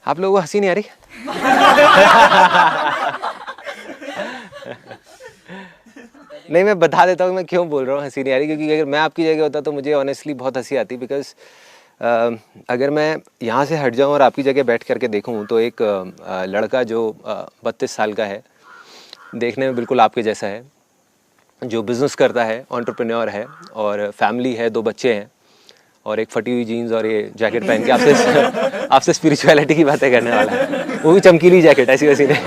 आप लोगों को हंसी नहीं आ रही? नहीं, मैं बता देता हूँ मैं क्यों बोल रहा हूँ हंसी नहीं आ रही, क्योंकि अगर मैं आपकी जगह होता तो मुझे ऑनेस्टली बहुत हंसी आती, बिकॉज अगर मैं यहाँ से हट जाऊँ और आपकी जगह बैठ करके देखूँ तो एक लड़का जो 32 साल का है, देखने में बिल्कुल आपके जैसा है, जो बिज़नेस करता है, एंटरप्रेन्योर है और फैमिली है, 2 बच्चे हैं और एक फटी हुई जीन्स और ये जैकेट पहन के आपसे स्पिरिचुअलिटी की बातें करने वाला है, वो भी चमकीली जैकेट ऐसी वैसी नहीं।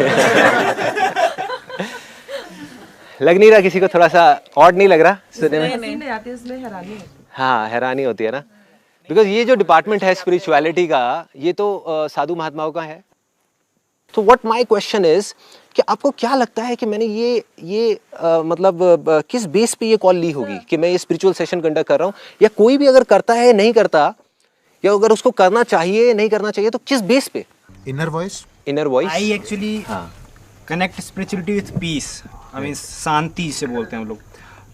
लग नहीं रहा किसी को थोड़ा सा ऑड नहीं लग रहा सुनने में? हाँ, हैरानी होती है ना, बिकॉज ये जो डिपार्टमेंट है स्पिरिचुअलिटी का, ये तो साधु महात्माओं का है। तो व्हाट माय क्वेश्चन इज कि आपको क्या लगता है कि मैंने ये मतलब किस बेस पे ये कॉल ली होगी कि मैं ये स्पिरिचुअल सेशन कंडक्ट कर रहा हूँ, या कोई भी अगर करता है नहीं करता, या अगर उसको करना चाहिए नहीं करना चाहिए, तो किस बेस पे? Inner voice I actually connect spirituality with peace, I mean शांति से बोलते हैं हम लोग।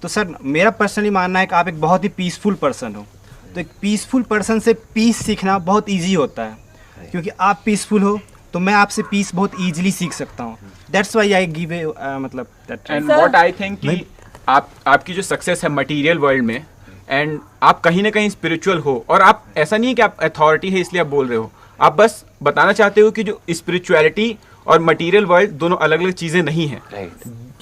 तो सर मेरा पर्सनली मानना है कि आप एक बहुत ही पीसफुल पर्सन हो, तो एक पीसफुल पर्सन से पीस सीखना बहुत ईजी होता है, क्योंकि आप पीसफुल हो तो मैं आपसे पीस बहुत ईजिली सीख सकता हूँ। That's why I give a मतलब that. And what I think कि आपकी जो सक्सेस है मटेरियल वर्ल्ड में, एंड आप कहीं ना कहीं स्पिरिचुअल हो, और आप ऐसा नहीं है कि आप अथॉरिटी है इसलिए आप बोल रहे हो, आप बस बताना चाहते हो कि जो स्पिरिचुअलिटी और मटेरियल वर्ल्ड दोनों अलग अलग चीजें नहीं हैं। Right,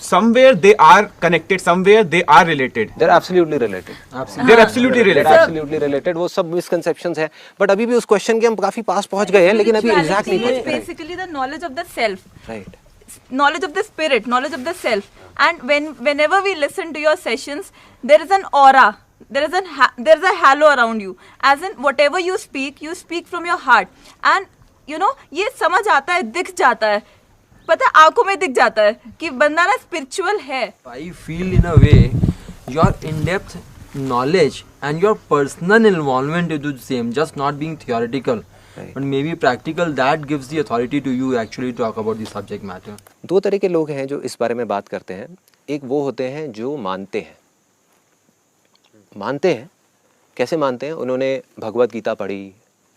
somewhere they are connected, somewhere they are related. they're absolutely related. They're absolutely related. They're absolutely related. वो सब मिसकंसेप्शंस हैं, बट अभी भी उस क्वेश्चन के हम काफी पास पहुंच गए हैं, लेकिन अभी एग्जैक्ट नहीं पहुंच गए। Basically the knowledge of the self. Right, Knowledge of the spirit, knowledge of the self. And whenever we listen to your sessions, there is an aura, there is a halo around you, as in whatever you speak from your heart, and you know ये समझ आता है, दिख जाता है, पता है, आंखों में दिख जाता है कि बंदा ना स्पिरिचुअल है। I feel in a way your in-depth knowledge and your personal involvement into the same, just not being theoretical, Right. but maybe practical, that gives the authority to you actually to talk about the subject matter. 2 तरह के लोग हैं जो इस बारे में बात करते हैं। एक वो होते हैं जो मानते हैं, कैसे मानते हैं? उन्होंने भगवत गीता पढ़ी,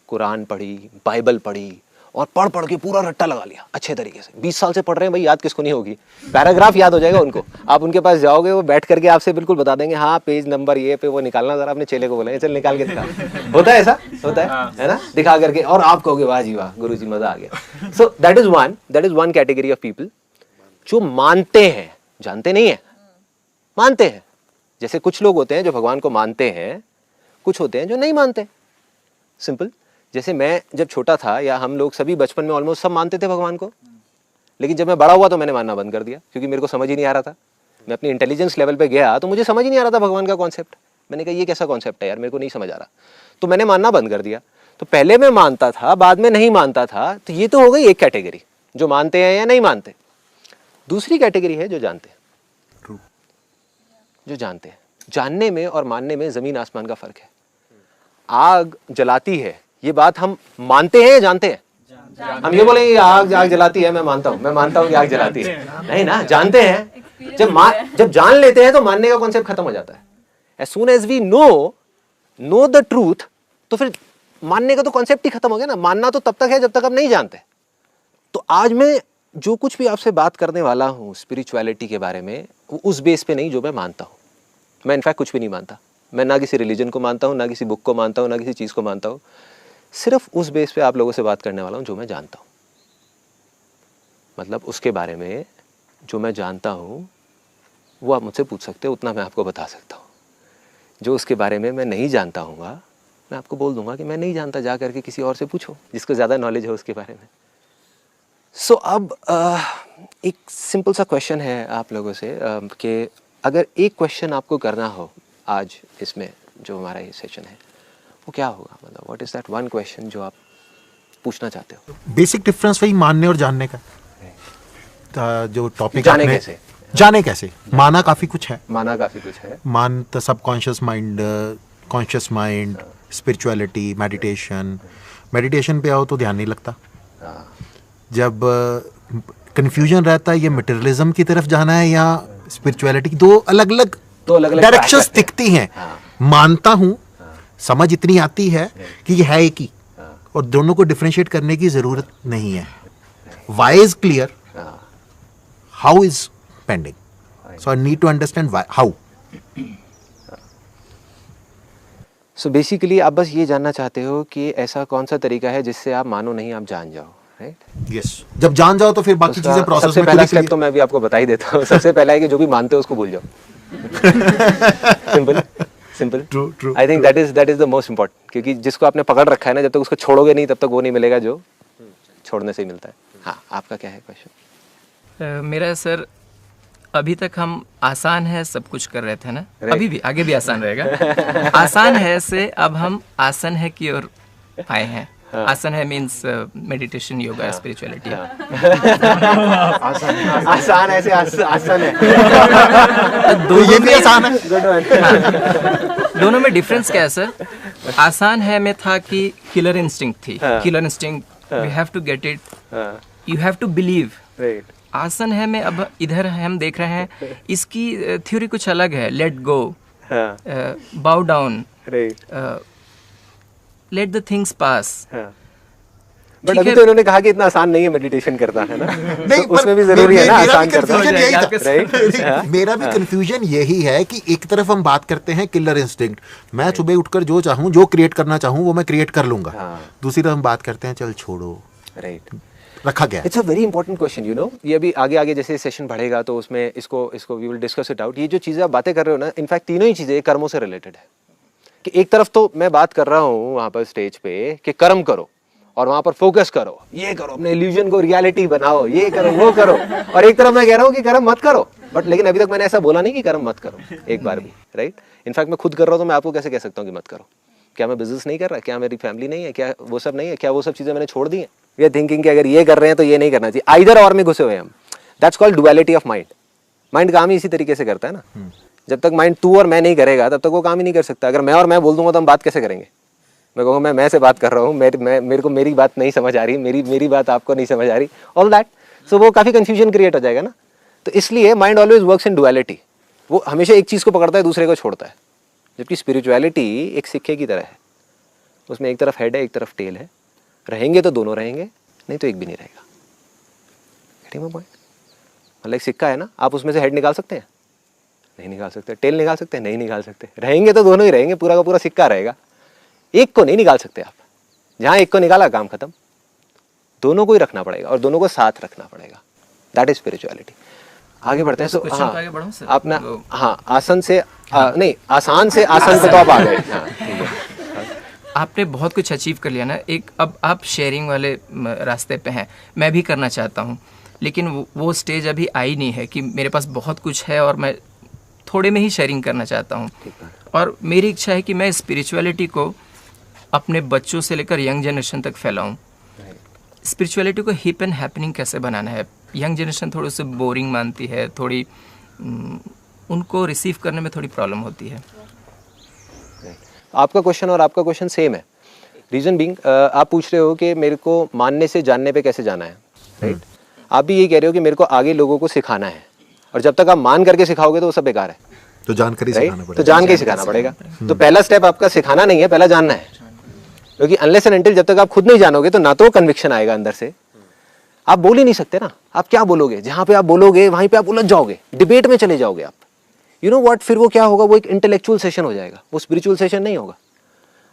कुरान पढ़ी, बाइबल पढ़ी और पढ़ के पूरा रट्टा लगा लिया अच्छे तरीके से। 20 साल से पढ़ रहे हैं भाई, याद किसको नहीं होगी, पैराग्राफ याद हो जाएगा उनको। आप उनके पास जाओगे, वो बैठ करके आपसे बिल्कुल बता देंगे, हाँ पेज नंबर ये पे वो निकालना, जरा अपने चेले को बोलेंगे चल निकाल के दिखा। होता है ऐसा, होता है ना, दिखा करके, और आप कहोगे वाह जी वाह गुरुजी मजा आ गया। So that is one category of people जो मानते हैं, जानते नहीं है, मानते हैं। जैसे कुछ लोग होते हैं जो भगवान को मानते हैं, कुछ होते हैं जो नहीं मानते। सिंपल। जैसे मैं जब छोटा था, या हम लोग सभी बचपन में ऑलमोस्ट सब मानते थे भगवान को, लेकिन जब मैं बड़ा हुआ तो मैंने मानना बंद कर दिया, क्योंकि मेरे को समझ ही नहीं आ रहा था। मैं अपनी इंटेलिजेंस लेवल पे गया तो मुझे समझ ही नहीं आ रहा था भगवान का कॉन्सेप्ट। मैंने कहा ये कैसा कॉन्सेप्ट है यार, मेरे को नहीं समझ आ रहा, तो मैंने मानना बंद कर दिया। तो पहले मैं मानता था, बाद में नहीं मानता था। तो ये तो हो गई एक कैटेगरी, जो मानते हैं या नहीं मानते। दूसरी कैटेगरी है जो जानते हैं, जो जानते हैं। जानने में और मानने में जमीन आसमान का फर्क है। आग जलाती है, ये बात हम मानते हैं या जानते हैं? हम ये बोलेंगे आग जलाती है, मैं मानता हूँ कि आग जलाती है, नहीं ना, जानते हैं। जब जान लेते हैं तो मानने का कॉन्सेप्ट खत्म हो जाता है। As soon as we know the truth, तो फिर मानने का तो कॉन्सेप्ट ही खत्म हो गया ना। मानना तो तब तक है जब तक आप नहीं जानते। तो आज मैं जो कुछ भी आपसे बात करने वाला हूँ स्पिरिचुअलिटी के बारे में, वो उस बेस पे नहीं जो मैं मानता हूँ। मैं इनफैक्ट कुछ भी नहीं मानता। मैं ना किसी रिलीजन को मानता हूँ, ना किसी बुक को मानता हूँ, ना किसी चीज़ को मानता हूँ। सिर्फ उस बेस पे आप लोगों से बात करने वाला हूँ जो मैं जानता हूँ। मतलब उसके बारे में जो मैं जानता हूँ वो आप मुझसे पूछ सकते हो, उतना मैं आपको बता सकता हूँ। जो उसके बारे में मैं नहीं जानता हूँगा, मैं आपको बोल दूंगा कि मैं नहीं जानता, जा करके किसी और से पूछो जिसको ज़्यादा नॉलेज है उसके बारे में। सो अब एक सिंपल सा क्वेश्चन है आप लोगों से कि अगर एक क्वेश्चन आपको करना हो आज इसमें जो हमारा ये सेशन है, वो क्या होगा? मतलब what is that one question जो आप पूछना चाहते हो? बेसिक डिफरेंस वही मानने और जानने का। जो टॉपिक जाने कैसे? माना काफी कुछ है। मान तो subconscious mind, conscious mind, spirituality, meditation पे आओ तो ध्यान नहीं लगता। जब कंफ्यूजन रहता है ये मटेरियलिज्म की तरफ जाना है या स्पिरिचुअलिटी, दो अलग अलग डायरेक्शंस दिखती हैं। मानता हूँ, समझ इतनी आती है कि ये है एक ही, और दोनों को डिफरेंशिएट करने की ज़रूरत नहीं है. Why is clear, how is pending. So I need to understand how. So basically आप बस ये जानना चाहते हो कि ऐसा कौन सा तरीका है जिससे आप मानो नहीं आप जान जाओ, राइट? यस, जब जान जाओ तो फिर बाकी चीजें प्रोसेस सबसे में पहला खुद ही स्टेप तो मैं भी आपको बता ही देता हूँ. सबसे पहला है कि जो भी मानते हो उसको भूल जाओ. Simple. True, I think that is the most important, क्योंकि जिसको आपने पकड़ रखा है ना, जब तक उसको छोड़ोगे नहीं तब तक वो नहीं मिलेगा जो छोड़ने से ही मिलता है. हाँ, आपका क्या है क्वेश्चन? मेरा सर, अभी तक हम आसान है सब कुछ कर रहे थे ना, अभी भी आगे भी आसान रहेगा. आसान है से अब हम आसन है की ओर आए हैं. आसन है मीन्स मेडिटेशन, योगा, स्पिरिचुअलिटी. आसान ऐसे आसान है. तो ये भी आसान है. दोनों में डिफरेंस क्या है सर? आसान है में था कि किलर इंस्टिंक्ट थी. Killer instinct, we have to get it, you have to believe. Right. आसन है में अब इधर हम देख रहे हैं, इसकी थ्योरी कुछ अलग है. लेट गो, बाउ down, right. Let the things pass. But अभी तो इन्होंने कहा कि इतना आसान नहीं है मेडिटेशन करना, है ना? नहीं, तो उसमें भी जरूरी है ना आसान करना, राइट? राइट? मेरा भी कंफ्यूजन यही है कि एक तरफ हम बात करते हैं किलर इंस्टिंक्ट, मैं सुबह उठकर जो चाहूँ, जो क्रिएट करना चाहूँ वो मैं क्रिएट कर लूंगा. दूसरी तरफ हम बात करते हैं चल छोड़ो, राइट. रखा गया. It's a very important question, you know. ये अभी आगे आगे जैसे सेशन बढ़ेगा तो उसमें इसको we will discuss it out. ये जो चीज़ें आप बातें कर रहे हो ना, इनफैक्ट तीनों ही चीज़ें कर्मों से रिलेटेड है. कि एक तरफ तो मैं बात कर रहा हूँ वहाँ पर स्टेज पे कि कर्म करो और वहाँ पर फोकस करो, ये करो, अपने इल्यूजन को रियलिटी बनाओ, ये करो, वो करो. और एक तरफ मैं कह रहा हूँ कि कर्म मत करो. बट लेकिन अभी तक मैंने ऐसा बोला नहीं कि कर्म मत करो एक बार भी, राइट? इनफैक्ट मैं खुद कर रहा हूँ तो मैं आपको कैसे कह सकता हूँ कि मत करो? क्या मैं बिजनेस नहीं कर रहा? क्या मेरी फैमिली नहीं है? क्या वो सब नहीं है? क्या वो सब चीज़ें मैंने छोड़ दी हैं? वी आर थिंकिंग कि अगर ये कर रहे हैं तो ये नहीं करना चाहिए. आइदर और में घुसे हुए हम. That's called duality of mind. Mind काम ही इसी तरीके से करता है ना. जब तक माइंड तू और मैं नहीं करेगा तब तक वो काम ही नहीं कर सकता. अगर मैं और मैं बोल दूंगा तो हम बात कैसे करेंगे? मैं कहूँगा मैं से बात कर रहा हूँ, मेरे को मेरी बात नहीं समझ आ रही, मेरी बात आपको नहीं समझ आ रही, ऑल दैट. सो वो काफ़ी कंफ्यूजन क्रिएट हो जाएगा ना. तो इसलिए mind always works in duality. वो हमेशा एक चीज़ को पकड़ता है, दूसरे को छोड़ता है. जबकि स्पिरिचुअलिटी एक सिक्के की तरह है. उसमें एक तरफ हेड है, एक तरफ टेल है. रहेंगे तो दोनों रहेंगे, नहीं तो एक भी नहीं रहेगा. मतलब एक सिक्का है ना, आप उसमें से हेड निकाल सकते हैं? नहीं निकाल सकते. टेल निकाल सकते हैं? नहीं निकाल सकते. रहेंगे तो दोनों ही रहेंगे, पूरा का पूरा सिक्का रहेगा. एक को नहीं निकाल सकते आप. जहाँ एक को निकाला काम खत्म. दोनों को ही रखना पड़ेगा और दोनों को साथ रखना पड़ेगा. That is spirituality. आगे बढ़ते हैं. क्वेश्चन पे आगे बढ़ूं सर? अपना हाँ, आसन से नहीं, आसान से आसन पे तो आप आ गए. हाँ, ठीक है. आपने बहुत कुछ अचीव कर लिया ना. एक अब आप शेयरिंग वाले रास्ते पे हैं, मैं भी करना चाहता हूँ, लेकिन वो स्टेज अभी आई नहीं है कि मेरे पास बहुत कुछ है और मैं थोड़े में ही शेयरिंग करना चाहता हूँ. और मेरी इच्छा है कि मैं स्पिरिचुअलिटी को अपने बच्चों से लेकर यंग जनरेशन तक फैलाऊँ. स्पिरिचुअलिटी को हिप एंड हैपनिंग कैसे बनाना है? यंग जनरेशन थोड़ी सी बोरिंग मानती है, थोड़ी उनको रिसीव करने में थोड़ी प्रॉब्लम होती है. आपका क्वेश्चन और आपका क्वेश्चन सेम है. रीजन बीइंग, आप पूछ रहे हो कि मेरे को मानने से जानने पे कैसे जाना है, राइट? आप भी ये कह रहे हो कि मेरे को आगे लोगों को सिखाना है, और जब तक आप मान करके सिखाओगे तो वो सब बेकार है. तो जानकर ही सिखाना पड़ेगा. तो जान के सिखाना पड़ेगा. तो पहला स्टेप आपका सिखाना नहीं है, पहला जानना है. क्योंकि अनलेस एंड अनटिल जब तक आप खुद नहीं जानोगे तो ना तो कन्विक्शन आएगा अंदर से. आप बोल ही नहीं सकते ना. आप क्या बोलोगे? जहां पे आप बोलोगे वहीं पे आप उलझ जाओगे, डिबेट में चले जाओगे आप. यू नो व्हाट, फिर वो क्या होगा? वो एक इंटेलेक्चुअल सेशन हो जाएगा, वो स्पिरिचुअल सेशन नहीं होगा.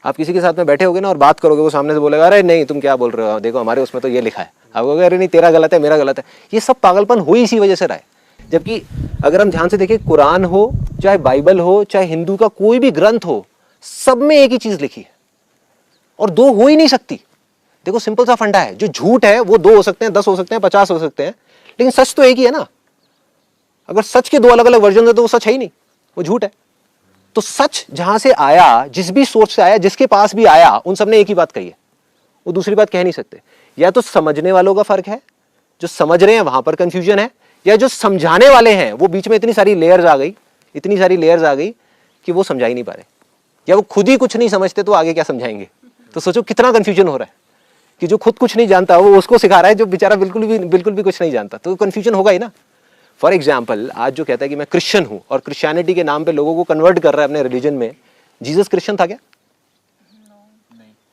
आप किसी के साथ में बैठे होगे ना और बात करोगे, वो सामने से बोलेगा अरे नहीं तुम क्या बोल रहे हो, देखो हमारे उसमें तो ये लिखा है. आप कहोगे अरे नहीं तेरा गलत है, मेरा गलत है. ये सब पागलपन हो ही इसी वजह से रहा है. जबकि अगर हम ध्यान से देखें, कुरान हो चाहे बाइबल हो चाहे हिंदू का कोई भी ग्रंथ हो, सब में एक ही चीज लिखी है और दो हो ही नहीं सकती. देखो सिंपल सा फंडा है. जो झूठ है वो 2 हो सकते हैं, 10 हो सकते हैं, 50 हो सकते हैं, लेकिन सच तो एक ही है ना. अगर सच के 2 अलग अलग वर्जन है तो वो सच है ही नहीं, वो झूठ है. तो सच जहां से आया, जिस भी सोर्स से आया, जिसके पास भी आया, उन सब ने एक ही बात कही है. वो दूसरी बात कह नहीं सकते. या तो समझने वालों का फर्क है, जो समझ रहे हैं वहां पर कंफ्यूजन है, या जो समझाने वाले हैं वो बीच में इतनी सारी लेयर्स आ गई कि वो समझा ही नहीं पा रहे, या वो खुद ही कुछ नहीं समझते तो आगे क्या समझाएंगे. तो सोचो कितना कंफ्यूजन हो रहा है कि जो खुद कुछ नहीं जानता वो उसको सिखा रहा है जो बेचारा बिल्कुल भी कुछ नहीं जानता. तो कंफ्यूजन होगा ही ना. फॉर एग्जाम्पल, आज जो कहता है कि मैं क्रिश्चियन हूं और क्रिश्चियनिटी के नाम पे लोगों को कन्वर्ट कर रहा है अपने रिलीजन में, जीसस क्रिश्चियन था क्या?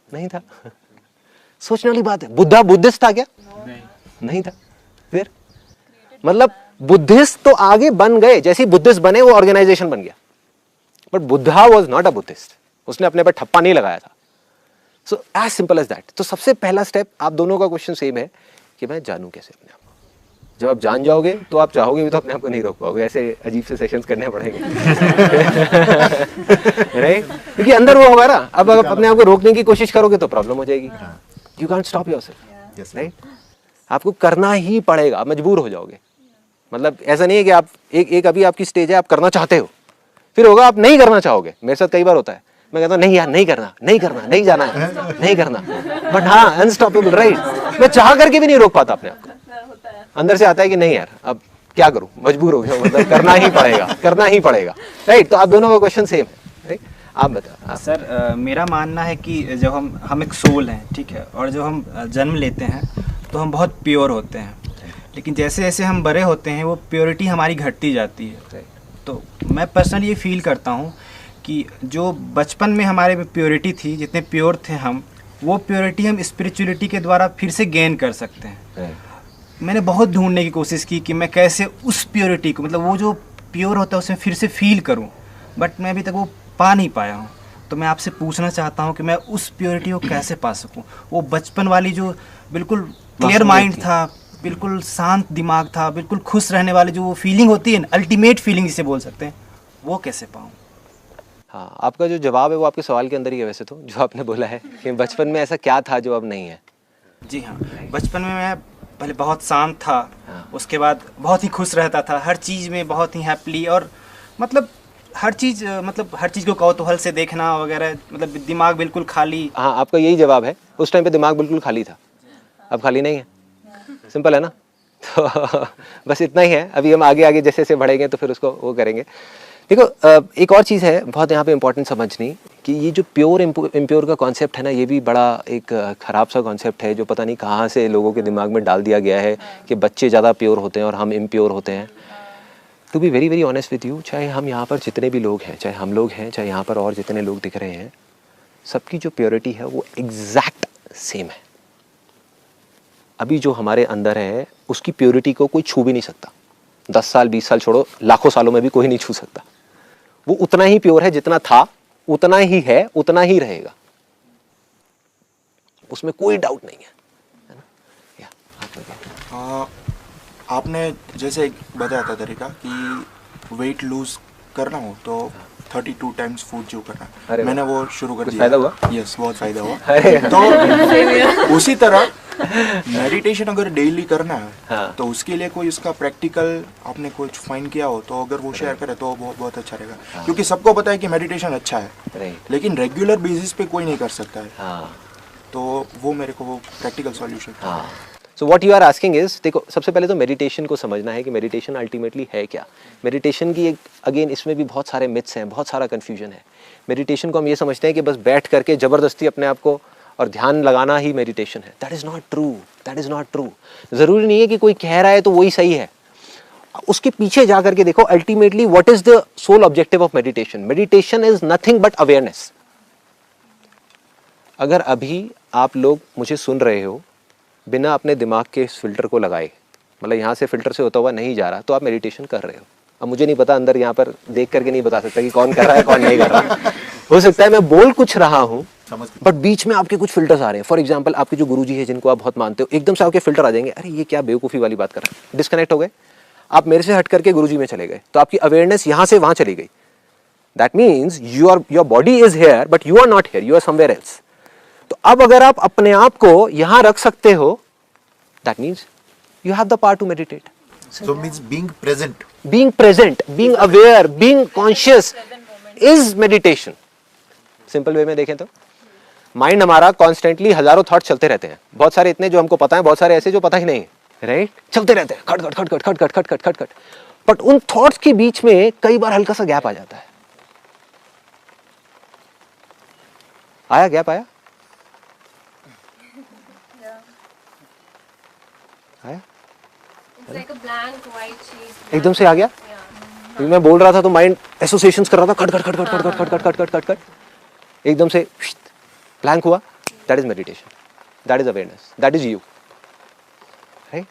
नहीं था. सोचने वाली बात है। बुद्धा बुद्धिस्ट था क्या? नहीं था। फिर मतलब बुद्धिस्ट तो आगे बन गए, जैसे बुद्धिस्ट बने वो ऑर्गेनाइजेशन बन गया, but Buddha was not a Buddhist, उसने अपने पर ठप्पा नहीं लगाया था। So as simple as that. तो सबसे पहला स्टेप, आप दोनों का क्वेश्चन सेम है कि मैं जानूं कैसे अपने आप को। जब आप जान जाओगे तो आप चाहोगे भी तो अपने आप को नहीं रोक पाओगे, ऐसे अजीब से सेशंस करने पड़ेंगे राइट, क्योंकि अंदर वो होगा ना। अब अगर अपने आप को रोकने की कोशिश करोगे तो प्रॉब्लम हो जाएगी। You can't stop yourself, right. आपको करना ही पड़ेगा, आप मजबूर हो जाओगे। मतलब ऐसा नहीं है कि आप एक अभी आपकी स्टेज है, आप करना चाहते हो, फिर होगा आप नहीं करना चाहोगे। मेरे साथ कई बार होता है, मैं कहता हूँ नहीं यार नहीं करना, नहीं जाना है, नहीं करना, बट हाँ अनस्टॉपेबल, राइट। मैं चाह करके भी नहीं रोक पाता अपने आप को। अंदर से आता है कि नहीं यार अब क्या करूं, मजबूर हो गया, मतलब करना ही पड़ेगा, राइट। तो आप दोनों का क्वेश्चन सेम है, राइट। आप बताओ। सर मेरा मानना है कि जब हम एक सोल हैं, ठीक है, और जब हम जन्म लेते हैं तो हम बहुत प्योर होते हैं, लेकिन जैसे जैसे हम बड़े होते हैं वो प्योरिटी हमारी घटती जाती है। तो मैं पर्सनली ये फील करता हूँ कि जो बचपन में हमारे में प्योरिटी थी, जितने प्योर थे हम, वो प्योरिटी हम स्पिरिचुअलिटी के द्वारा फिर से गेन कर सकते हैं। मैंने बहुत ढूंढने की कोशिश की कि मैं कैसे उस प्योरिटी को, मतलब वो जो प्योर होता है उसमें फिर से फील करूं, बट मैं अभी तक वो पा नहीं पाया हूं। तो मैं आपसे पूछना चाहता हूं कि मैं उस प्योरिटी को कैसे पा सकूं। वो बचपन वाली जो बिल्कुल क्लियर माइंड था, बिल्कुल शांत दिमाग था, बिल्कुल खुश रहने वाली जो वो फीलिंग होती है, अल्टीमेट फीलिंग जिसे बोल सकते हैं, वो कैसे पाऊँ? हाँ, आपका जो जवाब है वो आपके सवाल के अंदर ही है वैसे तो, जो आपने बोला है कि बचपन में ऐसा क्या था जो अब नहीं है। जी हाँ, बचपन में मैं पहले बहुत शांत था, उसके बाद बहुत ही खुश रहता था, हर चीज़ में बहुत ही हैप्पीली, और मतलब हर चीज़ को कौतूहल से देखना वगैरह, मतलब दिमाग बिल्कुल खाली। हाँ, आपका यही जवाब है। उस टाइम पे दिमाग बिल्कुल खाली था, अब खाली नहीं है। सिंपल है ना। तो बस इतना ही है। अभी हम आगे जैसे जैसे बढ़ेंगे तो फिर उसको वो करेंगे। देखो एक और चीज़ है बहुत यहाँ पे इम्पोर्टेंट समझनी, कि ये जो प्योर इम्प्योर का कॉन्सेप्ट है ना, ये भी बड़ा एक ख़राब सा कॉन्सेप्ट है, जो पता नहीं कहाँ से लोगों के दिमाग में डाल दिया गया है कि बच्चे ज़्यादा प्योर होते हैं और हम इम्प्योर होते हैं। To be very very honest with you, चाहे हम यहाँ पर जितने भी लोग हैं, चाहे हम लोग हैं, चाहे यहाँ पर और जितने लोग दिख रहे हैं, सबकी जो प्योरिटी है वो एग्जैक्ट सेम है। अभी जो हमारे अंदर है उसकी प्योरिटी को कोई छू भी नहीं सकता। 10 साल 20 साल छोड़ो, लाखों सालों में भी कोई नहीं छू सकता। वो उतना ही प्योर है जितना था, उतना ही है, उतना ही रहेगा, उसमें कोई डाउट नहीं है ना? या आपने जैसे बताया था तरीका कि वेट लूज करना हो तो 32 टाइम्स फूड जो करना, मैंने वो शुरू कर दिया। फायदा हुआ? यस, बहुत फायदा हुआ। तो उसी तरह मेडिटेशन अगर डेली करना है, हाँ। तो उसके लिए कोई उसका प्रैक्टिकल आपने कुछ फाइंड किया हो तो अगर वो शेयर करे तो बहुत अच्छा रहेगा। हाँ। क्योंकि सबको पता है कि मेडिटेशन अच्छा है, राइट। लेकिन रेगुलर बेसिस पे कोई नहीं कर सकता है। हाँ। तो वो मेरे को वो प्रैक्टिकल सॉल्यूशन। हाँ। So what you are asking is, देखो सबसे पहले तो मेडिटेशन को समझना है कि मेडिटेशन अल्टीमेटली है क्या। मेडिटेशन की एक अगेन इसमें भी बहुत सारे मिथ्स हैं, बहुत सारा कन्फ्यूजन है। मेडिटेशन को हम ये समझते हैं कि बस बैठ करके ज़बरदस्ती अपने आप को और ध्यान लगाना ही मेडिटेशन है। That is not true, that is not true. ज़रूरी नहीं है कि कोई कह रहा है तो वही सही है, उसके पीछे जा करके देखो ultimately what is the sole objective of meditation. Meditation is nothing but awareness. अगर अभी आप लोग मुझे सुन रहे हो बिना अपने दिमाग के इस फिल्टर को लगाए, मतलब यहाँ से फिल्टर से होता हुआ नहीं जा रहा, तो आप मेडिटेशन कर रहे हो। अब मुझे नहीं पता, अंदर यहाँ पर देख करके नहीं बता सकता कि कौन कर रहा है कौन नहीं कर रहा। हो सकता है मैं बोल कुछ रहा हूँ बट बीच में आपके कुछ फिल्टर्स आ रहे हैं। फॉर एग्जाम्पल आपके जो गुरुजी है जिनको आप बहुत मानते हो, एकदम से आपके फिल्टर आ जाएंगे, अरे ये क्या बेवकूफ़ी वाली बात कर रहा है, डिस्कनेक्ट हो गए। आप मेरे से हट करके गुरुजी में चले गए, तो आपकी अवेयरनेस यहाँ से वहाँ चली गई। That means your body is here but you are not here, you are somewhere else. तो अब अगर आप अपने आप को यहाँ रख सकते हो, that means you have the power to meditate. So means being present. Being present, being aware, being conscious is meditation. Simple way में देखें तो माइंड हमारा कॉन्स्टेंटली हजारों थॉट चलते रहते हैं, बहुत सारे इतने जो हमको पता है, बहुत सारे ऐसे जो पता ही नहीं है, राइट? चलते रहते हैं, खट खट खट खट खट खट खट खट खट खट। बट उन थॉट्स के बीच में कई बार हल्का सा गैप आ जाता है। आया गैप आया? आया? Like a blank white sheet. एकदम से आ गया? क्योंकि मैं बोल रहा था तो माइंड एसोसिएशंस कर रहा था, खट खट खट खट खट खट खट खट खट खट खट, एकदम से ब्लैंक हुआ। That is meditation. That is awareness, that is you, right.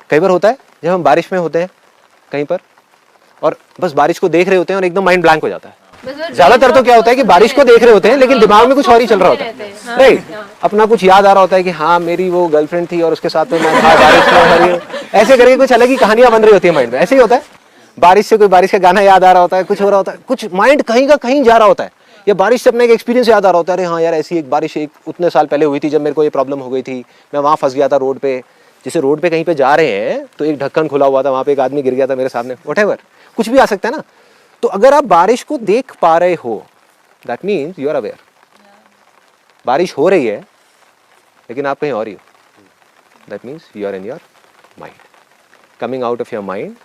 कई बार होता है जब हम बारिश में होते हैं कहीं पर और बस बारिश को देख रहे होते हैं और एकदम माइंड ब्लैंक हो जाता है। ज्यादातर तो क्या होता है कि बारिश को देख रहे होते हैं लेकिन दिमाग में कुछ और ही चल रहा होता है, राइट। अपना कुछ याद आ रहा होता है कि हाँ मेरी वो गर्लफ्रेंड थी और उसके साथ में मैं था बारिश में, और ये ऐसे करके कुछ अलग ही कहानियां बन रही होती है माइंड में। ऐसे ही होता है, बारिश से कोई बारिश का गाना याद आ रहा होता है, कुछ हो रहा होता है, कुछ माइंड कहीं का कहीं जा रहा होता है, या बारिश से अपना एक एक्सपीरियंस याद आ रहा होता है, अरे हाँ यार ऐसी एक बारिश एक उतने साल पहले हुई थी जब मेरे को ये प्रॉब्लम हो गई थी, मैं वहाँ फंस गया था रोड पे। जैसे रोड पे कहीं पे जा रहे हैं तो एक ढक्कन खुला हुआ था, वहाँ पे एक आदमी गिर गया था मेरे सामने, व्हाटएवर, कुछ भी आ सकता है ना। तो अगर आप बारिश को देख पा रहे हो that means you are aware. बारिश हो रही है लेकिन आप कहीं और ही हो, that means you are in your mind. Coming out of your mind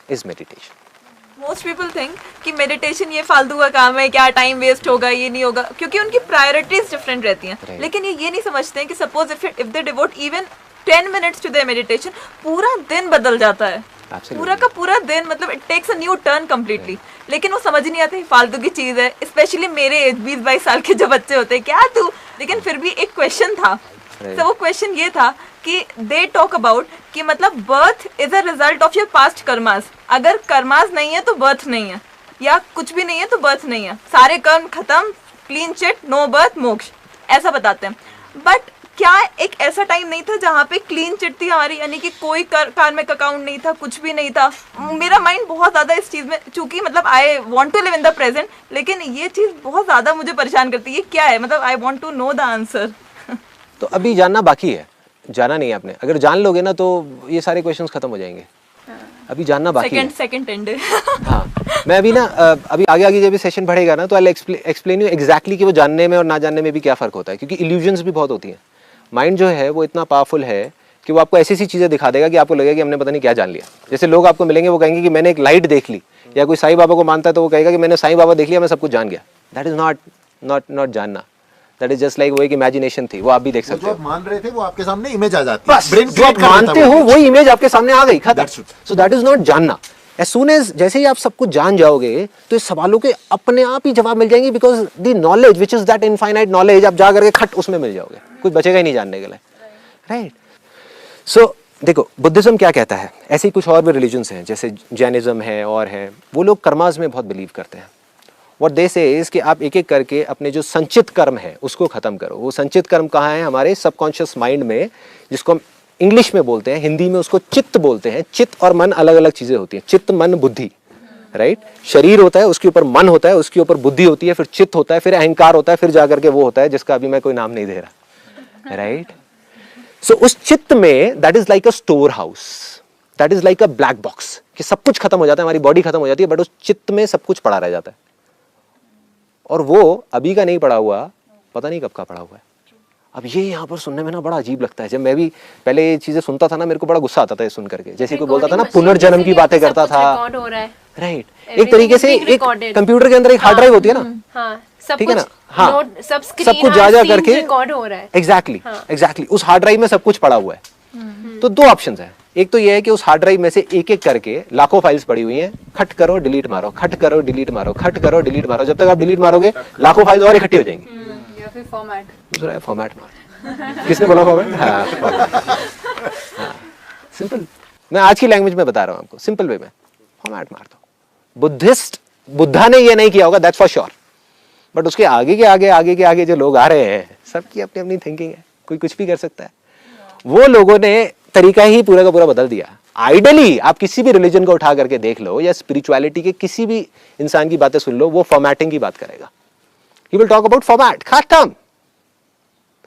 is meditation. Most people think कि मेडिटेशन ये फालतू का काम है, क्या टाइम वेस्ट होगा, ये नहीं होगा, क्योंकि उनकी प्रायोरिटीज डिफरेंट रहती हैं। Right. लेकिन ये नहीं समझते हैं कि suppose if they devote even 10 minutes to their meditation, पूरा दिन बदल जाता है। Absolutely. पूरा का पूरा दिन, मतलब it takes a new turn completely. लेकिन वो समझ नहीं आती फालतू की चीज है, स्पेशली मेरे एज 20-22 साल के जो बच्चे होते हैं, क्या तू। लेकिन फिर भी एक क्वेश्चन था, तो वो क्वेश्चन ये था कि दे टॉक अबाउट कि मतलब birth is a result of your past karmas. अगर कर्मास नहीं है तो बर्थ नहीं है, या कुछ भी नहीं है तो बर्थ नहीं है, सारे कर्म खत्म, क्लीन चिट, नो बर्थ, मोक्ष, ऐसा बताते हैं। बट क्या एक ऐसा टाइम नहीं था जहाँ पे क्लीन चिट थी हमारी, यानी कि कोई कार्मिक अकाउंट नहीं था, कुछ भी नहीं था। मेरा माइंड बहुत ज्यादा इस चीज में, चूंकि मतलब I want to live in the present, लेकिन ये चीज बहुत ज्यादा मुझे परेशान करती है। ये क्या है, मतलब I want to know the answer. तो अभी जानना बाकी है, जाना नहीं है आपने। अगर जान लोगे ना तो ये सारे क्वेश्चंस खत्म हो जाएंगे। अभी जानना बाकी है। सेकंड एंड हाँ, मैं अभी ना अभी आगे जब सेशन बढ़ेगा ना तो आई एक्सप्लेन यू एग्जैक्टली कि वो जानने में और ना जानने में भी क्या फ़र्क होता है, क्योंकि इल्यूजन्स भी बहुत होती हैं। माइंड जो है वो इतना पावरफुल है कि वो आपको ऐसी सी चीज़ें दिखा देगा कि आपको लगेगा कि हमने पता नहीं क्या जान लिया। जैसे लोग आपको मिलेंगे वो कहेंगे कि मैंने एक लाइट देख ली, या कोई साईं बाबा को मानता है तो वो कहेगा कि मैंने साईं बाबा देख लिया, मैं सब कुछ जान गया। दैट इज़ नॉट जानना, दैट इज जस्ट लाइक वो एक इमेजिनेशन थी, वो आप भी देख सकते हो। जो आप मान रहे थे वो आपके सामने इमेज आ जाती है, बस जो आप मानते हो वही इमेज आपके सामने आ गई, खत्म। सो दैट इज नॉट जानना। एज सून एज जैसे ही आप सब कुछ जान जाओगे तो इस सवालों के अपने आप ही जवाब मिल जाएंगे, because the knowledge which is that infinite knowledge, आप जा करके खट उसमें मिल जाओगे, कुछ बचेगा ही नहीं जानने के लिए, राइट। सो देखो बुद्धिज्म क्या कहता है, ऐसे ही कुछ और भी रिलीजन्स हैं, जैसे जैनिज्म है और है, वो लोग कर्मास में बहुत बिलीव करते हैं। What they say is कि आप एक एक करके अपने जो संचित कर्म है उसको खत्म करो। वो संचित कर्म कहाँ है, हमारे सबकॉन्शियस माइंड में, जिसको हम इंग्लिश में बोलते हैं, हिंदी में उसको चित्त बोलते हैं। चित्त और मन अलग अलग चीजें होती हैं, चित्त मन बुद्धि, राइट। शरीर होता है, उसके ऊपर मन होता है, उसके ऊपर बुद्धि होती है, फिर चित्त होता है, फिर अहंकार होता है, फिर जाकर के वो होता है जिसका अभी मैं कोई नाम नहीं दे रहा, राइट। सो उस चित्त में that is like a store house, that is like a black box, कि सब कुछ खत्म हो जाता है, हमारी बॉडी खत्म हो जाती है, बट उस चित्त में सब कुछ पड़ा रह जाता है। और वो अभी का नहीं पड़ा हुआ, पता नहीं कब का पड़ा हुआ है। अब ये यहाँ पर सुनने में ना बड़ा अजीब लगता है। जब मैं भी पहले ये चीजें सुनता था ना, मेरे को बड़ा गुस्सा आता था ये सुन करके। जैसे कोई बोलता था ना पुनर्जन्म की बातें करता था, राइट। एक तरीके से एक कंप्यूटर के अंदर एक हार्ड ड्राइव होती है ना, ठीक है ना, हाँ, सब कुछ जा करके एग्जैक्टली उस हार्ड ड्राइव में सब कुछ पड़ा हुआ है। तो दो ऑप्शन है, एक तो ये है कि उस हार्ड ड्राइव में से एक एक करके लाखों फाइल्स पड़ी हुई हैं, खट करो डिलीट मारो, खट करो डिलीट मारो, खट करो डिलीट मारो, जब तक आप डिलीट मारोगे लाखों फाइल्स और इकट्ठी हो जाएंगी। या फिर फॉर्मेट, दूसरा है फॉर्मेट मार। किसने बोला फॉर्मेट? हाँ, सिंपल। मैं आज की लैंग्वेज में बता रहा हूँ आपको, सिंपल वे में, फॉर्मेट मार दो। बुद्धिस्ट, बुद्धा ने ये नहीं किया होगा, दैट्स फॉर श्योर, बट उसके आगे के आगे जो लोग आ रहे हैं, सबकी अपनी अपनी थिंकिंग है, कोई कुछ भी कर सकता है। वो लोगों ने तरीका ही पूरा का पूरा बदल दिया। आइडियली आप किसी भी रिलीजन को उठा करके देख लो, या स्पिरिचुअलिटी के किसी भी इंसान की बातें सुन लो, वो फॉर्मेटिंग की बात करेगा। He will talk about format, खत्म।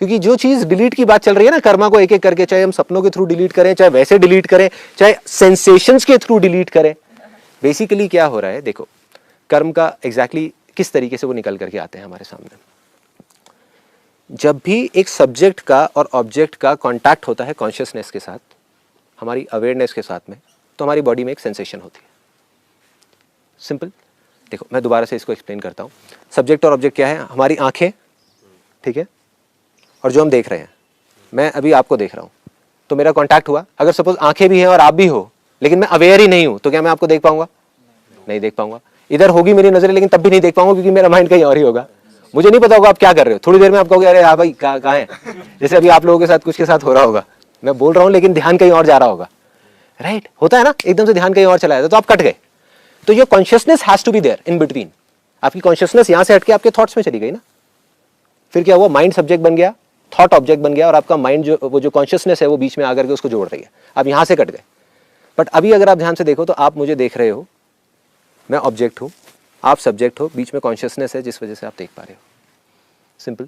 क्योंकि जो चीज डिलीट की बात चल रही है ना, कर्मा को एक एक करके, चाहे हम सपनों के थ्रू डिलीट करें, चाहे वैसे डिलीट करें, चाहे सेंसेशंस के थ्रू डिलीट करें, बेसिकली क्या हो रहा है, देखो कर्म का एग्जैक्टली किस तरीके से वो निकल करके आते हैं हमारे सामने। जब भी एक सब्जेक्ट का और ऑब्जेक्ट का कांटेक्ट होता है कॉन्शियसनेस के साथ, हमारी अवेयरनेस के साथ में, तो हमारी बॉडी में एक सेंसेशन होती है। सिंपल, देखो मैं दोबारा से इसको एक्सप्लेन करता हूँ। सब्जेक्ट और ऑब्जेक्ट क्या है, हमारी आंखें, ठीक है, और जो हम देख रहे हैं। मैं अभी आपको देख रहा हूँ तो मेरा कांटेक्ट हुआ। अगर सपोज आंखें भी हैं और आप भी हो, लेकिन मैं अवेयर ही नहीं हूँ, तो क्या मैं आपको देख पाऊंगा? नहीं देख पाऊंगा। इधर होगी मेरी नजरें, लेकिन तब भी नहीं देख पाऊंगा, क्योंकि मेरा माइंड कहीं और ही होगा। मुझे नहीं पता होगा आप क्या कर रहे हो, थोड़ी देर में आप कहोगे अरे हाँ भाई कहाँ है, जैसे अभी आप लोगों के साथ कुछ के साथ हो रहा होगा, मैं बोल रहा हूँ लेकिन ध्यान कहीं और जा रहा होगा, राइट? होता है ना, एकदम से ध्यान कहीं और चला जाता, तो आप कट गए। तो your consciousness has to be there in between. आपकी कॉन्शियसनेस यहाँ से हट के आपके थॉट्स में चली गई ना, फिर क्या हुआ, माइंड सब्जेक्ट बन गया, थॉट ऑब्जेक्ट बन गया, और आपका माइंड जो वो जो कॉन्शियसनेस है वो बीच में आकर के उसको जोड़ रही है। आप यहाँ से कट गए। बट अभी अगर आप ध्यान से देखो तो आप मुझे देख रहे हो, मैं ऑब्जेक्ट हूँ, आप सब्जेक्ट हो, बीच में कॉन्शियसनेस है जिस वजह से आप देख पा रहे हो। सिंपल।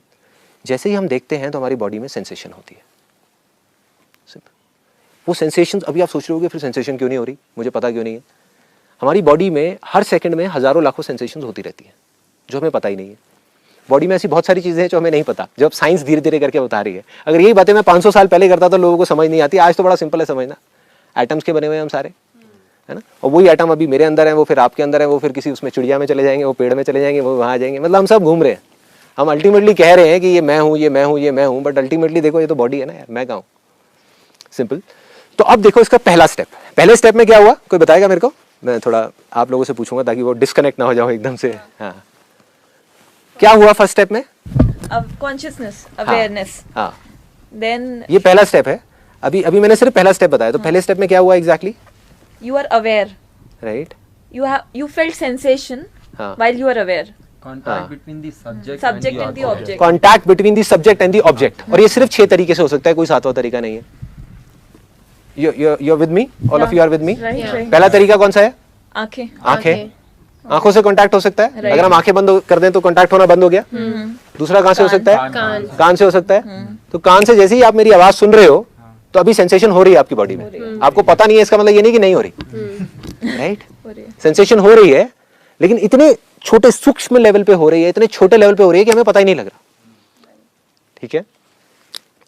जैसे ही हम देखते हैं तो हमारी बॉडी में सेंसेशन होती है। सिंपल। वो सेंसेशन, अभी आप सोच रहे होगे फिर सेंसेशन क्यों नहीं हो रही, मुझे पता क्यों नहीं है। हमारी बॉडी में हर सेकंड में हजारों लाखों सेंसेशन होती रहती है जो हमें पता ही नहीं है। बॉडी में ऐसी बहुत सारी चीज़ें हैं जो हमें नहीं पता, जो अब साइंस धीरे धीरे करके बता रही है। अगर यही बातें मैं 500 साल पहले करता तो लोगों को समझ नहीं आती। आज तो बड़ा सिंपल है समझना, एटम्स के बने हुए हैं हम सारे, है ना, और वही एटम अभी मेरे अंदर है, वो फिर आपके अंदर है, वो फिर किसी उसमें चिड़िया में चले जाएंगे, वो पेड़ में चले जाएंगे, वो वहाँ आ जाएंगे। मतलब हम सब घूम रहे हैं। हम अल्टीमेटली कह रहे हैं कि ये मैं हूँ, ये मैं हूँ, ये मैं हूँ, बट अल्टीमेटली देखो ये तो बॉडी है ना यार, मैं कहाँ हूँ। सिंपल। तो अब देखो इसका पहला स्टेप, पहले स्टेप में क्या हुआ, कोई बताएगा मेरे को? मैं थोड़ा आप लोगों से पूछूंगा ताकि वो डिस्कनेक्ट ना हो जाओ एकदम से। हाँ, क्या हुआ फर्स्ट स्टेप में? Consciousness, awareness. हाँ, देन ये पहला स्टेप है। अभी अभी मैंने सिर्फ पहला स्टेप बताया, तो पहले स्टेप में क्या हुआ exactly? you are aware, right? you felt sensation हाँ. while you are aware. Contact between the subject And the object. Contact between the subject and the object. और ये सिर्फ 6 तरीके से हो सकता है, कोई 7वां तरीका नहीं है। You are with me, all of you are with me. Right. पहला तरीका कौन सा है? आंखें। आंखें। आंखों से कांटेक्ट हो सकता है। अगर हम आंखें बंद कर दें तो कांटेक्ट होना बंद हो गया। दूसरा कहाँ से हो सकता है? कान से हो सकता है। तो कान से जैसे ही आप मेरी आवाज सुन रहे हो तो अभी सेंसेशन हो रही है आपकी बॉडी में, आपको पता नहीं है, इसका मतलब ये नहीं कि नहीं हो रही, राइट? सेंसेशन हो रही है, लेकिन इतने छोटे सूक्ष्म लेवल पे हो रही है, इतने छोटे लेवल पे हो रही है कि हमें पता ही नहीं लग रहा। ठीक है,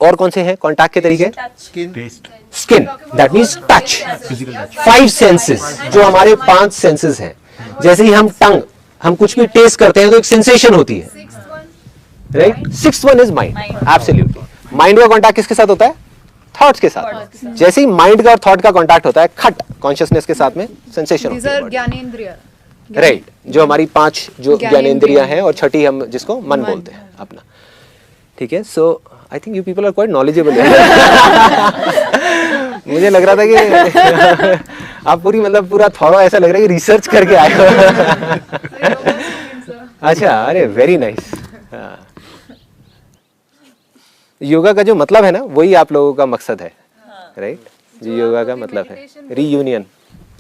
और कौन से हैं कांटेक्ट के तरीके? Skin, that means touch, 5 senses जो हमारे 5 सेंसेस हैं। जैसे ही हम टंग, हम कुछ भी टेस्ट करते हैं तो एक सेंसेशन होती है, right? 6th one is mind. Absolutely. Mind का कांटेक्ट किसके साथ होता है? थॉट्स के साथ। जैसे ही माइंड का और थॉट का कांटेक्ट होता है, खट कॉन्शियसनेस के साथ में सेंसेशन होती है, ज्ञानेंद्रिय, राइट? जो हमारी 5 जो ज्ञानेंद्रियां हैं, और छठी हम जिसको मन बोलते हैं अपना। ठीक है, so I think you people are quite knowledgeable. मुझे लग रहा था कि आप पूरी मतलब पूरा थॉरो, ऐसा लग रहा है कि रिसर्च करके आए हो। अच्छा, अरे वेरी नाइस। योगा का जो मतलब है ना, वही आप लोगों का मकसद है, राइट? जो योगा का मतलब है रीयूनियन।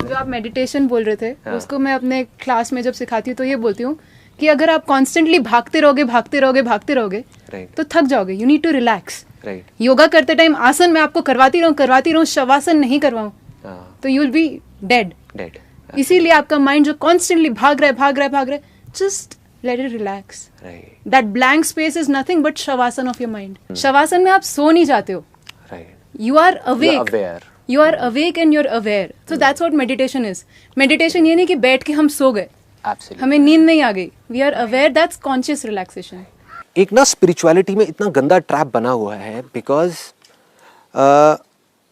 जो आप मेडिटेशन बोल रहे थे, उसको मैं अपने क्लास में जब सिखाती हूँ तो ये बोलती हूँ कि अगर आप कॉन्स्टेंटली भागते रहोगे तो थक जाओगे। You need to relax. Yoga करते टाइम आसन में आपको करवाती रहूँ, शवासन नहीं करवाऊँ तो यू विल बी डेड। इसीलिए आपका माइंड जो कॉन्स्टेंटली भाग रहा है, just let it relax. Right. That blank space is nothing but shavasana of your mind. Shavasana में आप सो नहीं जाते हो. Right. You are awake. You're aware. You are awake and you're aware. So that's what meditation is. Meditation ये नहीं कि बैठ के हम सो गए. Absolutely. हमें नींद नहीं आ गई. We are aware. That's conscious relaxation. एक ना स्पिरिचुअलिटी में इतना गंदा ट्रैप बना हुआ है, because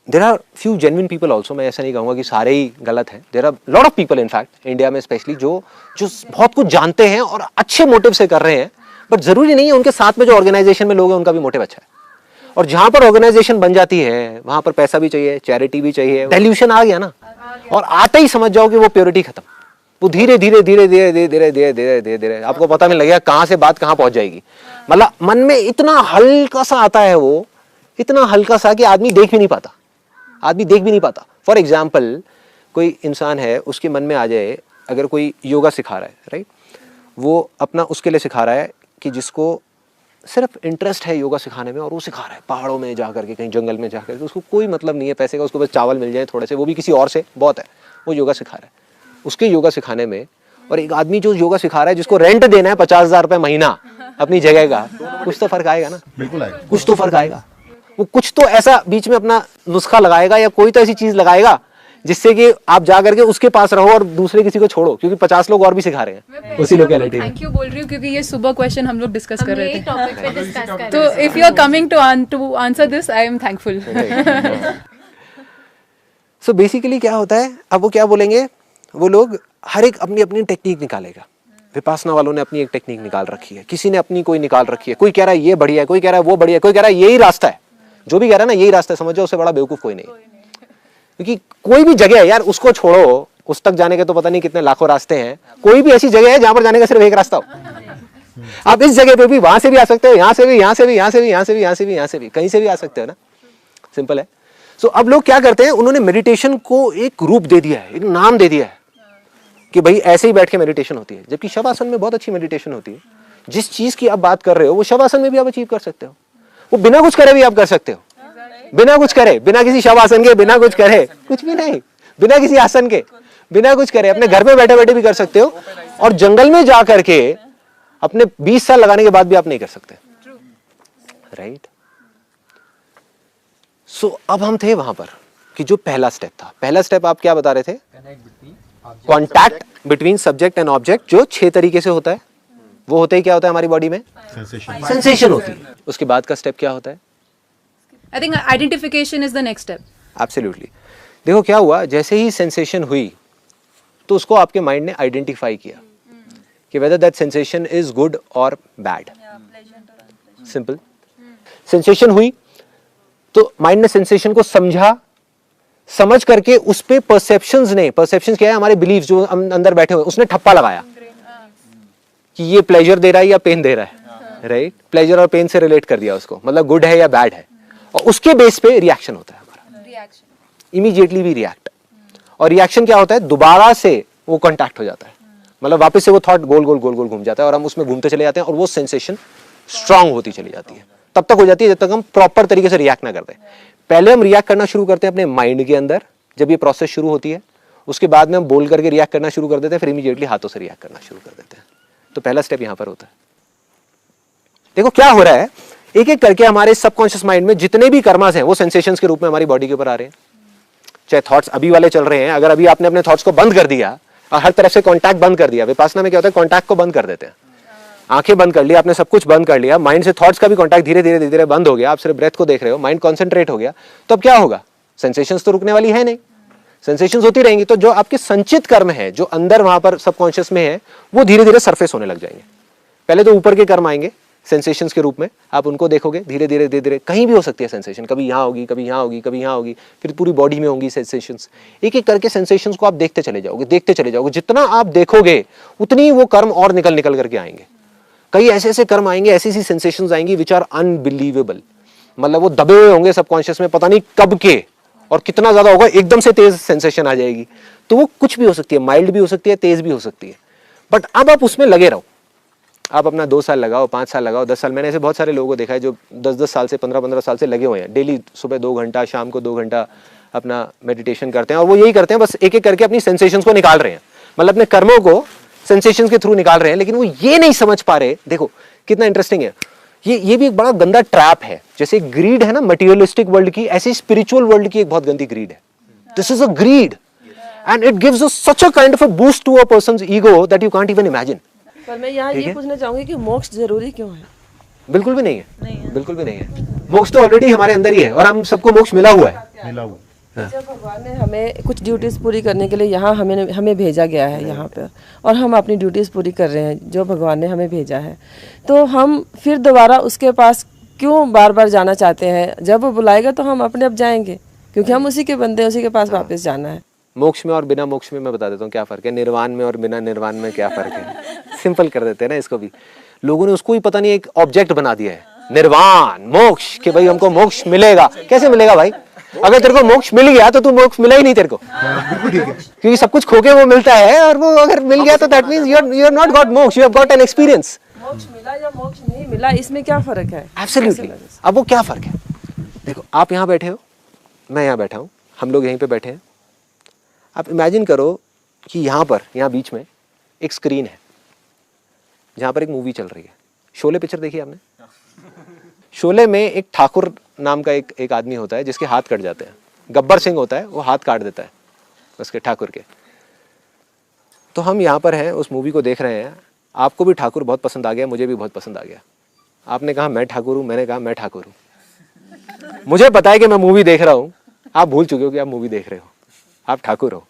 there are few genuine people also. मैं ऐसा नहीं कहूँगा कि सारे ही गलत हैं। There are lot of people in fact India में स्पेशली जो बहुत कुछ जानते हैं और अच्छे मोटिव से कर रहे हैं, बट जरूरी नहीं है उनके साथ में जो ऑर्गेनाइजेशन में लोग हैं उनका भी मोटिव अच्छा है। और जहां पर ऑर्गेनाइजेशन बन जाती है वहां पर पैसा भी चाहिए, चैरिटी भी चाहिए, डेल्यूशन आ गया ना, और आते ही समझ जाओ कि वो प्योरिटी खत्म। वो धीरे धीरे धीरे धीरे धीरे धीरे धीरे धीरे धीरे धीरे आपको पता नहीं लगेगा कहाँ से बात कहाँ पहुंच जाएगी। मतलब मन में इतना हल्का सा आता है, वो इतना हल्का सा कि आदमी देख भी नहीं पाता। फॉर एग्जाम्पल, कोई इंसान है, उसके मन में आ जाए, अगर कोई योगा सिखा रहा है, राइट, वो अपना उसके लिए सिखा रहा है कि जिसको सिर्फ इंटरेस्ट है योगा सिखाने में, और वो सिखा रहा है पहाड़ों में जा करके, कहीं जंगल में जा करके, उसको कोई मतलब नहीं है पैसे का, उसको बस चावल मिल जाए थोड़े से, वो भी किसी और से, बहुत है, वो योगा सिखा रहा है। उसके योगा सिखाने में और एक आदमी जो योगा सिखा रहा है जिसको रेंट देना है 50,000 रुपये महीना अपनी जगह का, कुछ तो फर्क आएगा ना। बिल्कुल आएगा, कुछ तो फर्क आएगा। वो कुछ तो ऐसा बीच में अपना नुस्खा लगाएगा या कोई तो ऐसी चीज लगाएगा जिससे कि आप जा करके उसके पास रहो और दूसरे किसी को छोड़ो, क्योंकि 50 लोग और भी सिखा रहे हैं उसी लोकेलिटी में। थैंक यू बोल रही हूँ क्योंकि ये सुबह क्वेश्चन हम लोग डिस्कस कर रहे थे, टॉपिक पे डिस्कस कर रहे तो if you are coming to answer this, I am thankful. So basically क्या होता है, अब वो क्या बोलेंगे, वो लोग हर एक अपनी अपनी टेक्निक निकालेगा, विपासना वालों ने अपनी एक टेक्निक निकाल रखी है, किसी ने अपनी कोई निकाल रखी है, कोई कह रहा है ये बढ़िया है, कोई कह रहा है वो बढ़िया है, कोई कह रहा है यही रास्ता है। जो भी कह रहा है ना यही रास्ता है, समझो उससे बड़ा बेवकूफ कोई नहीं, क्योंकि कोई भी जगह है यार, उसको छोड़ो, उस तक जाने के तो पता नहीं कितने लाखों रास्ते हैं, कोई भी ऐसी जगह है जहां पर जाने का सिर्फ एक रास्ता हो। आप इस जगह पे भी वहां से भी आ सकते हो, यहां से भी, यहां से भी, यहां से भी, यहां से भी, यहां से भी, यहां से भी, कहीं से भी आ सकते हो ना, सिंपल है। सो अब लोग क्या करते हैं, उन्होंने मेडिटेशन को एक रूप दे दिया है, एक नाम दे दिया है कि भाई ऐसे ही बैठ के मेडिटेशन होती है, जबकि शवासन में बहुत अच्छी मेडिटेशन होती है। जिस चीज की आप बात कर रहे हो वो शवासन में भी आप अचीव कर सकते हो, वो बिना कुछ करे भी आप कर सकते हो, बिना कुछ करे, बिना किसी शवासन के, बिना कुछ करे, कुछ भी नहीं, बिना किसी आसन के, बिना कुछ करे, अपने घर में बैठे बैठे भी कर सकते हो, और जंगल में जा करके अपने 20 साल लगाने के बाद भी आप नहीं कर सकते, राइट। सो अब हम थे वहां पर कि जो पहला स्टेप था, पहला स्टेप आप क्या बता रहे थे, contact between subject and object, जो 6 तरीके से होता है। वो होते ही क्या होता है हमारी बॉडी में, सेंसेशन होती है। उसके बाद का स्टेप क्या होता है, I think identification is the next step. Absolutely. देखो क्या हुआ, जैसे ही सेंसेशन हुई तो उसको आपके माइंड ने आइडेंटिफाई किया कि whether that sensation is good और बैड, सिंपल। सेंसेशन हुई तो माइंड ने सेंसेशन को समझा, समझ करके उस पे परसेप्शंस ने, परसेप्शंस क्या है, हमारे बिलीफ जो अंदर बैठे हुए, उसने ठप्पा लगाया कि ये प्लेजर दे रहा है या पेन दे रहा है, राइट। प्लेजर और पेन से रिलेट कर दिया उसको, मतलब गुड है या बैड है, और उसके बेस पे रिएक्शन होता है हमारा, इमीडिएटली भी रिएक्ट। और रिएक्शन क्या होता है, दोबारा से वो कॉन्टैक्ट हो जाता है, मतलब वापस से वो थॉट गोल गोल गोल गोल घूम जाता है और हम उसमें घूमते चले जाते हैं, और वो सेंसेशन स्ट्रांग होती चली जाती है। तब तक हो जाती है जब तक हम प्रॉपर तरीके से रिएक्ट ना करते। पहले हम रिएक्ट करना शुरू करते हैं अपने माइंड के अंदर, जब ये प्रोसेस शुरू होती है, उसके बाद में हम बोल करके रिएक्ट करना शुरू कर देते हैं, फिर इमीडिएटली हाथों से रिएक्ट करना शुरू कर देते हैं। तो पहला स्टेप यहां पर होता है। देखो क्या हो रहा है, एक एक करके हमारे सबकॉन्शियस माइंड में जितने भी कर्मास हैं वो सेंसेशंस के रूप में हमारी बॉडी के ऊपर आ रहे हैं। चाहे थॉट्स अभी वाले चल रहे हैं, अगर अभी आपने अपने थॉट्स को बंद कर दिया और हर तरफ से कॉन्टैक्ट बंद कर दिया, विपासना में क्या होता है, कॉन्टैक्ट को बंद कर देते हैं, आंखें बंद कर लिया, आपने सब कुछ बंद कर लिया, माइंड से थॉट्स का भी कॉन्टैक्ट धीरे धीरे धीरे धीरे बंद हो गया, आप सिर्फ ब्रेथ को देख रहे हो, माइंड कॉन्सेंट्रेट हो गया, तो अब क्या होगा, सेंसेशंस तो रुकने वाली है नहीं, सेंसेशंस होती रहेंगी। तो जो आपके संचित कर्म है, जो अंदर वहां पर सबकॉन्शियस में है, वो धीरे धीरे सरफेस होने लग जाएंगे। पहले तो ऊपर के कर्म आएंगे सेंसेशंस के रूप में, आप उनको देखोगे धीरे धीरे धीरे धीरे, कहीं भी हो सकती है सेंसेशन, कभी यहाँ होगी, कभी यहाँ होगी, कभी यहाँ होगी, फिर पूरी बॉडी में होंगी सेंसेशंस। एक एक करके सेंसेशंस को आप देखते चले जाओगे, देखते चले जाओगे, जितना आप देखोगे उतनी वो कर्म और निकल निकल करके आएंगे। कई ऐसे ऐसे कर्म आएंगे, ऐसी ऐसी सेंसेशंस आएंगी विच आर अनबिलीवेबल, मतलब वो दबे हुए होंगे सबकॉन्शियस में, पता नहीं कब के और कितना ज्यादा होगा, एकदम से तेज सेंसेशन आ जाएगी। तो वो कुछ भी हो सकती है, माइल्ड भी हो सकती है, तेज भी हो सकती है, बट अब आप उसमें लगे रहो। आप अपना 2 साल लगाओ, 5 साल लगाओ, 10 साल। मैंने ऐसे बहुत सारे लोगों को देखा है जो 10-10 साल से, 15-15 साल से लगे हुए हैं, डेली सुबह 2 घंटा, शाम को 2 घंटा अपना मेडिटेशन करते हैं, और वो यही करते हैं, बस एक एक करके अपनी सेंसेशंस को निकाल रहे हैं, मतलब अपने कर्मों को सेंसेशंस के थ्रू निकाल रहे हैं, लेकिन वो ये नहीं समझ पा रहे। देखो कितना इंटरेस्टिंग है ये भी एक बड़ा गंदा ट्रैप है। जैसे ग्रीड है ना मटेरियलिस्टिक वर्ल्ड की, ऐसी स्पिरिचुअल वर्ल्ड की एक बहुत गंदी ग्रीड है। This is a greed and it gives us such a kind of a boost to a person's ego that you can't even imagine. पर मैं यहाँ ये पूछना चाहूंगी कि मोक्ष जरूरी क्यों है? बिल्कुल भी नहीं है, बिल्कुल भी नहीं है। मोक्ष तो ऑलरेडी हमारे अंदर ही है, और हम सबको मोक्ष मिला हुआ है। जब भगवान ने हमें कुछ ड्यूटीज पूरी करने के लिए यहाँ हमें भेजा गया है यहाँ पे, और हम अपनी ड्यूटीज पूरी कर रहे हैं जो भगवान ने हमें भेजा है, तो हम फिर दोबारा उसके पास क्यों बार बार जाना चाहते हैं? जब वो बुलाएगा तो हम अपने आप जाएंगे, क्योंकि हम उसी के बंदे हैं, उसी के पास वापस जाना है। मोक्ष में और बिना मोक्ष में मैं बता देता हूँ क्या फर्क है, निर्वाण में और बिना निर्वाण में क्या फर्क है। सिंपल कर देते हैं ना इसको भी। लोगों ने उसको ही पता नहीं एक ऑब्जेक्ट बना दिया है, निर्वाण मोक्ष, कि भाई हमको मोक्ष मिलेगा। कैसे मिलेगा भाई? अगर तेरे को मोक्ष मिल गया तो तू मोक्ष मिला ही नहीं तेरे को, क्योंकि सब कुछ खो के वो मिलता है, और वो अगर मिल गया तो that means you are not got moksha, you have got an experience. मोक्ष मिला या मोक्ष नहीं मिला, इसमें क्या फर्क है? एब्सोल्युटली। अब वो क्या फर्क है? देखो आप यहाँ बैठे हो, मैं यहाँ बैठा हूँ, हम लोग यहीं पे बैठे हैं। आप इमेजिन करो कि यहाँ बीच में एक स्क्रीन है जहाँ पर एक मूवी चल रही है। शोले पिक्चर देखी आपने? शोले में एक ठाकुर नाम का एक आदमी होता है जिसके हाथ कट जाते हैं। गब्बर सिंह होता है, वो हाथ काट देता है उसके ठाकुर के। तो हम यहाँ पर हैं, उस मूवी को देख रहे हैं। आपको भी ठाकुर बहुत पसंद आ गया, मुझे भी बहुत पसंद आ गया। आपने कहा मैं ठाकुर हूँ, मैंने कहा मैं ठाकुर हूँ। मुझे पता है कि मैं मूवी देख रहा हूँ, आप भूल चुके हो कि आप मूवी देख रहे हो, आप ठाकुर हो,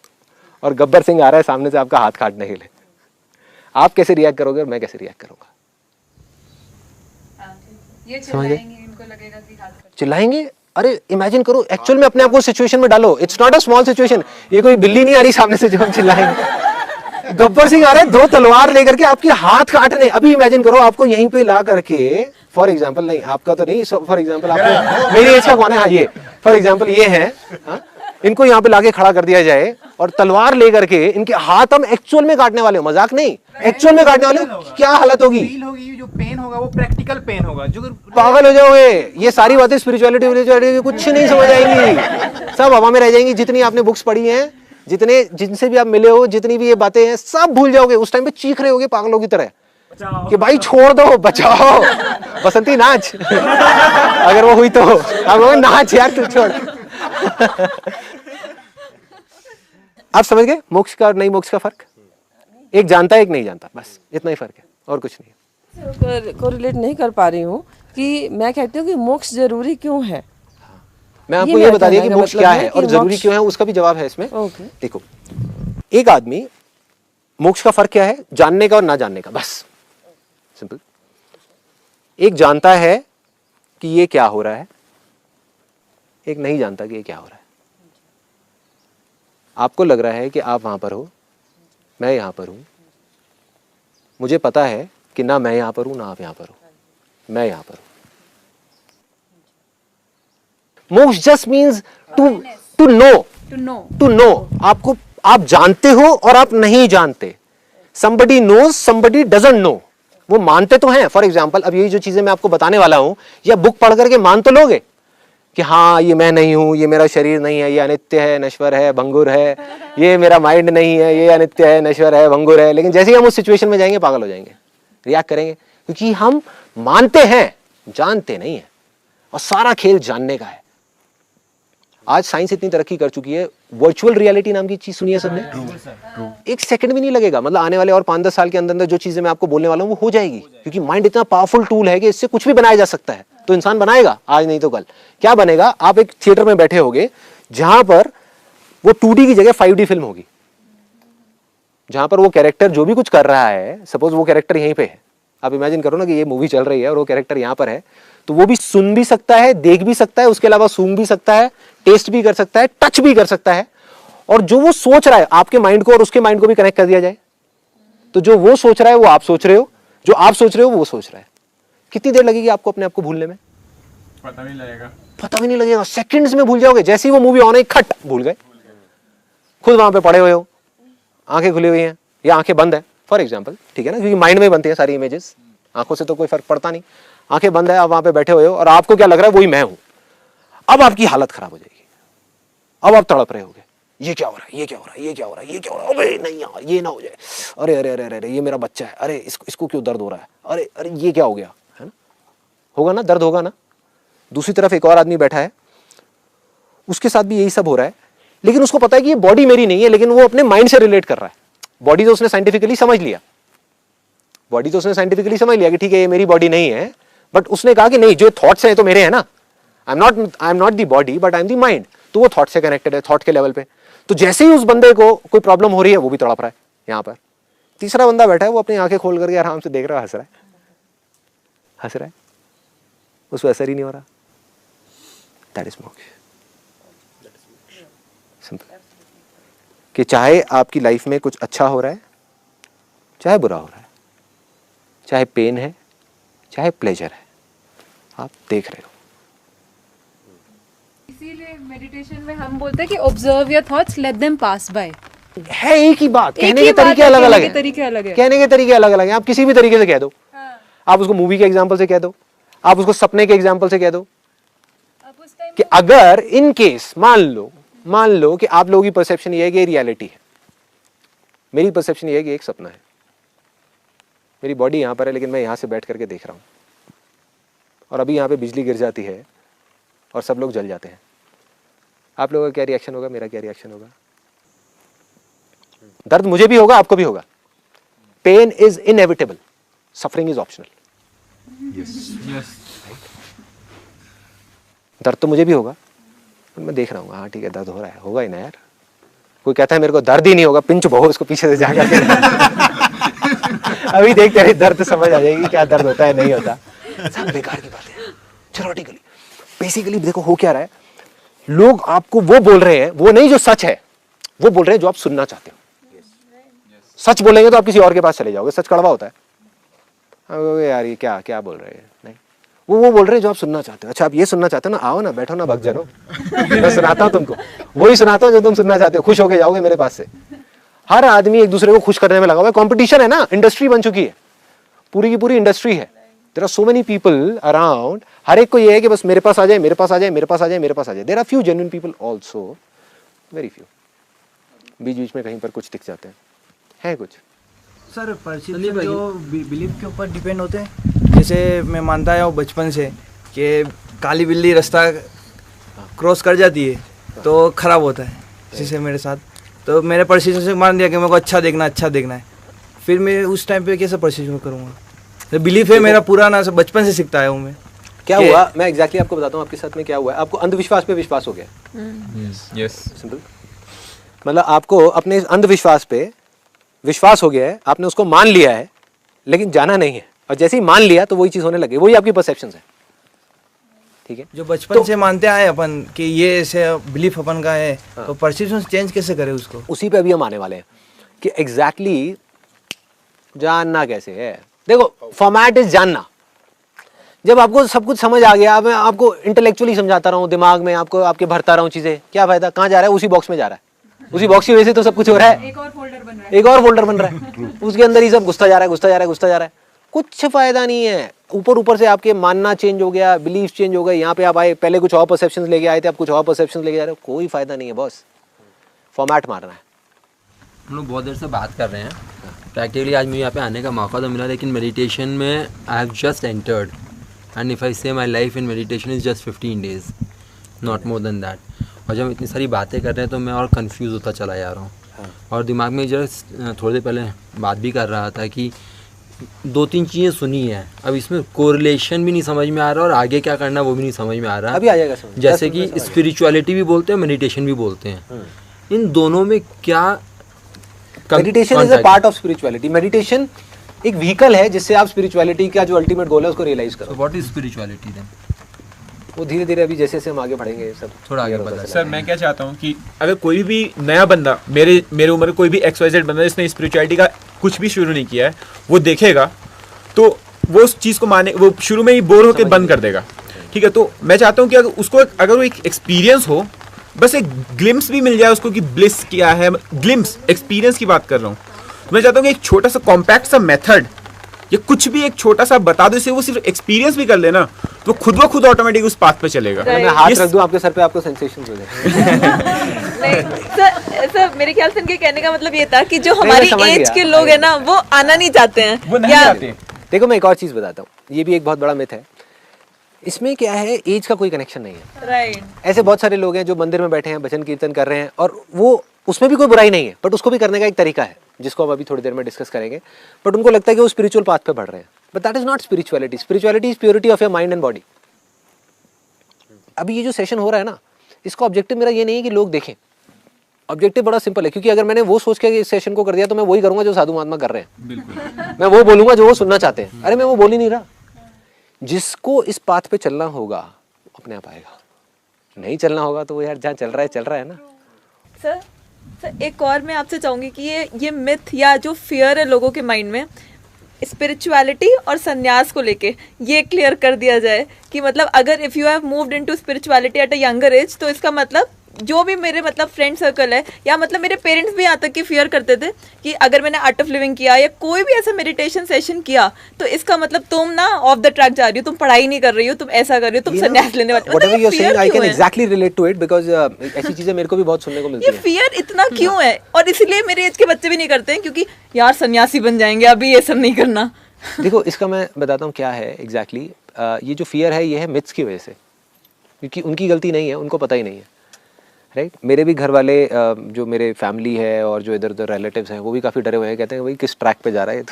और गब्बर सिंह आ रहा है सामने से आपका हाथ काटने के लिए। आप कैसे रिएक्ट करोगे और मैं कैसे रिएक्ट करूंगा? ये चिल्लाएंगे, इनको लगेगा कि हाथ कर चिल्लाएंगे? अरे इमेजिन करो, एक्चुअल में अपने आप को सिचुएशन में डालो. It's not a small situation. ये कोई बिल्ली नहीं आ रही सामने से जो हम चिल्लाएंगे. गब्बर सिंह आ रहे हैं 2 तलवार लेकर के आपके हाथ काटने. अभी इमेजिन करो आपको यहीं पे ला करके, फॉर एग्जांपल, नहीं आपका तो नहीं, फॉर एग्जांपल आपको, मेरी एज का कौन है, हाँ ये फॉर एग्जांपल ये है, हाँ? इनको यहाँ पे लाके खड़ा कर दिया जाए और तलवार लेकर के इनके हाथ हम एक्चुअल में काटने वाले हो, मजाक नहीं, एक्चुअल में काटने वाले हो, क्या हालत होगी? फील होगी, जो पेन होगा वो प्रैक्टिकल पेन होगा, जो पागल हो जाओगे. ये सारी बातें स्पिरिचुअलिटी कुछ नहीं समझ आएंगी, सब हवा में रह जाएंगी. जितनी आपने बुक्स पढ़ी हैं, जितने जिनसे भी आप मिले हो, जितनी भी ये बातें हैं, सब भूल जाओगे. उस टाइम पे चीख रहे होगे पागलों की तरह कि भाई छोड़ दो, बचाओ, बसंती नाच. अगर वो हुई तो आप कहोगे नाच यार तू छोड़. आप समझ गए मोक्ष का और नहीं मोक्ष का फर्क? एक जानता है, एक नहीं जानता, बस इतना ही फर्क है और कुछ नहीं. कोरिलेट नहीं कर पा रही हूँ कि मैं कहती हूँ कि मोक्ष जरूरी क्यों है. मैं आपको ये बता दिया कि मोक्ष क्या है और जरूरी क्यों है, उसका भी जवाब है इसमें. देखो, एक आदमी, मोक्ष का फर्क क्या है? जानने का और ना जानने का, बस सिंपल. एक जानता है कि ये क्या हो रहा है, एक नहीं जानता कि ये क्या हो रहा है. आपको लग रहा है कि आप वहां पर हो, मैं यहां पर हूं. मुझे पता है कि ना मैं यहां पर हूं ना आप यहां पर हो, मैं यहां पर हूं. मोक्ष जस्ट मीन्स टू नो. आपको, आप जानते हो और आप नहीं जानते. somebody knows, somebody doesn't know. वो मानते तो हैं. फॉर एग्जाम्पल, अब यही जो चीजें मैं आपको बताने वाला हूं, या बुक पढ़ करके मान तो लोगे कि हाँ ये मैं नहीं हूं, ये मेरा शरीर नहीं है, ये अनित्य है, नश्वर है, भंगुर है, ये मेरा माइंड नहीं है, ये अनित्य है, नश्वर है, भंगुर है. लेकिन जैसे ही हम उस सिचुएशन में जाएंगे पागल हो जाएंगे, रिएक्ट करेंगे, क्योंकि हम मानते हैं, जानते नहीं है. और सारा खेल जानने का है. आज साइंस इतनी तरक्की कर चुकी है. वर्चुअल रियलिटी नाम की चीज सुनी है सबने? एक सेकंड भी नहीं लगेगा. मतलब आने वाले और 5-10 साल के अंदर अंदर जो चीजें मैं आपको बोलने वाला हूं वो हो जाएगी, क्योंकि माइंड इतना पावरफुल टूल है कि इससे कुछ भी बनाया जा सकता है. तो इंसान बनाएगा, आज नहीं तो कल. क्या बनेगा? आप एक थिएटर में बैठे होगे जहां पर वो 2D की जगह 5D फिल्म होगी, जहां पर वो कैरेक्टर जो भी कुछ कर रहा है, सपोज वो कैरेक्टर यहीं पे है, आप इमेजिन करो ना कि ये मूवी चल रही है और वो कैरेक्टर यहाँ पर है, तो वो भी सुन भी सकता है, देख भी सकता है, उसके अलावा सूंघ भी सकता है, टेस्ट भी कर सकता है, टच भी कर सकता है. और जो वो सोच रहा है, आपके माइंड को और उसके माइंड को भी कनेक्ट कर दिया जाए, तो जो वो सोच रहा है वो आप सोच रहे हो, जो आप सोच रहे हो वो सोच रहा है. कितनी देर लगेगी आपको अपने आप को भूलने में? पता नहीं लगेगा. पता भी नहीं लगेगा, सेकंड्स में भूल जाओगे. जैसे ही वो मूवी ऑन है, खट भूल गए. खुद वहां पे पड़े हुए हो, आंखें खुली हुई हैं या आंखें बंद है, फॉर एग्जाम्पल, ठीक है ना, क्योंकि माइंड में बनती है सारी इमेजेस, आंखों से तो कोई फर्क पड़ता नहीं. आंखें बंद है, आप वहां पे बैठे हुए हो और आपको क्या लग रहा है? वही मैं हूं. अब आपकी हालत खराब हो जाएगी. अब आप तड़प रहे होगे, ये क्या हो रहा है, ये क्या हो रहा है, ये क्या हो रहा है, ये क्या हो रहा है, अबे नहीं यार ये ना हो जाए, अरे अरे अरे अरे ये मेरा बच्चा है, अरे इसको क्यों दर्द हो रहा है, अरे अरे ये क्या हो गया, है ना? होगा ना, दर्द होगा ना. दूसरी तरफ एक और आदमी बैठा है, उसके साथ भी यही सब हो रहा है, लेकिन उसको पता है कि ये बॉडी मेरी नहीं है, लेकिन वो अपने माइंड से रिलेट कर रहा है. बॉडी तो उसने साइंटिफिकली समझ लिया, कि ठीक है ये मेरी बॉडी नहीं है, बट उसने कहा कि नहीं, जो थॉट्स हैं तो मेरे हैं ना. I am not the body but I am the mind. तो वो थॉट से कनेक्टेड है, थॉट के लेवल पे. तो जैसे ही उस बंदे को कोई प्रॉब्लम हो रही है, वो भी तड़प रहा है. यहाँ पर तीसरा बंदा बैठा है, वो अपनी आंखें खोल करके आराम से देख रहा है, हंस रहा है, उस पर असर ही नहीं हो रहा. दैट इज मोक्ष. सिंपल. कि चाहे आपकी लाइफ में कुछ अच्छा हो रहा है, चाहे बुरा हो रहा है, चाहे पेन है, चाहे प्लेजर है, आप देख रहे हो. इसीलिए मेडिटेशन में हम बोलते हैं कि observe your thoughts, let them pass by. है एक ही बात, कहने के तरीके अलग अलग हैं. कहने के तरीके अलग अलग हैं. आप किसी भी तरीके से कह दो. आप उसको मूवी के एग्जांपल से कह दो, आप उसको सपने के एग्जांपल से कह दो, कि अगर इन केस मान लो कि आप लोगों की परसेप्शन ये है कि ये रियलिटी है, मेरी परसेप्शन ये है कि एक सपना है, मेरी बॉडी यहाँ पर है लेकिन मैं यहाँ से बैठ करके देख रहा हूँ, और अभी यहाँ पे बिजली गिर जाती है और सब लोग जल जाते हैं. आप लोगों का क्या रिएक्शन होगा, मेरा क्या रिएक्शन होगा? दर्द मुझे भी होगा, आपको भी होगा. Pain is inevitable, suffering is optional. दर्द तो मुझे भी होगा, मैं देख रहा हूँ, हाँ ठीक है दर्द हो रहा है, होगा ही ना यार. कोई कहता है मेरे को दर्द ही नहीं होगा, पिंच बहु उसको पीछे से जाकर अभी देख तेरे दर्द समझ आ जाएगी क्या दर्द होता है नहीं होता। सब बेकार की बातें हैं थ्योरेटिकली। बेसिकली देखो हो क्या रहा है, लोग आपको वो बोल रहे हैं, वो नहीं जो सच है, वो बोल रहे हैं जो आप सुनना चाहते हो। सच बोलेंगे तो आप किसी और के पास चले जाओगे, सच कड़वा होता है। यार ये क्या क्या बोल रहे हैं, नहीं वो बोल रहे हैं जो आप सुनना चाहते हो। अच्छा आप ये सुनना चाहते हो ना, आओ ना, बैठो ना, भग जाओ, मैं सुनाता हूँ तुमको, वही सुनाता हूँ जो तुम सुनना चाहते हो, खुश होके जाओगे मेरे पास से। हर आदमी एक दूसरे को खुश करने में लगा हुआ है, कंपटीशन है ना, इंडस्ट्री बन चुकी है, पूरी की पूरी इंडस्ट्री है। There are so many people around, हर एक को ये है कि बस मेरे पास आ जाए, मेरे पास आ जाए, मेरे पास आ जाए, मेरे पास आ जाए। There are few genuine people also, very few, बीच बीच में कहीं पर कुछ दिख जाते हैं कुछ। सर परसेप्शन जो बिलीफ के ऊपर डिपेंड होते हैं, जैसे मैं मानता आया हूँ बचपन से कि काली बिल्ली रास्ता क्रॉस कर जाती है तो खराब होता है, जैसे मेरे साथ, तो मैंने परसेप्शन से मान दिया कि मेरे को अच्छा देखना है। फिर मैं उस टाइम पे कैसे परसेप्शन करूँगा, तो बिलीफ है मेरा पुराना, बचपन से सीखता आया हूँ मैं। क्या हुआ, मैं एग्जैक्टली आपको बताता हूँ आपके साथ में क्या हुआ है। आपको अंधविश्वास पे विश्वास हो गया, यस सिंपल, मतलब आपको अपने इस अंधविश्वास पे विश्वास हो गया है, आपने उसको मान लिया है लेकिन जाना नहीं है, और जैसे ही मान लिया तो वही चीज होने लगी, वही आपकी परसेप्शन है, ठीक है। जो बचपन से मानते आए अपन कि ये ऐसे बिलीफ अपन का है, तो परसेप्शन चेंज कैसे करें उसको, उसी पे अभी हम आने वाले हैं कि एग्जैक्टली जानना कैसे है। देखो फॉर्मेट इज जानना। जब आपको सब कुछ समझ आ गया, मैं आपको इंटेलेक्चुअली समझाता रहा हूँ, दिमाग में आपको आपके भरता रहा हूँ चीजें, क्या फायदा, कहाँ जा रहा है, उसी बॉक्स में जा रहा है, उसी बॉक्स की वजह से तो सब कुछ हो रहा है, एक और फोल्डर बन रहा है, उसके अंदर ही सब घुसता जा रहा है, कुछ फायदा नहीं है। ऊपर से आपके मानना चेंज हो गया, बिलीफ चेंज हो गए, यहाँ पे आप आए, पहले कुछ और परसेप्शंस लेके आए थे, आप कुछ और परसेप्शंस लेके जा रहे हो, कोई फायदा नहीं है बॉस, फॉर्मेट मारना है। हम लोग बहुत देर से बात कर रहे हैं, प्रैक्टिकली आज मुझे यहाँ पे आने का मौका तो मिला, लेकिन मेडिटेशन में I have just entered, and if I say my life in meditation is just 15 days, not more than that. और जब हम इतनी सारी बातें कर रहे हैं तो मैं और कंफ्यूज होता चला जा रहा हूँ, और दिमाग में जस्ट थोड़ी देर पहले बात भी कर रहा था कि 2-3 चीज़ें सुनी है, अब इसमें कोरिलेशन भी नहीं समझ में आ रहा और आगे क्या करना वो भी नहीं समझ में आ रहा। अभी आ जाएगा समझ। जैसे कि स्पिरिचुअलिटी भी बोलते हैं, मेडिटेशन भी बोलते हैं, इन दोनों में क्या? Meditation is a part of spirituality. Meditation एक व्हीकल है जिससे आप स्पिरिचुअलिटी का जो अल्टीमेट गोल है उसको रियलाइज करो। What is spirituality then? वो धीरे धीरे अभी जैसे जैसे हम आगे बढ़ेंगे सब थोड़ा आगे बढ़ा। सर मैं क्या चाहता हूँ कि अगर कोई भी नया बंदा, मेरे उम्र कोई भी XYZ बंदा जिसने स्पिरिचुअलिटी का कुछ भी शुरू नहीं किया है, वो देखेगा तो वो उस चीज़ को माने, वो शुरू में ही बोर होकर बंद कर देगा, ठीक है। तो मैं चाहता हूँ कि अगर वो एक एक्सपीरियंस हो, बस एक ग्लिम्स भी मिल जाए उसको कि ब्लिस क्या है, ग्लिम्स एक्सपीरियंस की बात कर रहा हूँ। मैं चाहता हूँ कि एक छोटा सा कॉम्पैक्ट सा मेथड या कुछ भी एक छोटा सा बता दो, इससे वो सिर्फ एक्सपीरियंस भी कर लेना तो खुद ब खुद ऑटोमेटिक उस पाथ पे चलेगा। मैं हाथ रख दूं आपके सर पे, आपको सेंसेशन हो जाए। सर मेरे ख्याल से इनके कहने का मतलब ये था कि जो हमारी एज के लोग हैं ना वो आना नहीं चाहते हैं, वो नहीं चाहते। देखो मैं एक और चीज बताता हूँ, ये भी एक बहुत बड़ा मिथ है। इसमें क्या है, एज का कोई कनेक्शन नहीं है। राइट। ऐसे बहुत सारे लोग हैं जो मंदिर में बैठे हैं, भजन कीर्तन कर रहे हैं, और वो उसमें भी कोई बुराई नहीं है, बट उसको भी करने का एक तरीका है जिसको हम अभी थोड़ी देर में डिस्कस करेंगे। बट उनको लगता है कि वो स्पिरिचुअल पाथ पे बढ़ रहे हैं, but that is not spirituality. Spirituality is purity of your mind and body. अभी ये जो सेशन हो रहा है ना, इसका ऑब्जेक्टिव मेरा ये नहीं है कि लोग देखें, ऑब्जेक्टिव बड़ा सिंपल है, क्योंकि अगर मैंने वो सोच के इस सेशन को कर दिया तो मैं वही करूंगा जो साधु महात्मा कर रहे हैं। बिल्कुल। मैं वो बोलूंगा जो वो सुनना चाहते हैं। अरे मैं वो बोल ही नहीं रहा। जिसको इस पाथ पे चलना होगा अपने आप आएगा, नहीं चलना होगा तो वो यार जहाँ चल रहा है ना। सर एक और मैं आपसे चाहूंगी कि ये मिथ या जो फियर है लोगों के माइंड में स्पिरिचुअलिटी और संन्यास को लेके, ये क्लियर कर दिया जाए कि मतलब अगर if you have moved into spirituality at a younger age, तो इसका मतलब जो भी मेरे मतलब फ्रेंड सर्कल है या मतलब मेरे पेरेंट्स भी यहाँ तक कि फियर करते थे कि अगर मैंने आर्ट ऑफ लिविंग किया या कोई भी ऐसा मेडिटेशन सेशन किया तो इसका मतलब तुम ना ऑफ द ट्रैक जा रही हो, तुम पढ़ाई नहीं कर रही हो, तुम ऐसा कर रही हो, तुम संन्यास लेने वाली हो। Whatever you're saying, I can exactly relate to it because ऐसी चीजें मेरे को भी बहुत सुनने को मिलती है। ये फियर इतना क्यों है? और इसीलिए मेरे एज के बच्चे भी नहीं करते हैं क्योंकि यार सन्यासी बन जाएंगे, अभी ये सब नहीं करना। देखो इसका मैं बताता हूँ क्या है एग्जैक्टली। ये जो फियर है ये है मिथ्स की वजह से, क्योंकि उनकी गलती नहीं है, उनको पता ही नहीं है। राइट मेरे भी घर वाले जो मेरे फैमिली है और जो इधर उधर रिलेटिव्स हैं वो भी काफ़ी डरे हुए हैं, कहते हैं भाई किस ट्रैक पे जा रहा है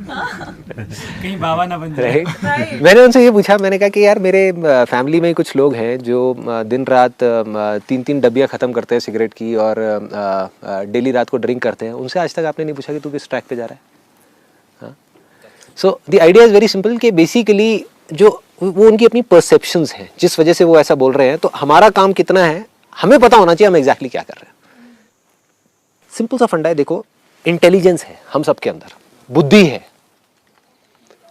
कहीं बाबा ना बन जाए। राइट मैंने उनसे ये पूछा, मैंने कहा कि यार मेरे फैमिली में कुछ लोग हैं जो दिन रात 3-3 डब्बियाँ ख़त्म करते हैं सिगरेट की और डेली रात को ड्रिंक करते हैं, उनसे आज तक आपने नहीं पूछा कि तू किस ट्रैक पे जा रहा है? हाँ so the idea is very simple कि बेसिकली जो वो उनकी अपनी परसेप्शंस हैं जिस वजह से वो ऐसा बोल रहे हैं, तो हमारा काम कितना है हमें पता होना चाहिए हम एग्जैक्टली क्या कर रहे हैं। सिंपल सा फंडा है, देखो इंटेलिजेंस है हम सबके अंदर, बुद्धि है।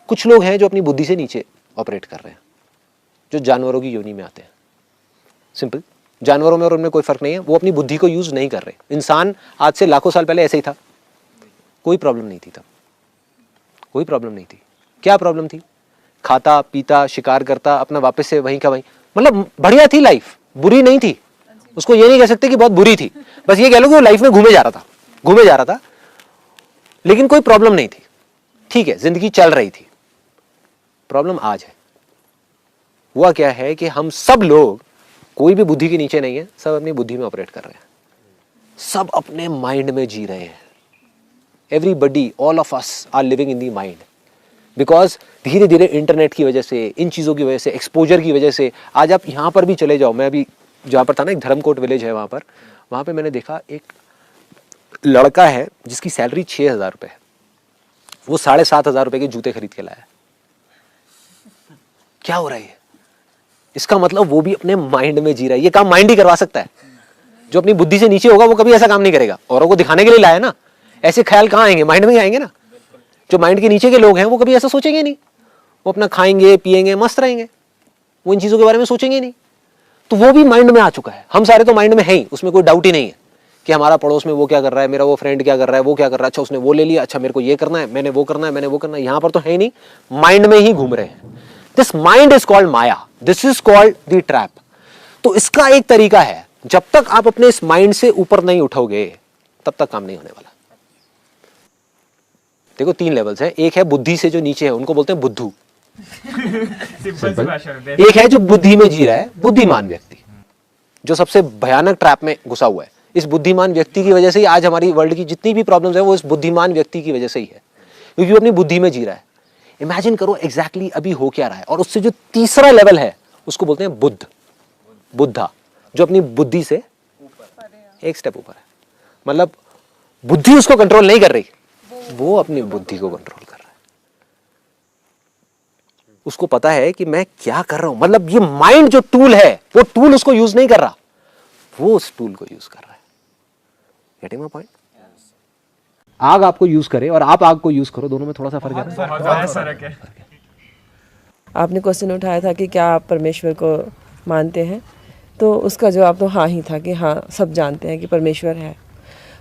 कुछ लोग हैं जो अपनी बुद्धि से नीचे ऑपरेट कर रहे हैं, जो जानवरों की योनि में आते हैं। सिंपल, जानवरों में और उनमें कोई फर्क नहीं है, वो अपनी बुद्धि को यूज नहीं कर रहे। इंसान आज से लाखों साल पहले ऐसे ही था, कोई प्रॉब्लम नहीं थी तब, कोई प्रॉब्लम नहीं थी। क्या प्रॉब्लम थी? खाता पीता शिकार करता, अपना वापस से वहीं का वहीं, मतलब बढ़िया थी लाइफ, बुरी नहीं थी। उसको ये नहीं कह सकते कि बहुत बुरी थी, बस ये कह लो कि वो लाइफ में घूमे जा रहा था, लेकिन कोई प्रॉब्लम नहीं थी। ठीक है, जिंदगी चल रही थी। प्रॉब्लम आज है। हुआ क्या है कि हम सब लोग, कोई भी बुद्धि के नीचे नहीं है, सब अपनी बुद्धि में ऑपरेट कर रहे हैं, सब अपने माइंड में जी रहे हैं। Everybody, all of us are living in the mind, because धीरे धीरे इंटरनेट की वजह से, इन चीज़ों की वजह से, एक्सपोजर की वजह से, आज आप यहाँ पर भी चले जाओ, मैं अभी जहाँ पर था ना, एक धर्मकोट विलेज है वहाँ पर मैंने देखा एक लड़का है जिसकी सैलरी 6,000 रुपये है, वो 7,500 रुपये के जूते खरीद के लाया। क्या हो रहा है? इसका मतलब वो भी अपने माइंड में जी रहा है। ये काम माइंड ही करवा सकता है। जो अपनी बुद्धि से नीचे होगा वो कभी ऐसा काम नहीं करेगा, औरों को दिखाने के लिए लाया ना। ऐसे ख्याल कहाँ आएंगे? माइंड में ही आएंगे ना। जो माइंड के नीचे के लोग हैं वो कभी ऐसा सोचेंगे नहीं, वो अपना खाएंगे पिएंगे मस्त रहेंगे, वो इन चीज़ों के बारे में सोचेंगे नहीं। तो वो भी माइंड में आ चुका है। हम सारे तो माइंड में हैं ही, उसमें कोई डाउट ही नहीं है कि हमारा पड़ोस में वो क्या कर रहा है, मेरा वो फ्रेंड क्या कर रहा है, वो क्या कर रहा है, अच्छा उसने वो ले लिया, अच्छा मेरे को ये करना है, मैंने वो करना है, मैंने वो करना है। यहाँ पर तो है ही नहीं, माइंड में ही घूम रहे हैं। This mind is called Maya, this is called the trap. तो इसका एक तरीका है, जब तक आप अपने इस माइंड से ऊपर नहीं उठोगे तब तक काम नहीं होने वाला। देखो 3 लेवल्स हैं। एक है बुद्धि से जो नीचे है, उनको बोलते हैं बुद्धू। एक है जो बुद्धि में जी रहा है, बुद्धिमान व्यक्ति, जो सबसे भयानक ट्रैप में घुसा हुआ है। इस बुद्धिमान व्यक्ति की वजह से ही आज हमारी वर्ल्ड की जितनी भी प्रॉब्लम्स है वो इस बुद्धिमान व्यक्ति की वजह से ही है, क्योंकि वो अपनी बुद्धि में जी रहा है। इमेजिन करो एग्जैक्टली अभी हो क्या रहा है। और उससे जो तीसरा लेवल है उसको बोलते हैं बुद्धा, जो अपनी बुद्धि से एक स्टेप ऊपर है। मतलब बुद्धि उसको कंट्रोल नहीं कर रही, वो अपनी बुद्धि को कंट्रोल कर रहा है। उसको पता है कि मैं क्या कर रहा हूं, मतलब ये माइंड जो टूल है वो टूल उसको यूज नहीं कर रहा, वो उस टूल को यूज कर रहा है। Getting my point? आग आपको यूज करे और आप आग को यूज करो, दोनों में थोड़ा सा फर्क है। आपने क्वेश्चन उठाया था कि क्या आप परमेश्वर को मानते हैं, तो उसका जवाब तो हाँ ही था कि हाँ, सब जानते हैं कि परमेश्वर है।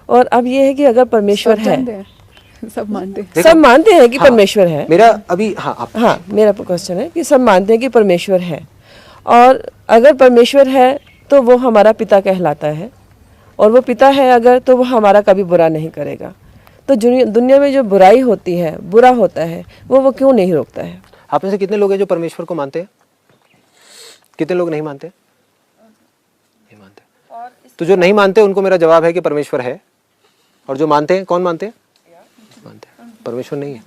और अब ये है कि अगर परमेश्वर है, सब मानते हैं कि परमेश्वर है। मेरा अभी मेरा क्वेश्चन है कि सब मानते हैं कि परमेश्वर है, और अगर परमेश्वर है तो वो हमारा पिता कहलाता है, और वो पिता है अगर, तो वो हमारा कभी बुरा नहीं करेगा। तो दुनिया में जो बुराई होती है, बुरा होता है, वो क्यों नहीं रोकता है? आप में से कितने लोग हैं जो परमेश्वर को मानते हैं? कितने लोग नहीं मानते? नहीं मानते। तो जो नहीं मानते उनको मेरा जवाब है कि परमेश्वर है, और जो मानते हैं, कौन मानते हैं? मानते हैं परमेश्वर नहीं है।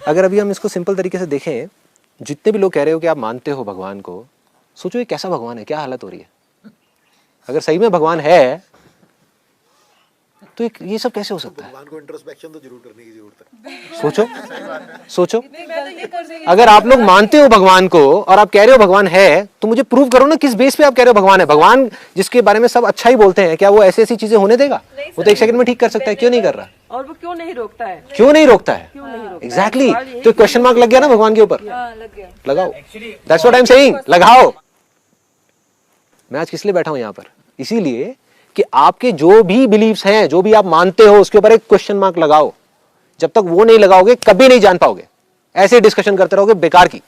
अगर अभी हम इसको सिंपल तरीके से देखें, जितने भी लोग कह रहे हो कि आप मानते हो भगवान को, सोचो ये कैसा भगवान है, क्या हालत हो रही है। अगर सही में भगवान है तो ये सब कैसे हो सकता है? भगवान को इंट्रोस्पेक्शन तो जरूर करने की जरूरत है। सोचो अगर आप लोग मानते हो भगवान को और आप कह रहे हो भगवान है, तो मुझे प्रूव करो ना किस बेस पे आप कह रहे हो भगवान है। भगवान जिसके बारे में सब अच्छा ही बोलते हैं, क्या वो ऐसी ऐसी चीजें होने देगा? वो तो 1 सेकंड में ठीक कर सकता है, क्यों नहीं कर रहा? और वो क्यों नहीं रोकता है? क्यों नहीं रोकता है? एग्जैक्टली। तो क्वेश्चन मार्क लग गया ना भगवान के ऊपर। लगाओ, that's what I am saying, लगाओ। मैं आज किस लिए बैठा हूं यहाँ पर? इसीलिए कि आपके जो भी बिलीव्स हैं, जो भी आप मानते हो, उसके ऊपर एक क्वेश्चन मार्क लगाओ। जब तक वो नहीं लगाओगे कभी नहीं जान पाओगे। ऐसे डिस्कशन करते रहोगे बेकार की,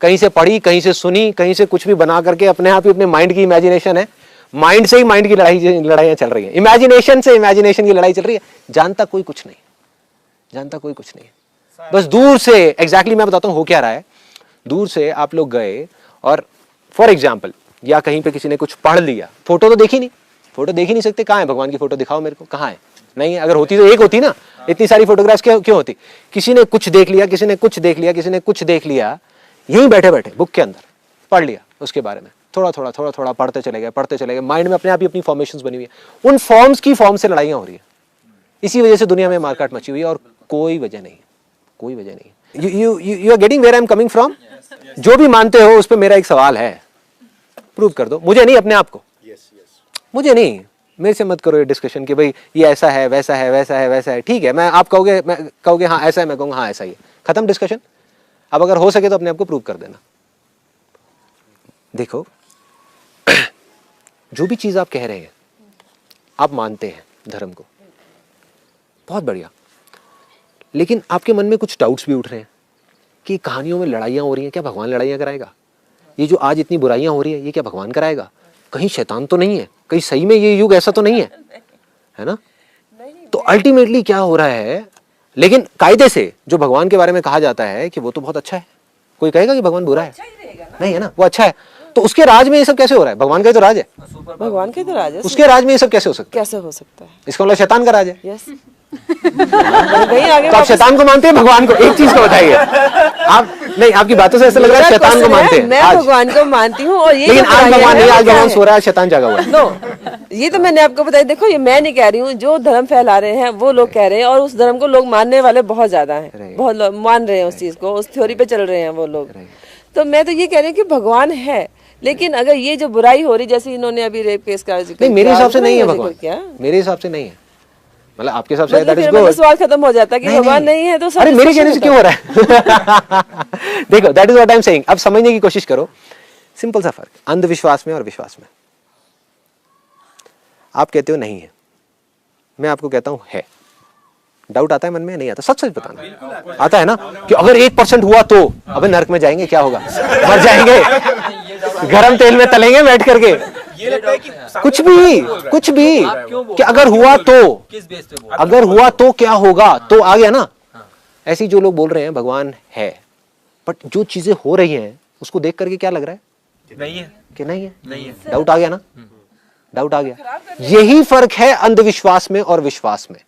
कहीं से पढ़ी, कहीं से सुनी, कहीं से कुछ भी बना करके, अपने आप ही अपने माइंड की इमेजिनेशन है, माइंड से ही माइंड की लड़ाइयां चल रही है, इमेजिनेशन से इमेजिनेशन की लड़ाई चल रही है। जानता कोई कुछ नहीं, जानता कोई कुछ नहीं। बस दूर से एग्जैक्टली मैं बताता हूं हो क्या रहा है। दूर से आप लोग गए और फॉर एग्जाम्पल, या कहीं पे किसी ने कुछ पढ़ लिया, फोटो तो देखी नहीं, फोटो देख ही नहीं सकते, कहाँ है भगवान की फोटो, दिखाओ मेरे को, कहाँ है? नहीं है। अगर होती तो एक होती ना, इतनी सारी फोटोग्राफ्स क्यों होती? किसी ने कुछ देख लिया, किसी ने कुछ देख लिया, किसी ने कुछ देख लिया, यहीं बैठे बैठे बुक के अंदर पढ़ लिया उसके बारे में, थोड़ा थोड़ा पढ़ते चले गए, माइंड में अपने आप ही अपनी फॉर्मेशंस बनी हुई है। उन फॉर्म्स की फॉर्म से लड़ाइयाँ हो रही है। इसी वजह से दुनिया में मारकाट मची हुई है और कोई वजह नहीं, कोई वजह नहीं। You are getting where I am coming from. जो भी मानते हो उस पर मेरा एक सवाल है, प्रूव कर दो। मुझे नहीं, अपने आप को। मुझे नहीं, मेरे से मत करो ये डिस्कशन कि भाई ये ऐसा है, वैसा है, वैसा है, वैसा है। ठीक है, मैं आप कहोगे हाँ ऐसा है, मैं कहूँगा हाँ ऐसा ही है, खत्म डिस्कशन। अब अगर हो सके तो अपने आप को प्रूव कर देना। देखो, जो भी चीज़ आप कह रहे हैं, आप मानते हैं धर्म को, बहुत बढ़िया, लेकिन आपके मन में कुछ डाउट्स भी उठ रहे हैं कि कहानियों में लड़ाइयाँ हो रही हैं, क्या भगवान लड़ाइयाँ कराएगा? ये जो आज इतनी बुराइयाँ हो रही है, ये क्या भगवान कराएगा? कहीं शैतान तो नहीं है? कहीं सही में ये युग ऐसा तो नहीं है ना? तो अल्टीमेटली क्या हो रहा है, लेकिन कायदे से जो भगवान के बारे में कहा जाता है कि वो तो बहुत अच्छा है, कोई कहेगा कि भगवान बुरा है? नहीं है ना, वो अच्छा है। तो उसके राज में ये सब कैसे हो रहा है? भगवान का तो राज है, भगवान का तो राज है, उसके राज में ये सब कैसे हो सकता है? कैसे हो सकता है? इसका मतलब शैतान का राज है। यस। आगे तो आप शैतान को मानते हैं, भगवान को? एक चीज को बताइए आप। नहीं, आपकी बातों से ऐसा लग रहा है शैतान को मानते हैं। मैं भगवान को मानती हूँ, और ये लेकिन आज भगवान नहीं, आज भगवान सो रहा है, शैतान जागा हुआ है। नो, ये तो मैंने आपको बताया। देखो, ये मैं नहीं कह रही हूँ, जो धर्म फैला रहे हैं वो लोग कह रहे हैं, और उस धर्म को लोग मानने वाले बहुत ज्यादा हैं, बहुत लोग मान रहे हैं उस चीज को, उस थ्योरी पे चल रहे हैं वो लोग। तो मैं तो ये कह रही हूँ कि भगवान है, लेकिन अगर ये जो बुराई हो रही, जैसे इन्होंने अभी रेप केस का जिक्र किया, मेरे हिसाब से नहीं है भगवान, क्या मेरे हिसाब से नहीं है, मतलब आपके हिसाब से दैट इज गुड। सवाल खत्म हो जाता है कि भगवान नहीं है तो अरे मेरे कहने से क्यों हो रहा है? देखो, that is what I am saying. अब समझने की कोशिश करो, सिंपल सा फर्क अंधविश्वास में और विश्वास में। आप कहते हो नहीं है, मैं आपको कहता हूं है। डाउट आता है मन में? नहीं आता? सच सच बताना। आता है ना कि अगर 1% हुआ तो अबे नरक में जाएंगे, क्या होगा? मर जाएंगे, गरम तेल में तलेंगे बैठ करके। ये लगता है कि कुछ भी कि अगर हुआ तो, अगर हुआ तो क्या होगा, तो आ गया ना। ऐसे जो लोग बोल रहे हैं भगवान है, बट जो चीजें हो रही हैं उसको देख करके क्या लग रहा है? नहीं है कि नहीं है। डाउट आ गया ना, डाउट आ गया। यही फर्क है अंधविश्वास में और विश्वास में।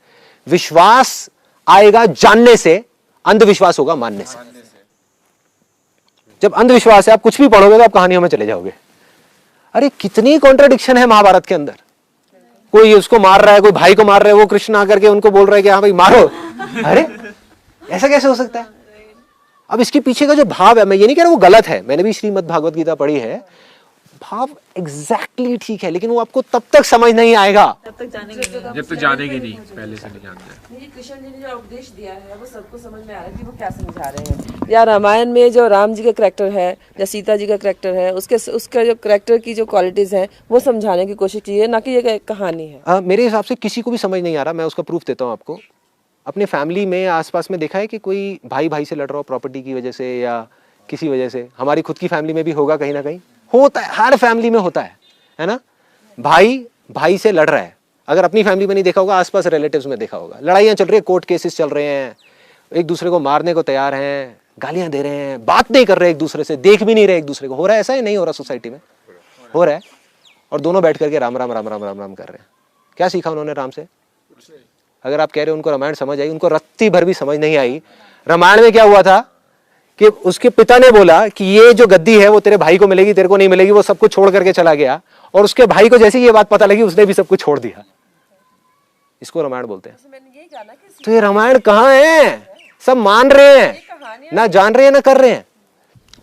विश्वास आएगा जानने से, अंधविश्वास होगा मानने से। जब अंधविश्वास है, आप कुछ भी पढ़ोगे तो आप कहानियों में चले जाओगे। अरे कितनी कॉन्ट्राडिक्शन है महाभारत के अंदर। कोई उसको मार रहा है, कोई भाई को मार रहा है, वो कृष्ण आकर के उनको बोल रहा है कि हाँ भाई मारो। अरे ऐसा कैसे हो सकता है? अब इसके पीछे का जो भाव है, मैं ये नहीं कह रहा वो गलत है, मैंने भी श्रीमद् भागवत गीता पढ़ी है, भाव एग्जैक्टली ठीक है, लेकिन वो आपको तब तक समझ नहीं आएगा जब तक जानेंगे नहीं, पहले से नहीं जानते। कृष्ण जी ने जो उपदेश दिया है वो सबको समझ में आ रहा है कि वो क्या समझा रहे हैं। या रामायण में जो राम जी का करैक्टर है या सीता जी का करैक्टर है, उसका जो करैक्टर की जो क्वालिटीज हैं वो समझाने की कोशिश की है, ना कि ये कहानी है। मेरे हिसाब से किसी को भी समझ नहीं आ रहा। मैं उसका प्रूफ देता हूँ आपको। अपने फैमिली में आसपास में देखा है कि कोई भाई भाई से लड़ रहा हो प्रॉपर्टी की वजह से या किसी वजह से। हमारी खुद की फैमिली में भी होगा, कहीं ना कहीं होता है, हर फैमिली में होता है ना। भाई भाई से लड़ रहा है, अगर अपनी फैमिली में नहीं देखा होगा, आसपास रिलेटिव्स में देखा होगा। लड़ाइयाँ चल रही है, कोर्ट केसेस चल रहे हैं, एक दूसरे को मारने को तैयार हैं, गालियाँ दे रहे हैं, बात नहीं कर रहे एक दूसरे से, देख भी नहीं रहे एक दूसरे को। हो रहा है ऐसा? ही नहीं हो रहा? सोसाइटी में हो रहा है। और दोनों बैठ करके राम राम राम राम राम राम कर रहे हैं। क्या सीखा उन्होंने राम से? अगर आप कह रहे हो उनको रामायण समझ आई, उनको रत्ती भर भी समझ नहीं आई। रामायण में क्या हुआ था कि उसके पिता ने बोला कि ये जो गद्दी है वो तेरे भाई को मिलेगी, तेरे को नहीं मिलेगी। वो सब कुछ छोड़ करके चला गया, और उसके भाई को जैसे ये बात पता लगी उसने भी सब कुछ छोड़ दिया। इसको रामायण बोलते हैं। तो ये रामायण कहाँ है? सब मान रहे हैं, ना जान रहे हैं ना कर रहे हैं।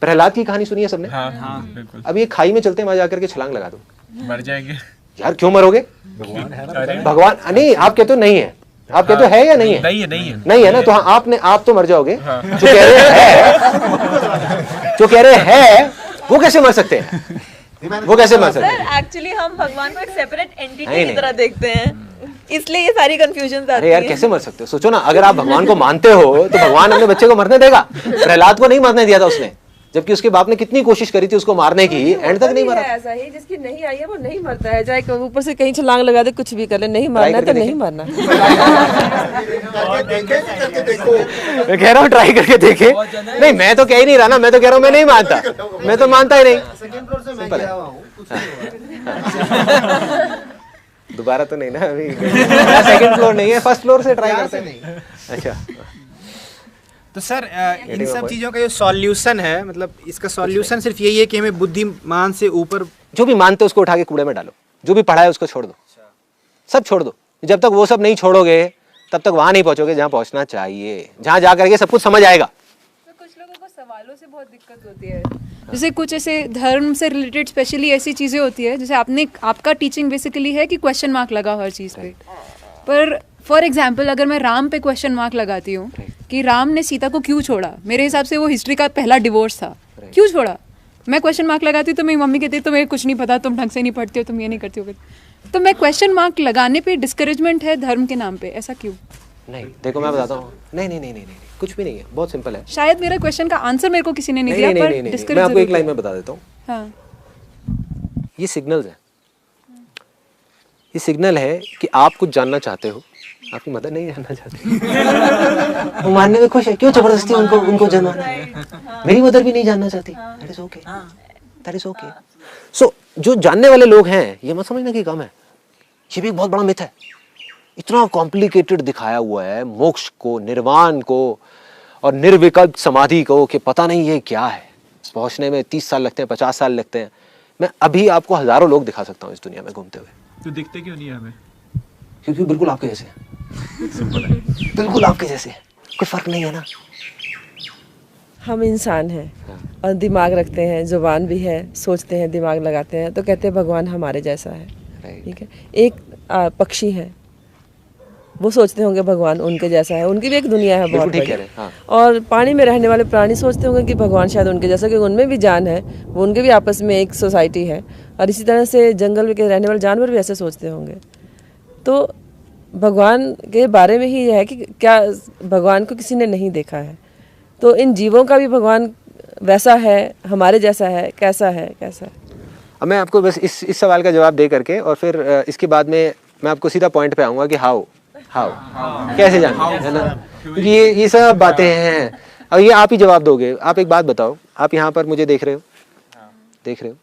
प्रहलाद की कहानी सुनी है सबने? हाँ, बिल्कुल। अब ये खाई में चलते हैं, वहां जाकर के छलांग लगा दो, मर जाएंगे। यार क्यों मरोगे? भगवान नहीं, आप कहते हो नहीं है, आप कहते हो है या नहीं है? नहीं है ना, तो हाँ आप तो मर जाओगे। जो कह रहे हैं वो कैसे मर सकते हैं? वो कैसे मर सकते हैं? एक्चुअली हम भगवान को एक सेपरेट एंटिटी की तरह देखते हैं, इसलिए ये सारी कंफ्यूजन आती है। अरे यार कैसे मर सकते हो? सोचो ना, अगर आप भगवान को मानते हो तो भगवान अपने बच्चे को मरने देगा? प्रहलाद को नहीं मरने दिया था उसने, जबकि उसके बाप ने कितनी कोशिश करी थी उसको मारने की, एंड तक नहीं मरा। ऐसा ही जिसकी नहीं आई है वो नहीं मरता है, चाहे ऊपर से कहीं छलांग लगा दे, कुछ भी कर ले, नहीं मरना तो नहीं मरना। मैं कह रहा हूँ ट्राई करके देखे। नहीं, मैं तो कह ही नहीं रहा ना, मैं तो कह रहा हूँ मैं नहीं मानता, मैं तो मानता ही नहीं। दोबारा तो नहीं ना अभी, सेकंड फ्लोर नहीं है, फर्स्ट फ्लोर से ट्राई करते हैं। अच्छा, तो सर इन सब चीज़ों का जो सॉल्यूशन है, मतलब इसका सॉल्यूशन सिर्फ यही है कि हमें बुद्धिमान से ऊपर, जो भी मानते हो उसको उठा के कूड़े में डालो, जो भी पढ़ा है उसको छोड़ दो, सब छोड़ दो। जब तक वो सब नहीं छोड़ोगे तब तक वहां नहीं पहुंचोगे जहां पहुंचना चाहिए, जहां जा करके सब कुछ समझ आएगा। तो कुछ लोगों को सवालों से बहुत दिक्कत होती है, जैसे कुछ ऐसे धर्म से रिलेटेड स्पेशली ऐसी चीज़ें होती है, जैसे आपका टीचिंग बेसिकली है कि क्वेश्चन मार्क लगा हर चीज़ पे, पर फॉर एग्जाम्पल अगर मैं राम पे क्वेश्चन मार्क लगाती हूँ कि राम ने सीता को क्यों छोड़ा, मेरे हिसाब से वो हिस्ट्री का पहला डिवोर्स था, क्यों छोड़ा, मैं क्वेश्चन मार्क लगाती हूँ तो मेरी मम्मी कहती है तुम्हें कुछ नहीं पता, तुम ढंग से नहीं पढ़ती हो, तुम ये नहीं करती हो, तो मैं क्वेश्चन मार्क लगाने पे डिस्करेजमेंट है धर्म के नाम पे, ऐसा क्यों? नहीं देखो मैं बताता हूँ, नहीं, कुछ भी नहीं है, बहुत सिंपल है। शायद मेरा क्वेश्चन का आंसर मेरे को किसी ने नहीं दिया, पर मैं आपको एक लाइन में बता देता हूँ। हाँ। ये सिग्नल्स है, ये सिग्नल है कि आप कुछ जानना चाहते हो, आपकी मदर नहीं जानना चाहती वो मानने में खुश है, क्यों जबरदस्ती उनको जानना, मेरी मदर भी नहीं जानना चाहती, that is okay, that is okay. So जो जानने वाले लोग हैं ये मत समझना कि कम है, ये भी एक बहुत बड़ा मिथ है। इतना कॉम्प्लिकेटेड दिखाया हुआ है मोक्ष को, निर्वाण को और निर्विकल्प समाधि को कि पता नहीं ये क्या है, पहुंचने में 30 साल लगते हैं, 50 साल लगते हैं। मैं अभी आपको हजारों लोग दिखा सकता हूँ इस दुनिया में घूमते हुए। तो दिखते क्यों नहीं हमें? क्योंकि बिल्कुल आपके जैसे बिल्कुल आपके जैसे, कोई फर्क नहीं है ना। हम इंसान हैं और दिमाग रखते हैं, जुबान भी है, सोचते हैं, दिमाग लगाते हैं, तो कहते हैं भगवान हमारे जैसा है, ठीक है। एक पक्षी है, वो सोचते होंगे भगवान उनके जैसा है, उनकी भी एक दुनिया है बहुत बड़ी। हाँ। और पानी में रहने वाले प्राणी सोचते होंगे कि भगवान शायद उनके जैसा, क्योंकि उनमें भी जान है, वो उनके भी आपस में एक सोसाइटी है। और इसी तरह से जंगल में रहने वाले जानवर भी ऐसे सोचते होंगे। तो भगवान के बारे में ही यह है कि क्या भगवान को किसी ने नहीं देखा है, तो इन जीवों का भी भगवान वैसा है, हमारे जैसा है, कैसा है, कैसा है। अब मैं आपको बस इस सवाल का जवाब दे करके और फिर इसके बाद में मैं आपको सीधा पॉइंट पे आऊँगा कि हाउ कैसे जानना है ना, क्योंकि ये सब बातें हैं और ये आप ही जवाब दोगे। आप एक बात बताओ, आप यहाँ पर मुझे देख रहे हो,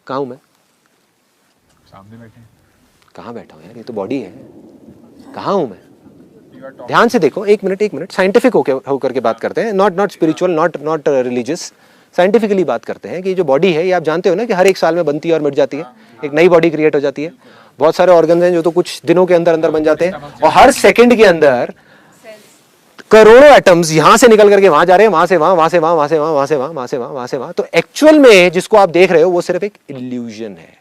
कहाँ हूँ मैं? सामने बैठे। कहाँ बैठा हूँ यार, ये तो बॉडी है, कहाँ हूँ मैं? ध्यान से देखो, एक मिनट साइंटिफिक होकर के बात करते हैं, not spiritual, not religious, scientifically बात करते हैं कि जो बॉडी है ये आप जानते हो ना कि हर एक साल में बनती है और मिट जाती है, एक नई बॉडी क्रिएट हो जाती है। बहुत सारे ऑर्गन हैं जो तो कुछ दिनों के अंदर बन जाते हैं और हर सेकंड के अंदर करोड़ों एटम्स यहाँ से निकल करके वहां जा रहे हैं, वहां से वहां, वहां से वहां, वहां से वहां, वहां से वहां, वहां से वहां, वहां से वहां। तो एक्चुअल में जिसको आप देख रहे हो वो सिर्फ एक इल्यूजन है।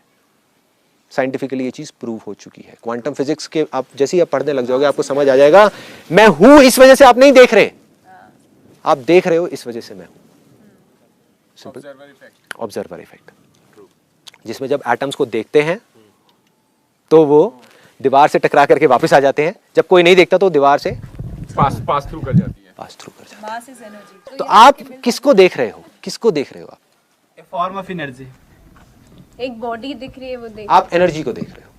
साइंटिफिकली ये चीज प्रूव हो चुकी है। क्वांटम फिजिक्स के आप जैसे ही आप पढ़ने लग जाओगे आपको समझ आ जाएगा, मैं हूं इस वजह से आप नहीं देख रहे, आप देख रहे हो इस वजह से मैं हूं। सिंपल ऑब्जर्वर इफेक्ट, जिसमें जब एटम्स को देखते हैं तो वो दीवार से टकरा करके वापस आ जाते हैं, जब कोई नहीं देखता तो दीवार से पास थ्रू कर जाती है। तो आप किसको देख रहे हो, किसको देख रहे हो आप? ए फॉर्म ऑफ एनर्जी, एक बॉडी दिख रही है, वो देख आप एनर्जी को देख रहे हो।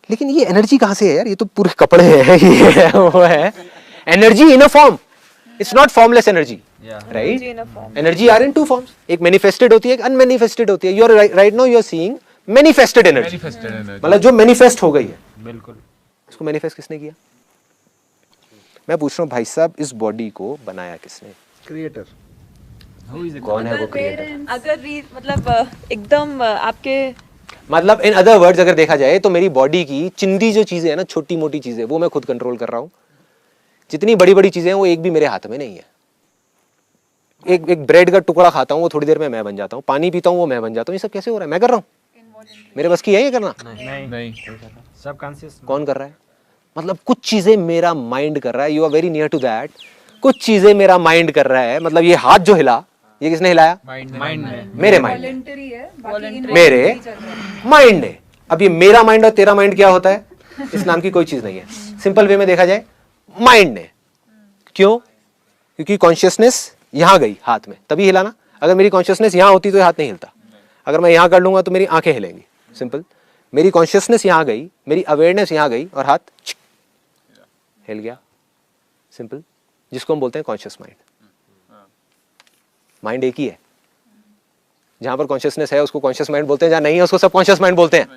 लेकिन ये एनर्जी कहां से है यार, ये तो पूरे कपड़े हैं, ये है, वो है। Energy in a form, it's not formless energy, right? Energy are in two forms, एक मैनिफेस्टेड होती है, एक अनमैनिफेस्टेड होती है। You are right now you are seeing manifested energy, मतलब जो मैनिफेस्ट हो गई है। बिल्कुल। इसको मैनिफेस्ट किसने किया? मैं पूछ रहा हूँ भाई साहब, इस बॉडी को बनाया किसने? क्रिएटर। कौन है वो क्रिएटर? अगर मतलब एकदम आपके मतलब इन अदर वर्ड्स अगर देखा जाए तो मेरी बॉडी की चिंदी जो चीजें है ना, छोटी मोटी चीजें, वो मैं खुद कंट्रोल कर रहा हूँ। जितनी बड़ी बड़ी चीजें हैं वो एक भी मेरे हाथ में नहीं है। एक ब्रेड का टुकड़ा खाता हूँ वो थोड़ी देर में मैं बन जाता हूँ, पानी पीता हूँ वो मैं बन जाता हूँ। ये सब कैसे हो रहा है? मैं कर रहा हूँ? मेरे बस की है ये करना? नहीं, सब कॉन्शियस। कौन कर रहा है? मतलब कुछ चीजें मेरा माइंड कर रहा है। You are very near to that. कुछ चीजें मेरा माइंड कर रहा है। मतलब ये हाथ जो हिला, ये किसने हिलाया? माइंड मेरे माइंड, मेरे माइंड ने। अब ये मेरा माइंड और तेरा माइंड क्या होता है? इस नाम की कोई चीज नहीं है। सिंपल वे में देखा जाए, माइंड ने। क्यों? क्योंकि कॉन्शियसनेस यहां गई हाथ में, तभी हिला ना। अगर मेरी कॉन्शियसनेस यहां होती तो हाथ नहीं हिलता। अगर मैं यहां कर लूंगा तो मेरी आंखें हिलेंगी। सिंपल। मेरी कॉन्शियसनेस यहां गई, मेरी अवेयरनेस यहां गई और हाथ हिल गया। सिंपल। जिसको हम बोलते हैं कॉन्शियस माइंड। माइंड एक ही है। जहां पर कॉन्शियसनेस है उसको कॉन्शियस माइंड बोलते हैं, जहां नहीं है उसको सब कॉन्शियस माइंड बोलते हैं।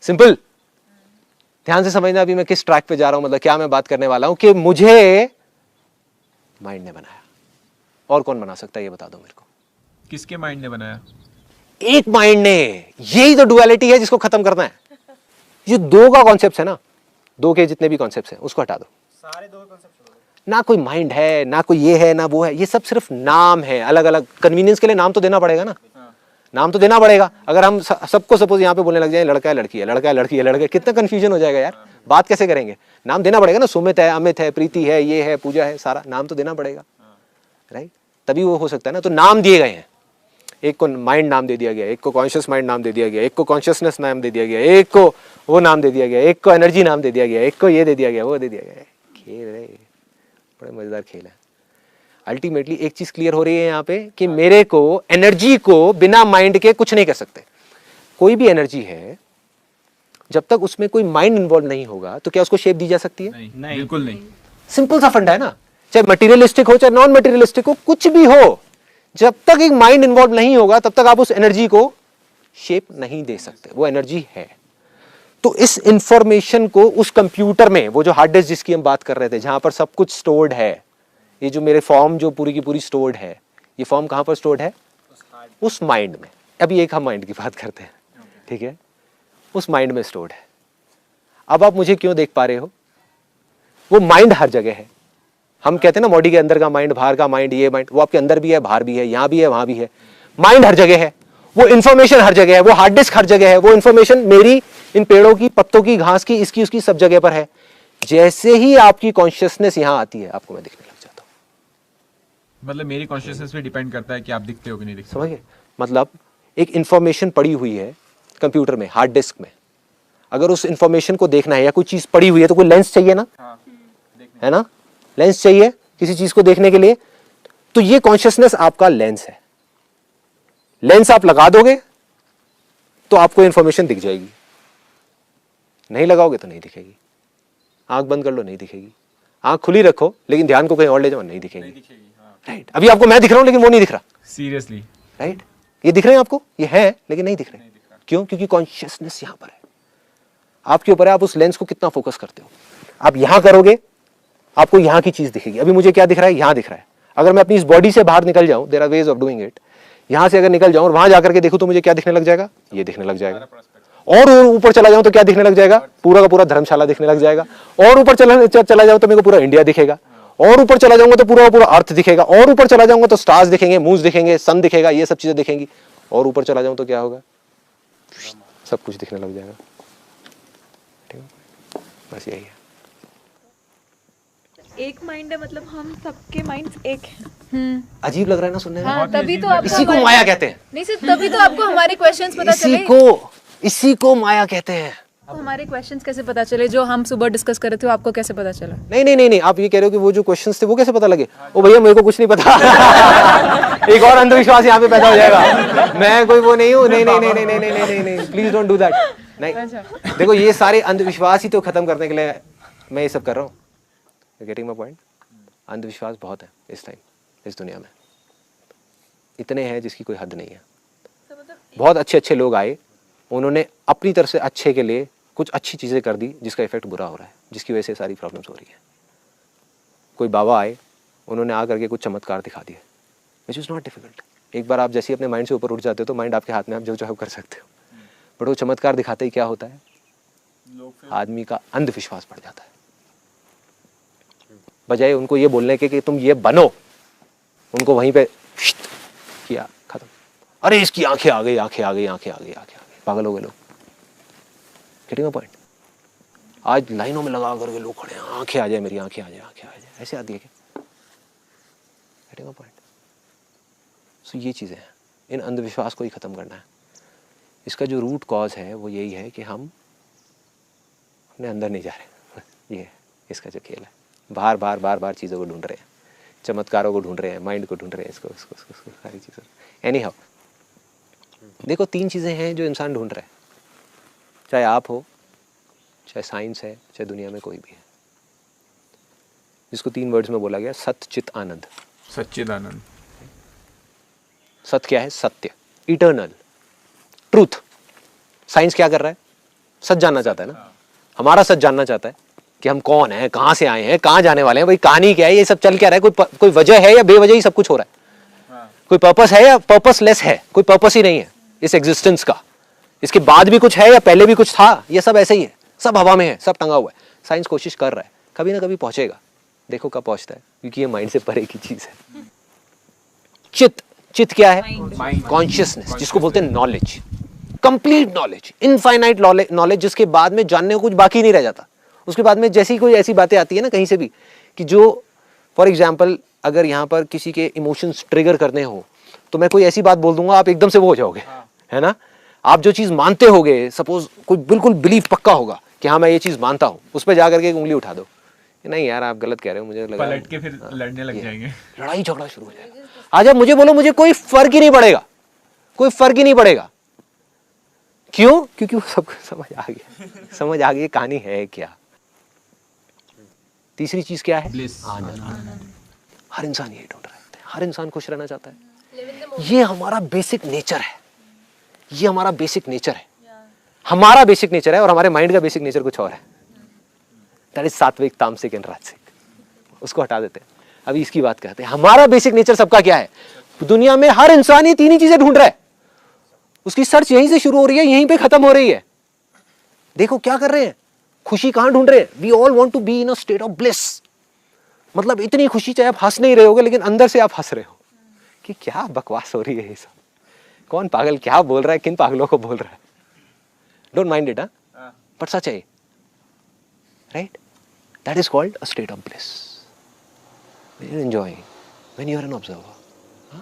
सिंपल। ध्यान से समझना अभी मैं किस ट्रैक पे जा रहा हूं, मतलब क्या मैं बात करने वाला हूं कि मुझे माइंड ने बनाया। और कौन बना सकता है ये बता दो मेरे को। किसके माइंड ने बनाया? एक माइंड ने। यही तो डुअलिटी है जिसको खत्म करना है। ये दो का कॉन्सेप्ट है ना, दो के जितने भी कॉन्सेप्ट्स हैं उसको हटा दो, सारे दो कॉन्सेप्ट। ना कोई माइंड है, ना कोई ये है, ना वो है, ये सब सिर्फ नाम है, अलग अलग। कन्वीनियंस के लिए नाम तो देना पड़ेगा ना, नाम तो देना पड़ेगा। अगर हम सबको सपोज यहाँ पे बोलने लग जाए लड़का है लड़की है, लड़का है लड़की है, लड़का, कितना कंफ्यूजन हो जाएगा यार, बात कैसे करेंगे? नाम देना पड़ेगा ना, सुमित है, अमित है, प्रीति है, ये है, पूजा है, सारा नाम तो देना पड़ेगा, राइट? तभी वो हो सकता है ना। तो नाम दिए गए हैं, एक को माइंड नाम दे दिया गया, एक को कॉन्शियस माइंड नाम दे दिया गया, एक को कॉन्शियसनेस नाम दे दिया गया, एक को वो नाम दे दिया गया, एक को एनर्जी नाम दे दिया गया, एक को ये दे दिया गया, वो दे दिया गया। खेल है, बड़े मजेदार खेल है। अल्टीमेटली एक चीज क्लियर हो रही है यहाँ पे कि मेरे को एनर्जी को बिना माइंड के कुछ नहीं कर सकते। कोई भी एनर्जी है, जब तक उसमें कोई माइंड इन्वॉल्व नहीं होगा तो क्या उसको शेप दी जा सकती है? नहीं, बिल्कुल नहीं। सिंपल सा फंडा है ना, चाहे मटेरियलिस्टिक हो चाहे नॉन मटेरियलिस्टिक हो, कुछ भी हो, जब तक एक माइंड इन्वॉल्व नहीं होगा तब तक आप उस एनर्जी को शेप नहीं दे सकते। वो एनर्जी है। तो इस इंफॉर्मेशन को उस कंप्यूटर में, वो जो हार्ड डिस्क जिसकी हम बात कर रहे थे, जहां पर सब कुछ स्टोर्ड है, ये जो मेरे फॉर्म जो पूरी की पूरी स्टोर्ड है, ये फॉर्म कहां पर स्टोर्ड है? उस माइंड में। अभी एक हम माइंड की बात करते हैं, ठीक है? उस माइंड में स्टोर्ड है। अब आप मुझे क्यों देख पा रहे हो? वो माइंड हर जगह है। हम कहते हैं ना बॉडी के अंदर का माइंड, बाहर का माइंड, ये माइंड, वो आपके अंदर भी है, बाहर भी है, यहां भी है, वहां भी है। माइंड हर जगह है, वो इंफॉर्मेशन हर जगह है, वो हार्ड डिस्क हर जगह है, वो इंफॉर्मेशन मेरी, इन पेड़ों की, पत्तों की, घास की, इसकी उसकी सब जगह पर है। जैसे ही आपकी कॉन्शियसनेस यहां आती है, आपको मैं दिखने लग जाता हूं। मतलब मेरी कॉन्शियसनेस पे डिपेंड करता है कि आप दिखते हो कि नहीं दिखते। समझिए, मतलब एक इंफॉर्मेशन पड़ी हुई है कंप्यूटर में, हार्ड डिस्क में। अगर उस इंफॉर्मेशन को देखना है या कोई चीज पड़ी हुई है तो कोई लेंस चाहिए ना, है ना? लेंस चाहिए किसी चीज को देखने के लिए। तो ये कॉन्शियसनेस आपका लेंस है। लेंस आप लगा दोगे तो आपको इंफॉर्मेशन दिख जाएगी, नहीं लगाओगे तो नहीं दिखेगी। आंख बंद कर लो, नहीं दिखेगी। आंख खुली रखो लेकिन ध्यान को कहीं और ले जाओ, नहीं दिखेगी। राइट? अभी आपको मैं दिख रहा हूं लेकिन वो नहीं दिख रहा। Seriously, right? ये दिख रहे हैं आपको, ये है लेकिन नहीं दिख रहे। क्यों? क्योंकि कॉन्शियसनेस यहां पर है। आपके ऊपर है आप उस लेंस को कितना फोकस करते हो। आप यहां करोगे, आपको यहां की चीज दिखेगी। अभी मुझे क्या दिख रहा है? यहां दिख रहा है। अगर मैं अपनी इस बॉडी से बाहर निकल जाऊं, there are ways of doing it, यहां से अगर निकल जाऊं और वहां जाकर के देखूं तो मुझे क्या दिखने लग जाएगा? ये दिखने लग जाएगा। और ऊपर चला जाऊं तो क्या दिखने लग जाएगा? पूरा का पूरा धर्मशाला दिखने लग जाएगा। और ऊपर चला जाऊं तो मेरे को पूरा इंडिया दिखेगा। और ऊपर चला जाऊंगा तो पूरा पूरा अर्थ दिखेगा। और ऊपर चला जाऊंगा तो स्टार्स दिखेंगे, मून्स दिखेंगे, सन दिखेगा, ये सब चीजें दिखेंगी। और ऊपर चला जाऊं तो क्या होगा? सब कुछ दिखने लग जाएगा। ठीक है, बस यही है। एक माइंड है, मतलब हम सबके माइंड्स एक हैं। अजीब लग रहा है ना सुनने में? हाँ, तभी तो आपको इसी को माया कहते हैं। नहीं सर, तभी तो आपको हमारे क्वेश्चंस पता चले। इसी को माया कहते हैं। आपको हमारे क्वेश्चंस कैसे पता चले? जो हम सुबह डिस्कस कर रहे थे, आपको कैसे पता चला? नहीं, आप ये कह रहे हो कि वो जो क्वेश्चंस थे वो कैसे पता लगे? ओ भैया, मेरे को कुछ नहीं पता। एक और अंधविश्वास यहाँ पे पैदा हो जाएगा। मैं कोई वो नहीं हूँ। नहीं, प्लीज डोंट डू दैट। नहीं, देखो ये सारे अंधविश्वास ही तो खत्म करने के लिए मैं ये सब कर रहा हूँ। Getting my point? अंधविश्वास बहुत है इस टाइम, इस दुनिया में इतने हैं जिसकी कोई हद नहीं है। बहुत अच्छे लोग आए, उन्होंने अपनी तरफ से अच्छे के लिए कुछ अच्छी चीज़ें कर दी जिसका इफेक्ट बुरा हो रहा है, जिसकी वजह से सारी प्रॉब्लम्स हो रही है। कोई बाबा आए, उन्होंने आ करके कुछ चमत्कार दिखा दिए, विच इज़ नॉट डिफिकल्ट। एक बार आप जैसे ही अपने माइंड से ऊपर उठ जाते हो तो माइंड आपके हाथ में, आप जो चाहो कर सकते हो। बट वो चमत्कार दिखाते ही क्या होता है? आदमी का अंधविश्वास बढ़ जाता है। बजाय उनको ये बोलने के कि तुम ये बनो, उनको वहीं पे किया, खत्म। अरे इसकी आंखें आ गई, आंखें आ गई, आंखें आ गई, आंखें आ गई, पागल हो गए लोग। Getting my point? आज लाइनों में लगा करके लोग खड़े हैं, आंखें आ जाए मेरी, आंखें आ जाए, आंखें आ जाए, ऐसे आती है क्या? Getting my point? सो ये चीज़ें हैं, इन अंधविश्वास को ही ख़त्म करना है। इसका जो रूट कॉज है वो यही है कि हम अपने अंदर नहीं जा रहे। ये इसका जो खेल है, बार बार चीज़ों को ढूंढ रहे हैं, चमत्कारों को ढूंढ रहे हैं, माइंड को ढूंढ रहे हैं, इसको सारी चीज़ें। एनी हाउ, देखो 3 चीज़ें हैं जो इंसान ढूंढ रहा है, चाहे आप हो, चाहे साइंस है, चाहे दुनिया में कोई भी है, जिसको 3 वर्ड्स में बोला गया, सत्य, चित, आनंद। सच्चिदानंद। सत्य क्या है? सत्य, इटर्नल ट्रूथ। साइंस क्या कर रहा है? सच जानना चाहता है ना, हमारा सच जानना चाहता है कि हम कौन हैं, कहाँ से आए हैं, कहाँ जाने वाले हैं, भाई कहानी क्या है, ये सब चल क्या रहा है, कोई वजह है या बेवजह ही सब कुछ हो रहा है? कोई पर्पस है या पर्पसलेस है? कोई पर्पस ही नहीं है इस एग्जिस्टेंस का। इसके बाद भी कुछ है या पहले भी कुछ था? ये सब ऐसे ही है, सब हवा में है, सब टंगा हुआ है। साइंस कोशिश कर रहा है, कभी ना कभी पहुंचेगा, देखो कब पहुंचता है, क्योंकि ये माइंड से परे की चीज है। चित्त क्या है? कॉन्शियसनेस, जिसको बोलते हैं knowledge, complete knowledge, infinite knowledge, जिसके बाद में जानने को कुछ बाकी नहीं रह जाता। उसके बाद में जैसी कोई ऐसी बातें आती है ना कहीं से भी, कि जो फॉर एग्जाम्पल अगर यहाँ पर किसी के इमोशंस ट्रिगर करने हो, तो मैं कोई ऐसी बात बोल दूंगा, आप एकदम से वो हो जाओगे, है ना। आप जो चीज मानते होगे, सपोज कोई बिल्कुल बिलीफ पक्का होगा कि हाँ मैं ये चीज मानता हूं, उस पर जाकर के एक उंगली उठा दो, नहीं यार आप गलत कह रहे हो, मुझे लगा, पलट के फिर लड़ने लग जाएंगे, लड़ाई झगड़ा शुरू हो जाएगा। आज आप मुझे बोलो, मुझे कोई फर्क ही नहीं पड़ेगा, कोई फर्क ही नहीं पड़ेगा। क्यों? क्योंकि वो सबको समझ आ गई कहानी है क्या। तीसरी चीज क्या है? आनंद। हर इंसान यही ढूंढ रहा है, हर इंसान खुश रहना चाहता है। ये हमारा बेसिक नेचर है, ये हमारा बेसिक नेचर है, हमारा बेसिक नेचर है, और हमारे माइंड का बेसिक नेचर कुछ और है। दैट इज सात्विक, तामसिक एंड राजसिक, उसको हटा देते हैं, अभी इसकी बात करते हैं। हमारा बेसिक नेचर सबका क्या है? दुनिया में हर इंसान ये तीन ही चीजें ढूंढ रहा है, उसकी सर्च यहीं से शुरू हो रही है, यहीं पे खत्म हो रही है। देखो क्या कर रहे हैं, खुशी कहां ढूंढ रहे हैं? We all want to be in a state of bliss, मतलब इतनी खुशी, चाहे आप हंस नहीं रहे होगे लेकिन अंदर से आप हंस रहे हो कि क्या बकवास हो रही है ये सब, कौन पागल क्या बोल रहा है, किन पागलों को बोल रहा है। डोंट माइंड इट, बट सच है, right? That is called a state of bliss, when you are enjoying, when you are an observer.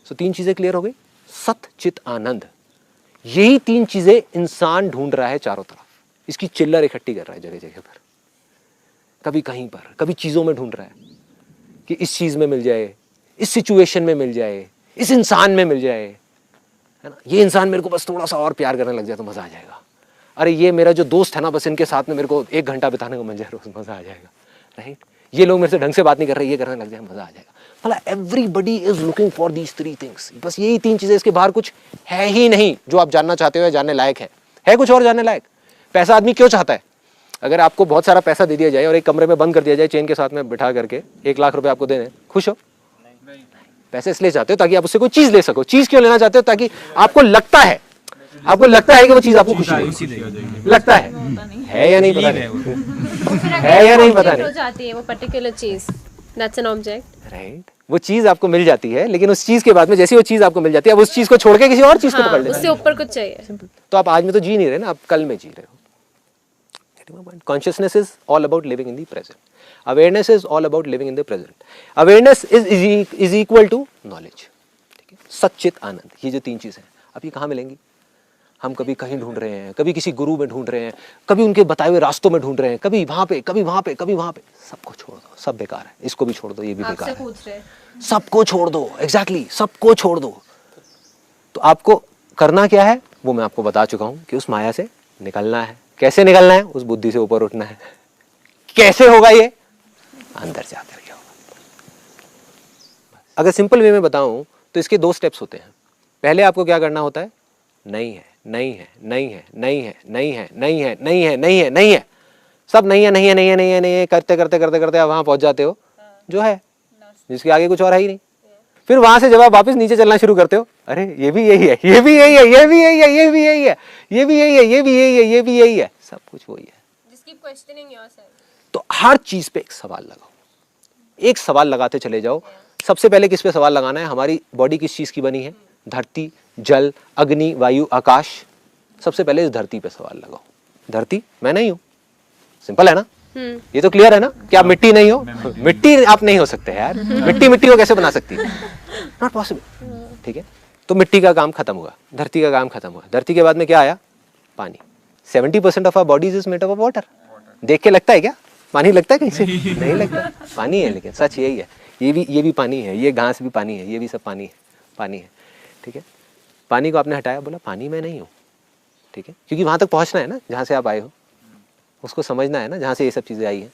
So तीन चीजें क्लियर हो गई, सत चित आनंद, यही तीन चीजें इंसान ढूंढ रहा है चारों तरफ, इसकी चिल्लर इकट्ठी कर रहा है जगह जगह पर, कभी कहीं पर, कभी चीजों में ढूंढ रहा है कि इस चीज में मिल जाए, इस सिचुएशन में मिल जाए, इस इंसान में मिल जाए, है ना। ये इंसान मेरे को बस थोड़ा सा और प्यार करने लग जाए तो मजा आ जाएगा, अरे ये मेरा जो दोस्त है ना, बस इनके साथ में मेरे को 1 घंटा बिताने को मिल जाए रोज, मजा आ जाएगा, राइट। ये लोग मेरे से ढंग से बात नहीं कर रहे, ये करने लग जाए, मजा आ जाएगा। मतलब everybody is looking for these 3 things, बस यही 3 चीजें, इसके बाहर कुछ है ही नहीं जो आप जानना चाहते हो या जानने लायक है कुछ और जानने लायक? पैसा आदमी क्यों चाहता है? अगर आपको बहुत सारा पैसा दे दिया जाए और एक कमरे में बंद कर दिया जाए चेन के साथ में बिठा करके, 1 लाख रुपए आपको दे दें, खुश हो? पैसे इसलिए चाहते हो ताकि आप उससे कोई चीज ले सको। चीज क्यों लेना चाहते हो? ताकि आपको लगता है कि वो चीज आपको खुशी देगी, लगता है या नहीं पता नहीं, है या नहीं पता नहीं, हो जाती है वो पर्टिकुलर चीज, दैट्स एन ऑब्जेक्ट, राइट। वो चीज आपको मिल जाती है, लेकिन उस चीज के बाद में जैसी वो चीज आपको मिल जाती है, अब उस चीज को छोड़ के किसी और चीज को पकड़ लेते हैं, उससे ऊपर कुछ चाहिए। तो आप आज में तो जी नहीं रहे ना, आप कल में जी रहे हो। Consciousness is all about living in the present. Awareness is all about living in the present. Awareness is equal to knowledge. ठीक है, सच्चित आनंद, ये जो 3 चीजें हैं, अब ये कहाँ मिलेंगी? हम कभी कहीं ढूंढ रहे हैं, कभी किसी गुरु में ढूंढ रहे हैं, कभी उनके बताए हुए रास्तों में ढूंढ रहे हैं, कभी वहां पे, कभी वहां पे, कभी वहां पे। सबको छोड़ दो, सब बेकार है, इसको भी छोड़ दो, ये भी बेकार है, सबको छोड़ दो, एग्जैक्टली सबको छोड़ दो। तो आपको करना क्या है वो मैं आपको बता चुका हूं कि उस माया से निकलना है। कैसे निकलना है? उस बुद्धि से ऊपर उठना है। कैसे होगा ये? अंदर से आकर के होगा। अगर सिंपल वे में बताऊं तो इसके 2 स्टेप्स होते हैं। पहले आपको क्या करना होता है? नहीं है, नहीं है, नहीं है, नहीं है, नहीं है, नहीं है, नहीं है, नहीं है, नहीं है, सब नहीं है, नहीं है, नहीं है, नहीं है, नहीं है, करते करते करते करते आप वहां पहुंच जाते हो जो है, जिसके आगे कुछ और है ही नहीं। फिर वहां से जब आप वापस नीचे चलना शुरू करते हो, अरे ये भी यही है, ये भी यही है, ये भी यही है, ये भी यही है, ये भी यही है, ये भी यही है, ये भी यही है, सब कुछ वही है। Just keep questioning yourself. तो हर चीज पे एक सवाल लगाओ, एक सवाल लगाते चले जाओ। सबसे पहले किस पे सवाल लगाना है? हमारी बॉडी किस चीज की बनी है? धरती, जल, अग्नि, वायु, आकाश। सबसे पहले इस धरती पे सवाल लगाओ। धरती मैं नहीं हूं, सिंपल है ना, ये तो क्लियर है ना कि आप मिट्टी नहीं हो। मिट्टी आप नहीं हो सकते यार, मिट्टी को कैसे बना सकती है? Not possible. ठीक है, तो मिट्टी का काम खत्म हुआ, धरती का काम खत्म हुआ। धरती के बाद में क्या आया? पानी। 70% of our bodies is made up of water. देख के लगता है क्या पानी लगता है कहीं से? नहीं लगता, पानी है। लेकिन सच यही है, ये भी पानी है, ये घास भी पानी है, ये भी सब पानी है, पानी है। ठीक है, पानी को आपने हटाया, बोला पानी मैं नहीं हूँ। ठीक है, क्योंकि वहां तक पहुंचना है ना जहाँ से आप आए हो, उसको समझना है ना जहाँ से ये सब चीज़ें आई हैं।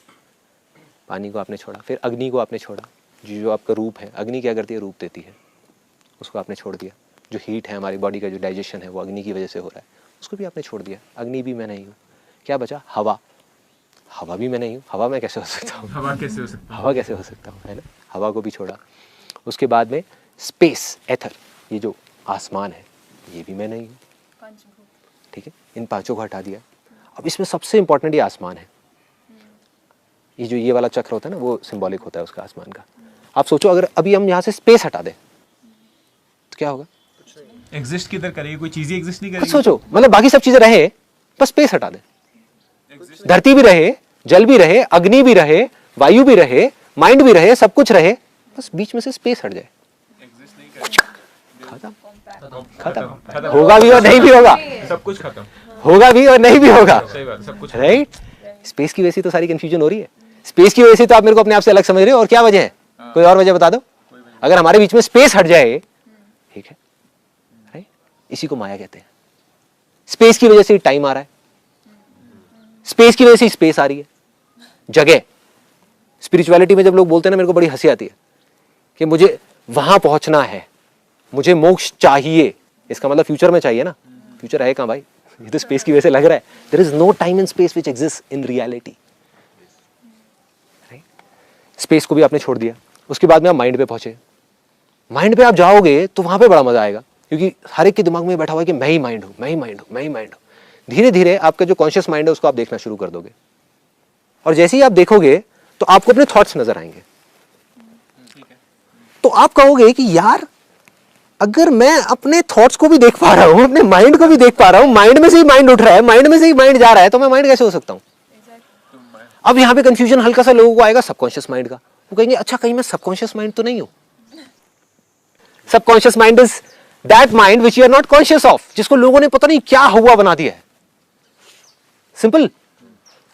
पानी को आपने छोड़ा, फिर अग्नि को आपने छोड़ा, जो आपका रूप है। अग्नि क्या करती है? रूप देती है, उसको आपने छोड़ दिया। जो हीट है हमारी बॉडी का, जो डाइजेशन है वो अग्नि की वजह से हो रहा है, उसको भी आपने छोड़ दिया। अग्नि भी मैं नहीं हूँ। क्या बचा? हवा। हवा भी मैं नहीं हूँ। हवा मैं कैसे हो सकता हूँ? हवा कैसे हो सकता हूँ? हवा कैसे हो सकता हूँ, है ना। हवा को भी छोड़ा। उसके बाद में स्पेस, एथर, ये जो आसमान है, ये भी मैं नहीं हूँ। ठीक है, इन 5 को हटा दिया। अब इसमें सबसे इंपॉर्टेंट ये आसमान है। ये वाला चक्र होता है ना, वो सिंबॉलिक होता है उसका आसमान का। आप सोचो अगर अभी हम यहाँ से स्पेस हटा दें तो क्या होगा? एग्जिस्ट किधर करेगी? कोई चीज एग्जिस्ट नहीं कुछ करेगी। सोचो, मतलब बाकी सब चीजें रहे, बस स्पेस हटा दें, धरती भी रहे, जल भी रहे, अग्नि भी रहे, वायु भी रहे, माइंड भी रहे, सब कुछ रहे, बस बीच में से स्पेस हट जाए, खत्म। होगा भी और नहीं भी होगा, सब कुछ खत्म, होगा भी और नहीं भी होगा, सही बात, सब कुछ राइट। स्पेस की वजह से तो सारी कंफ्यूजन हो रही है, स्पेस की वजह से तो आप मेरे को अपने आप से अलग समझ रहे हो, और क्या वजह है? कोई और वजह बता दो। अगर हमारे बीच में स्पेस हट जाए, ठीक है, राइट, इसी को माया कहते हैं। स्पेस की वजह से टाइम आ रहा है, स्पेस की वजह से स्पेस आ रही है, जगह। स्पिरिचुअलिटी में जब लोग बोलते हैं ना, मेरे को बड़ी हंसी आती है कि मुझे वहां पहुंचना है, मुझे मोक्ष चाहिए, इसका मतलब फ्यूचर में चाहिए ना। फ्यूचर है कहां भाई? ये तो स्पेस की वजह से लग रहा है। There is no time in space which exist in reality. Space को भी आपने छोड़ दिया, उसके बाद में आप माइंड पे पहुंचे। माइंड पे आप जाओगे तो वहां पे बड़ा मजा आएगा, क्योंकि हर एक के दिमाग में बैठा हुआ है कि मैं ही माइंड हूं, मैं ही माइंड हूं, मैं ही माइंड हूं। धीरे धीरे आपका जो कॉन्शियस माइंड है उसको आप देखना शुरू कर दोगे, और जैसे ही आप देखोगे तो आपको अपने थॉट्स नजर आएंगे। तो आप कहोगे कि यार अगर मैं अपने थॉट्स को भी देख पा रहा हूं, अपने माइंड को भी देख पा रहा हूं, माइंड में से ही माइंड उठ रहा है, माइंड में से ही माइंड जा रहा है, तो मैं माइंड कैसे हो सकता हूं? अब यहां पे कंफ्यूजन हल्का सा लोगों को आएगा सबकॉन्शियस माइंड का। वो कहेंगे अच्छा कहीं मैं सबकॉन्शियस माइंड तो नहीं हूं? Subconscious mind is that mind which you are not conscious of, जिसको लोगों ने पता नहीं क्या हुआ बना दिया है। सिंपल,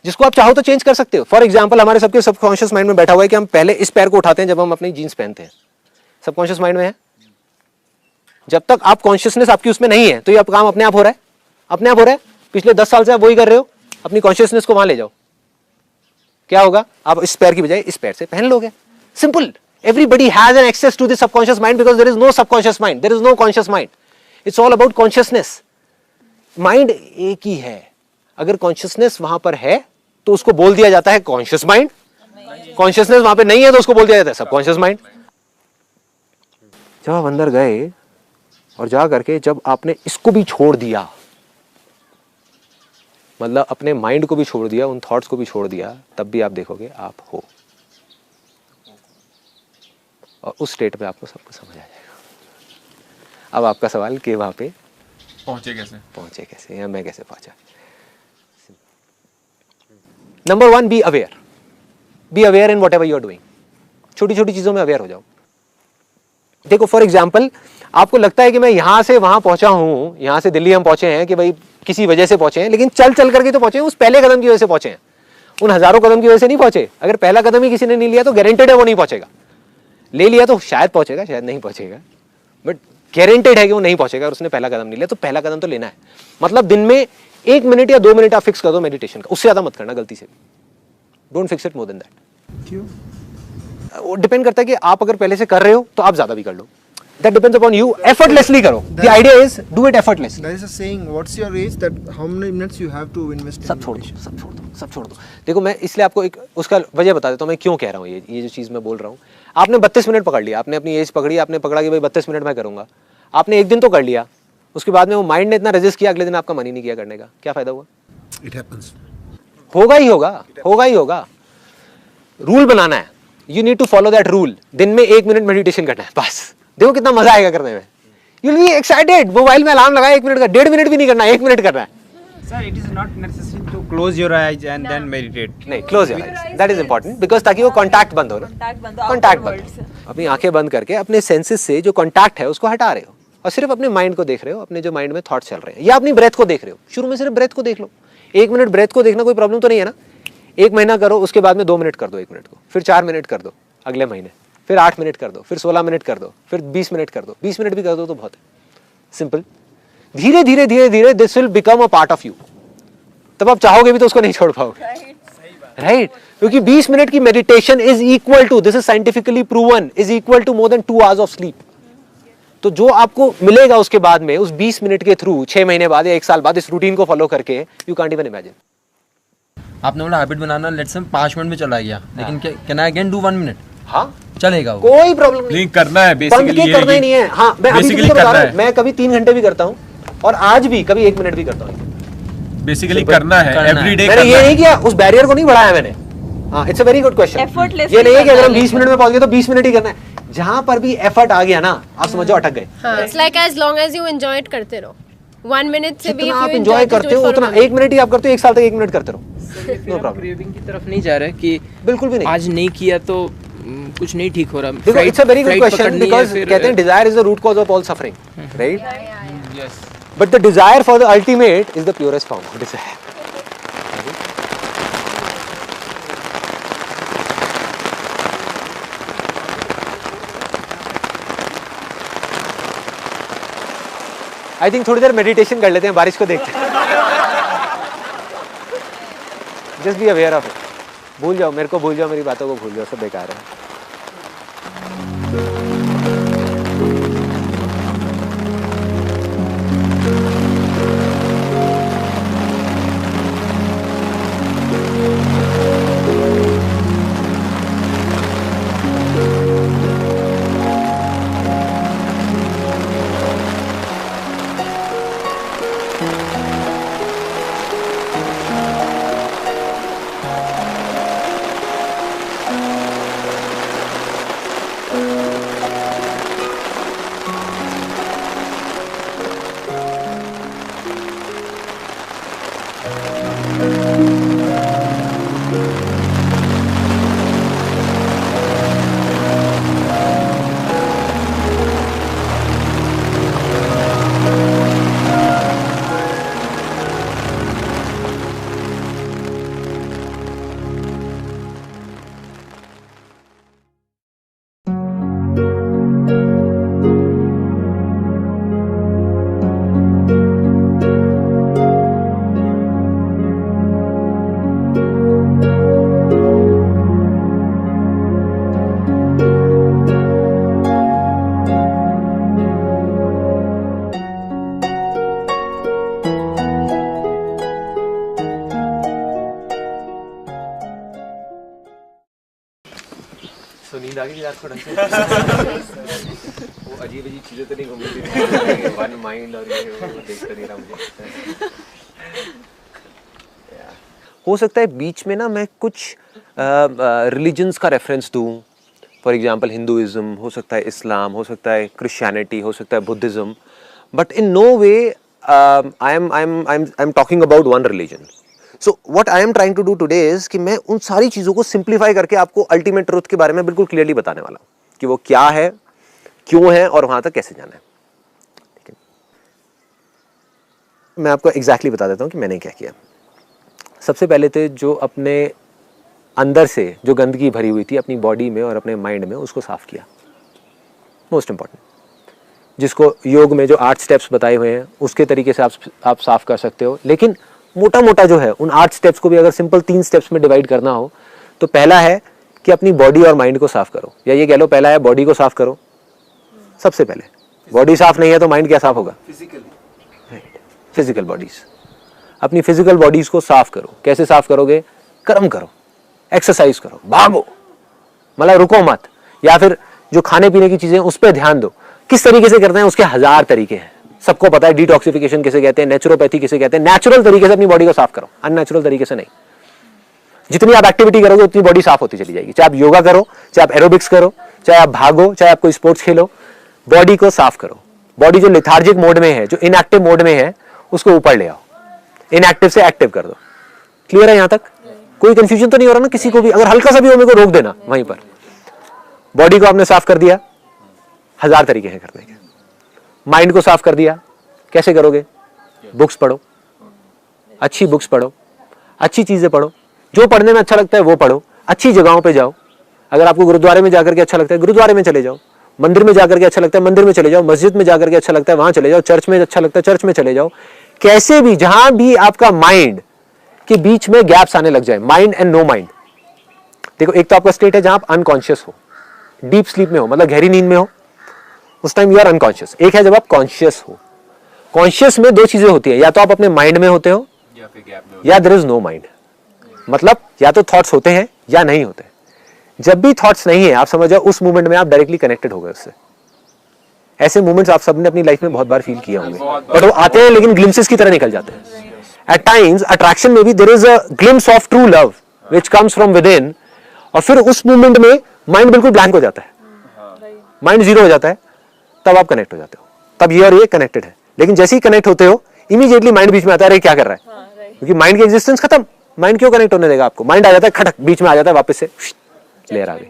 जिसको आप चाहो तो चेंज कर सकते हो। फॉर एग्जाम्पल, हमारे सबके सबकॉन्शियस माइंड में बैठा हुआ है कि हम पहले इस पैर को उठाते हैं जब हम अपनी जीन्स पहनते हैं। सबकॉन्शियस माइंड में है। जब तक आप कॉन्शियसनेस आपकी उसमें नहीं है तो ये काम अपने आप हो रहा है, अपने आप हो रहा है। पिछले 10 साल से आप वही कर रहे हो, अपनी कॉन्शियसनेस को वहां ले जाओ, क्या होगा? आप इस पैर की बजाय इस पैर से पहन लोगे। Simple. Everybody has an access to the subconscious mind because there is no subconscious mind, there is no conscious mind. It's all about consciousness. Mind एक ही है। अगर consciousness वहां पर है तो उसको बोल दिया जाता है conscious mind. Consciousness वहां पे नहीं है तो उसको बोल दिया जाता है subconscious mind. जब आप अंदर गए और जा करके जब आपने इसको भी छोड़ दिया, मतलब अपने माइंड को भी छोड़ दिया, उन थॉट्स को भी छोड़ दिया, तब भी आप देखोगे आप हो। और उस स्टेट पे आपको सब कुछ समझ आ जाएगा। अब आपका सवाल कि वहां पे पहुंचे कैसे, या मैं कैसे पहुंचा? Number 1, be aware in whatever you are doing. छोटी छोटी चीजों में अवेयर हो जाओ। देखो फॉर एग्जाम्पल, आपको लगता है कि मैं यहां से वहां पहुंचा हूं, यहां से दिल्ली हम पहुंचे हैं कि भाई किसी वजह से पहुंचे हैं, लेकिन चल चल करके तो पहुंचे हैं, उस पहले कदम की वजह से पहुंचे हैं, उन हजारों कदम की वजह से नहीं पहुंचे। अगर पहला कदम ही किसी ने नहीं लिया तो गारंटेड है वो नहीं पहुंचेगा। ले लिया तो शायद पहुंचेगा, शायद नहीं पहुंचेगा, बट गारंटेड है कि वो नहीं पहुंचेगा। और उसने पहला कदम नहीं लिया तो पहला कदम तो लेना है। मतलब दिन में 1 मिनट या 2 मिनट आप फिक्स कर दो मेडिटेशन का, उससे ज्यादा मत करना गलती से भी। Don't fix it more than that. क्यों? वो डिपेंड करता है कि आप अगर पहले से कर रहे हो तो आप ज्यादा भी कर लो। That depends upon you. Effortlessly करो। The idea is do it effortlessly. There is a saying, what's your age, that how many minutes you have to invest in सब छोड़ दो, सब छोड़ दो, सब छोड़ दो। देखो मैं इसलिए आपको एक उसका वजह बता देता हूँ मैं क्यों कह रहा हूँ ये जो चीज़ मैं बोल रहा हूँ। आपने 32 मिनट पकड़ लिया, आपने अपनी एज पकड़ी, आपने पकड़ा कि भाई 32 मिनट मैं करूँगा। आपने एक दिन तो कर लिया, उसके बाद में वो माइंड ने इतना रेजिस्ट किया, अगले दिन आपका मन ही नहीं किया करने का। क्या फायदा हुआ? It happens. होगा ही होगा, होगा ही होगा। रूल बनाना है, you need to follow that rule. दिन में 1 मिनट मेडिटेशन करना है बस। देखो कितना मजा आएगा करने में, you will be excited. Mobile में अलार्म लगाया 1 मिनट का, 1.5 मिनट भी नहीं करना, 1 मिनट करना है। Sir, it is not necessary to close your eyes and then meditate. नहीं, close your eyes, that is important because ताकि वो कांटेक्ट बंद हो ना, कांटेक्ट बंद हो। अपनी आंखें बंद करके अपने सेंसेस से जो कांटेक्ट है उसको हटा रहे हो और सिर्फ अपने माइंड को देख रहे हो, अपने जो माइंड में थॉट्स चल रहे हैं, या अपनी ब्रेथ को देख रहे हो। शुरू में सिर्फ ब्रेथ को देख लो, 1 मिनट ब्रेथ को देखना कोई प्रॉब्लम तो नहीं है ना। 1 महीना करो, उसके बाद में 2 मिनट कर दो 1 मिनट को, फिर 4 मिनट कर दो अगले महीने, फिर 8 मिनट कर दो, फिर 16 मिनट कर दो, फिर 20 मिनट कर दो। 20 मिनट भी कर दो तो बहुत है। सिंपल। धीरे धीरे धीरे धीरे this will become a part of you. तब आप चाहोगे भी तो उसको नहीं छोड़ पाओगे, राइट? क्योंकि 20 मिनट की meditation is equal to, this is scientifically proven, is equal to more than 2 hours of sleep. तो जो आपको मिलेगा उसके बाद में उस 20 मिनट के थ्रू 6 महीने बाद या 1 साल बाद इस रूटीन को फॉलो करके, यू कांट इवन इमेजिन। आपने बोला habit banana, let's say 5 minute में चला गया, लेकिन can I again do 1 minute? हाँ चलेगा वो, कोई प्रॉब्लम नहीं। करना है बेसिकली, करना ही नहीं है। हाँ, मैं अभी तुमको बता रहा हूं, मैं कभी 3 घंटे भी करता हूँ और आज भी कभी 1 मिनट भी करता हूँ। बेसिकली करना है, एवरीडे। मैंने ये नहीं किया, उस बैरियर को नहीं बढ़ाया मैंने। हाँ, it's a very good question. Effortlessly ये नहीं है कि अगर हम करना 20 मिनट में पहुंच गए तो 20 मिनट ही करना है। जहां पर भी एफर्ट आ गया ना, आप समझो अटक गए। It's like as long as you enjoy it करते रहो। 1 मिनट से भी जितना आप if you enjoy enjoy to do करते it हो for a उतना minute. 1 मिनट ही आप करते हो, 1 साल तक 1 मिनट करते रहो, नो प्रॉब्लम। क्रेविंग की तरफ नहीं जा रहा है कि बिल्कुल भी नहीं। आज नहीं किया तो कुछ नहीं ठीक हो रहा। देखो, it's a very good question because कहते हैं desire is the root cause of all suffering, right? Yes, but the desire for the ultimate is the purest form of desire. I think थोड़ी देर मेडिटेशन कर लेते हैं, बारिश को देखते हैं। Just be aware of it. भूल जाओ मेरे को, भूल जाओ मेरी बातों को, भूल जाओ, सब बेकार है। तो नींद आ गई रात को ढंग से? वो अजीब अजीब चीजें तो नहीं घूम रही, वन माइंड और ये वो देखता नहीं रहा मुझे। हो सकता है बीच में ना मैं कुछ रिलीजन्स का रेफरेंस दूं, फॉर एग्जांपल हिंदुइज्म, हो सकता है इस्लाम, हो सकता है क्रिश्चियनिटी, हो सकता है Buddhism, but in no way I am talking about one religion. So what I am trying to do today is कि मैं उन सारी चीज़ों को सिंप्लीफाई करके आपको अल्टीमेट ट्रुथ के बारे में बिल्कुल क्लियरली बताने वाला हूँ कि वो क्या है, क्यों है और वहाँ तक कैसे जाना है। ठीक है, मैं आपको एग्जैक्टली बता देता हूँ कि मैंने क्या किया। सबसे पहले तो जो अपने अंदर से जो गंदगी भरी हुई थी अपनी बॉडी में और अपने माइंड में, उसको साफ़ किया। मोस्ट इम्पॉर्टेंट, जिसको योग में जो 8 स्टेप्स बताए हुए हैं उसके तरीके से आप साफ़ कर सकते हो। लेकिन मोटा मोटा जो है उन 8 स्टेप्स को भी अगर सिंपल 3 स्टेप्स में डिवाइड करना हो तो पहला है कि अपनी बॉडी और माइंड को साफ करो, या ये कह लो पहला है बॉडी को साफ करो। सबसे पहले बॉडी साफ नहीं है तो माइंड क्या साफ होगा? Physical bodies. अपनी फिजिकल बॉडीज को साफ करो। कैसे साफ करोगे? कर्म करो, एक्सरसाइज करो, भागो, मतलब रुको मत, या फिर जो खाने पीने की चीजें उस पर ध्यान दो। किस तरीके से करते हैं उसके 1000 तरीके हैं, सबको पता है। डिटॉक्सिफिकेशन किसे कहते हैं, नेचुरोपैथी किसे कहते हैं। नेचुरल तरीके से अपनी बॉडी को साफ करो, अननेचुरल तरीके से नहीं। जितनी आप एक्टिविटी करोगे उतनी बॉडी साफ होती चली जाएगी। चाहे आप योगा करो, चाहे आप एरोबिक्स करो, चाहे आप भागो, चाहे आप कोई स्पोर्ट्स खेलो, बॉडी को साफ करो। बॉडी जो लेथार्जिक मोड में है, जो इनएक्टिव मोड में है, उसको ऊपर ले आओ, इनएक्टिव से एक्टिव कर दो। क्लियर है यहाँ तक? कोई कंफ्यूजन तो नहीं हो रहा ना किसी को भी? अगर हल्का सा भी हो मेरे को रोक देना वहीं पर। बॉडी को आपने साफ कर दिया, 1000 तरीके हैं करने के। माइंड को साफ कर दिया, कैसे करोगे? बुक्स पढ़ो, अच्छी बुक्स पढ़ो, अच्छी चीजें पढ़ो, जो पढ़ने में अच्छा लगता है वो पढ़ो, अच्छी जगहों पे जाओ। अगर आपको गुरुद्वारे में जाकर के अच्छा लगता है गुरुद्वारे में चले जाओ, मंदिर में जाकर के अच्छा लगता है मंदिर में चले जाओ, मस्जिद में जाकर के अच्छा लगता है वहां चले जाओ, चर्च में अच्छा लगता है चर्च में चले जाओ। कैसे भी, जहां भी आपका माइंड के बीच में गैप्स आने लग जाए, माइंड एंड नो माइंड। देखो, एक तो आपका स्टेट है जहां आप अनकॉन्शियस हो, डीप स्लीप में हो, मतलब गहरी नींद में हो, उस टाइम यू आर अनकॉन्शियस। एक है जब आप कॉन्शियस हो। कॉन्शियस में 2 चीजें होती है, या तो आप अपने माइंड में होते हो या देयर इज नो माइंड, मतलब या तो थॉट्स होते हैं या नहीं होते। जब भी थॉट्स नहीं है, आप समझ जाओ उस मोमेंट में आप डायरेक्टली कनेक्टेड हो गए उससे। ऐसे मोमेंट्स आप सबने अपनी लाइफ में बहुत बार फील किया होंगे, बट वो आते हैं लेकिन ग्लिम्सेस की तरह निकल जाते हैं। एट टाइम्स अट्रैक्शन में भी there is a glimpse of true love, which comes from within, और फिर उस मूवमेंट में माइंड बिल्कुल ब्लैंक हो जाता है, माइंड जीरो हो जाता है, तब आप कनेक्ट हो जाते हो, तब ये और ये कनेक्टेड है। लेकिन जैसे ही कनेक्ट होते हो इमीडिएटली माइंड बीच में आता है, अरे क्या कर रहा है, क्योंकि माइंड की एग्जिस्टेंस खत्म, माइंड क्यों कनेक्ट होने देगा आपको, माइंड आ जाता है खटक बीच में आ जाता है, वापस से क्लियर आ गई,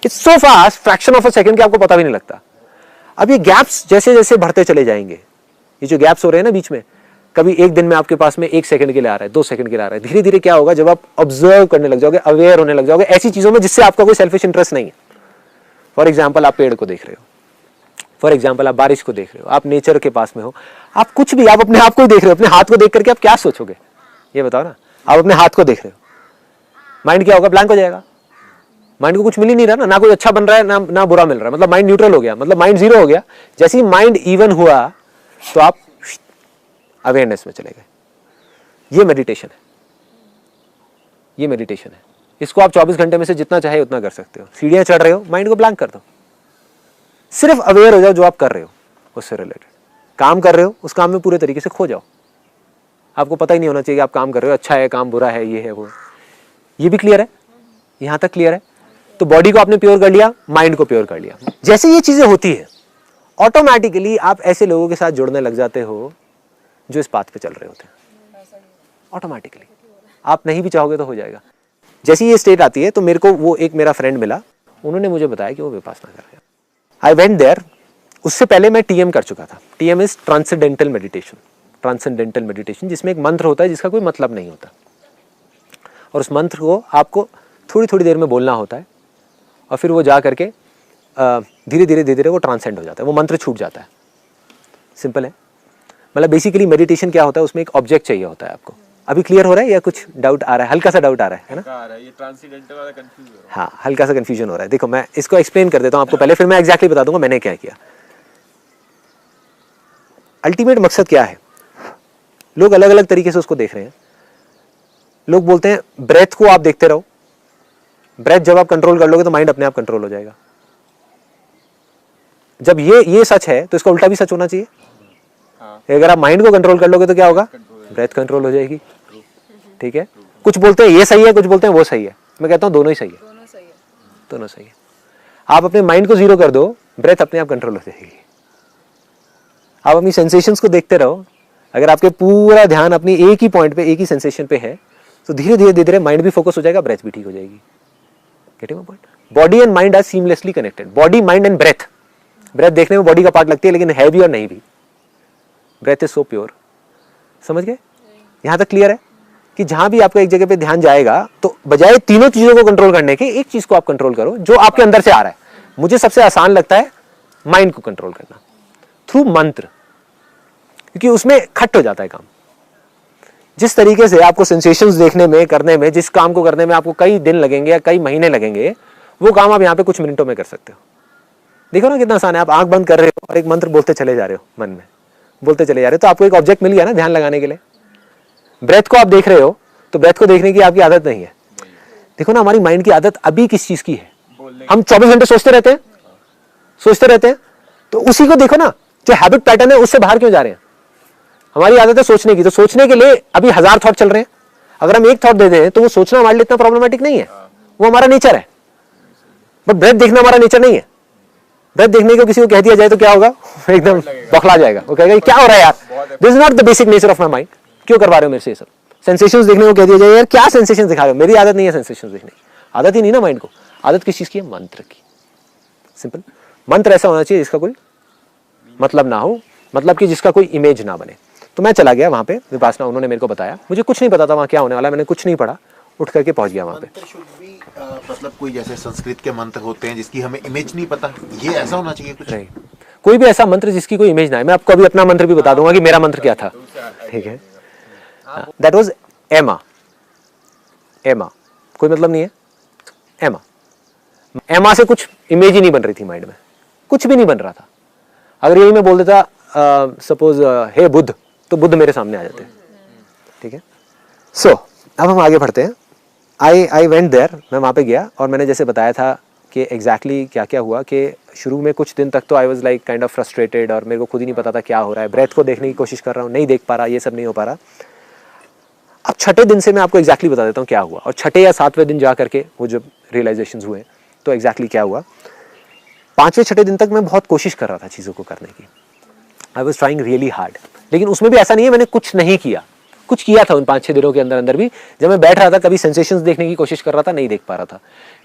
it's so fast, fraction of a second कि आपको पता भी नहीं लगता। अब ये गैप्स जैसे जैसे बढ़ते चले जाएंगे, ये जो गैप्स हो रहे हैं ना बीच में, कभी एक दिन में आपके पास में 1 सेकंड के लिए आ रहा है, 2 सेकंड के लिए आ रहा है, धीरे धीरे क्या होगा जब आप ऑब्जर्व करने लग जाओगे, अवेयर होने लग जाओगे ऐसी चीजों में जिससे आपका कोई सेल्फिश इंटरेस्ट नहीं है। फॉर एग्जाम्पल आप पेड़ को देख रहे हो, फॉर एग्जाम्पल आप बारिश को देख रहे हो, आप नेचर के पास में हो, आप कुछ भी, आप अपने आप को ही देख रहे हो, अपने हाथ को देख करके आप क्या सोचोगे ये बताओ ना, आप अपने हाथ को देख रहे हो, माइंड क्या होगा, ब्लैंक हो जाएगा, माइंड को कुछ मिल ही नहीं रहा ना, ना कोई अच्छा बन रहा है ना बुरा मिल रहा है, मतलब माइंड न्यूट्रल हो गया, मतलब माइंड जीरो हो गया। जैसे ही माइंड इवन हुआ तो आप अवेयरनेस में चले गए। ये मेडिटेशन है, ये मेडिटेशन है। इसको आप 24 घंटे में से जितना चाहे उतना कर सकते हो। सीढ़ियां चढ़ रहे हो, माइंड को ब्लैंक कर दो, सिर्फ अवेयर हो जाओ जो आप कर रहे हो उससे रिलेटेड, काम कर रहे हो उस काम में पूरे तरीके से खो जाओ, आपको पता ही नहीं होना चाहिए कि आप काम कर रहे हो, अच्छा है काम, बुरा है, ये है वो। ये भी क्लियर है, यहां तक क्लियर है। तो बॉडी को आपने प्योर कर लिया, माइंड को प्योर कर लिया। जैसे ये चीजें होती है ऑटोमेटिकली आप ऐसे लोगों के साथ जुड़ने लग जाते हो जो इस पाथ पे चल रहे होते हैं, ऑटोमेटिकली, आप नहीं भी चाहोगे तो हो जाएगा। जैसे ये स्टेट आती है तो मेरे को वो एक मेरा फ्रेंड मिला, उन्होंने मुझे बताया कि वो विपासना कर रहे हैं। I went there. उससे पहले मैं टीएम कर चुका था। TM is transcendental meditation, transcendental meditation जिसमें एक मंत्र होता है जिसका कोई मतलब नहीं होता, और उस मंत्र को आपको थोड़ी थोड़ी देर में बोलना होता है, और फिर वो जा करके धीरे धीरे धीरे धीरे वो ट्रांसेंड हो जाता है, वो मंत्र छूट जाता है। सिंपल है, मतलब बेसिकली मेडिटेशन क्या होता है, उसमें एक ऑब्जेक्ट चाहिए होता है आपको। अभी क्लियर हो रहा है या कुछ डाउट आ रहा है? हल्का सा डाउट आ रहा है ना? ये ट्रांसेंडेंटल वाला कंफ्यूज हो रहा है। हाँ, हल्का सा कंफ्यूजन हो रहा है। देखो मैं इसको एक्सप्लेन कर देता हूँ आपको पहले, फिर मैं एग्जैक्टली बता दूंगा मैंने क्या किया। अल्टीमेट मकसद क्या है, लोग अलग अलग तरीके से उसको देख रहे हैं। लोग बोलते हैं ब्रेथ को आप देखते रहो, ब्रेथ जब आप कंट्रोल कर लोगे तो माइंड अपने आप कंट्रोल हो जाएगा। जब ये सच है तो इसका उल्टा भी सच होना चाहिए। अगर आप माइंड को कंट्रोल कर लोगे तो क्या होगा, ब्रेथ कंट्रोल हो जाएगी। ठीक है, कुछ बोलते हैं ये सही है, कुछ बोलते हैं वो सही है। मैं कहता हूं दोनों ही सही है, दोनों सही है। आप अपने माइंड को जीरो कर दो, ब्रेथ अपने आप कंट्रोल हो जाएगी। आप अपनी सेंसेशंस को देखते रहो। अगर आपके पूरा ध्यान अपनी एक ही पॉइंट पे, एक ही सेंसेशन पे है, तो धीरे धीरे धीरे धीरे माइंड भी फोकस हो जाएगा, ब्रेथ भी ठीक हो जाएगी। Getting my point? Body and mind are seamlessly connected. Body, mind and breath. Breath देखने में बॉडी का पार्ट लगती है लेकिन है भी और नहीं भी। Breath is so pure. समझ गए? यहां तक क्लियर है कि जहां भी आपका एक जगह पे ध्यान जाएगा तो बजाय तीनों चीजों को कंट्रोल करने के एक चीज को आप कंट्रोल करो जो आपके अंदर से आ रहा है। मुझे सबसे आसान लगता है माइंड को कंट्रोल करना थ्रू मंत्र, क्योंकि उसमें खट हो जाता है काम। जिस तरीके से आपको सेंसेशंस देखने में, करने में, जिस काम को करने में आपको कई दिन लगेंगे या कई महीने लगेंगे, वो काम आप यहाँ पे कुछ मिनटों में कर सकते हो। देखो ना कितना आसान है। आप आंख बंद कर रहे हो और एक मंत्र बोलते चले जा रहे हो, मन में बोलते चले जा रहे हो, तो आपको एक ऑब्जेक्ट मिल गया ना ध्यान लगाने के लिए। ब्रेथ को आप देख रहे हो तो ब्रेथ को देखने की आपकी आदत नहीं है। देखो ना हमारी माइंड की आदत अभी किस चीज की है, हम 24 घंटे सोचते रहते हैं, तो उसी को देखो ना, जो हैबिट पैटर्न है उससे बाहर क्यों जा रहे हैं। हमारी आदत है सोचने की, तो सोचने के लिए अभी 1000 थॉट चल रहे हैं। अगर हम एक थॉट दे दें तो वो सोचना हमारे लिए इतना प्रॉब्लमेटिक नहीं है, वो हमारा नेचर है। बट ब्रेथ देखना हमारा नेचर नहीं है। ब्रेथ देखने को किसी को कह दिया जाए तो क्या होगा, एकदम बौखला जाएगा। वो कहेगा क्या हो रहा है यार, this is not the basic nature of my mind, क्यों करवा रहे हो मेरे से ये सब। सेंसेशंस देखने को कह दिया जाए, यार क्या सेंसेशंस दिखा रहे हो, मेरी आदत नहीं है सेंसेशंस देखने की। आदत ही नहीं ना माइंड को। आदत किस चीज की है, मंत्र की। सिंपल। मंत्र ऐसा होना चाहिए जिसका कोई मतलब ना हो, मतलब कि जिसका कोई इमेज ना बने। तो मैं चला गया वहां पे विपासना, उन्होंने मेरे को बताया, मुझे कुछ नहीं पता था वहां क्या होने वाला, मैंने कुछ नहीं पढ़ा, उठ करके पहुंच गया वहां पे। मतलब कोई जैसे संस्कृत के मंत्र होते हैं जिसकी हमें इमेज नहीं पता, ये ऐसा होना चाहिए कुछ? नहीं, कोई भी ऐसा मंत्र जिसकी कोई इमेज ना है। मैं आपको अभी अपना मंत्र भी बता दूंगा कि मेरा मंत्र क्या था। ठीक है, दैट वाज एमा। एमा कोई मतलब नहीं है। एमा, एमा से कुछ इमेज ही नहीं बन रही थी माइंड में, कुछ भी नहीं बन रहा था। अगर यही मैं बोल देता सपोज हे बुद्ध, तो बुद्ध मेरे सामने आ जाते। ठीक है, सो अब हम आगे बढ़ते हैं। आई वेंट देयर, मैं वहाँ पे गया और मैंने जैसे बताया था कि एग्जैक्टली क्या क्या हुआ कि शुरू में कुछ दिन तक तो I was like kind of frustrated और मेरे को खुद ही नहीं पता था क्या हो रहा है। ब्रेथ को देखने की कोशिश कर रहा हूँ, नहीं देख पा रहा, ये सब नहीं हो पा रहा। अब छठे दिन से मैं आपको एग्जैक्टली बता देता हूँ क्या हुआ, और छठे या सातवें दिन जा करके वो जब रियलाइजेशंस हुए तो एग्जैक्टली क्या हुआ। पांचवें छठे दिन तक मैं बहुत कोशिश कर रहा था चीज़ों को करने की, I was trying really hard, लेकिन उसमें भी ऐसा नहीं है मैंने कुछ नहीं किया, कुछ किया था उन 5-6 दिनों के अंदर अंदर भी। जब मैं बैठ रहा था कभी सेंसेशंस देखने की कोशिश कर रहा था, नहीं देख पा रहा था,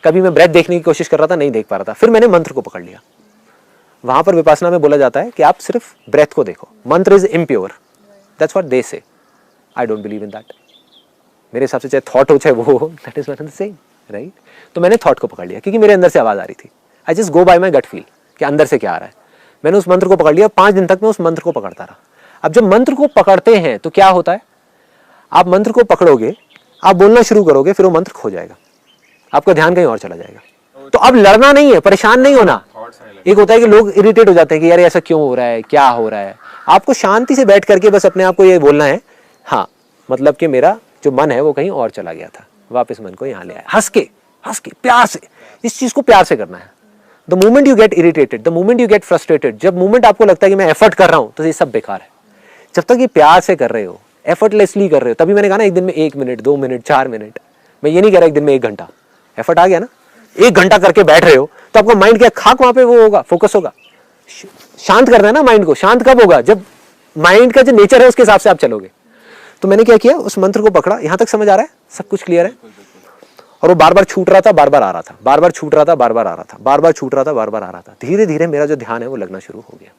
कभी मैं ब्रेथ देखने की कोशिश कर रहा था, नहीं देख पा रहा था। फिर मैंने मंत्र को पकड़ लिया। वहां पर विपासना में बोला जाता है कि आप सिर्फ ब्रेथ को देखो, mantra is impure, that's what they say, I don't believe in that. मेरे हिसाब से चाहे थॉट हो चाहे वो हो, that is one and the same, right. तो मैंने थॉट को पकड़ लिया क्योंकि मेरे अंदर से आवाज आ रही थी, I just go by my gut feel कि अंदर से क्या आ रहा है। मैंने उस मंत्र को पकड़ लिया, 5 दिन तक मैं उस मंत्र को पकड़ता रहा। अब जब मंत्र को पकड़ते हैं तो क्या होता है, आप मंत्र को पकड़ोगे, आप बोलना शुरू करोगे, फिर वो मंत्र खो जाएगा, आपका ध्यान कहीं और चला जाएगा। तो अब लड़ना नहीं है, परेशान नहीं होना। एक होता है कि लोग इरिटेट हो जाते हैं कि यार ऐसा क्यों हो रहा है, क्या हो रहा है। आपको शांति से बैठ करके बस अपने आप को ये बोलना है, हाँ मतलब कि मेरा जो मन है वो कहीं और चला गया था, वापस मन को यहाँ ले आया। हंस के प्यार से, इस चीज को प्यार से करना है। The moment you get irritated, the moment you get frustrated, जब मोमेंट आपको लगता है कि मैं एफर्ट कर रहा हूं तो ये सब बेकार है। जब तक ये प्यार से कर रहे हो, एफर्टलेसली कर रहे हो, तभी मैंने कहा ना एक दिन में 1 मिनट, 2 मिनट, 4 मिनट, मैं ये नहीं कह रहा एक दिन में 1 घंटा। एफर्ट आ गया ना, 1 घंटा करके बैठ रहे हो तो आपका माइंड क्या खाक वहां पे वो होगा, फोकस होगा। शांत करना है ना माइंड को, शांत कब होगा, जब माइंड का जो नेचर है उसके हिसाब से आप चलोगे। तो मैंने क्या किया, उस मंत्र को पकड़ा। यहां तक समझ आ रहा है, सब कुछ क्लियर है। और वो बार बार छूट रहा था, बार बार आ रहा था, बार बार छूट रहा था, बार बार आ रहा था, बार बार छूट रहा था, बार बार आ रहा था। धीरे धीरे मेरा जो ध्यान है वो लगना शुरू हो गया।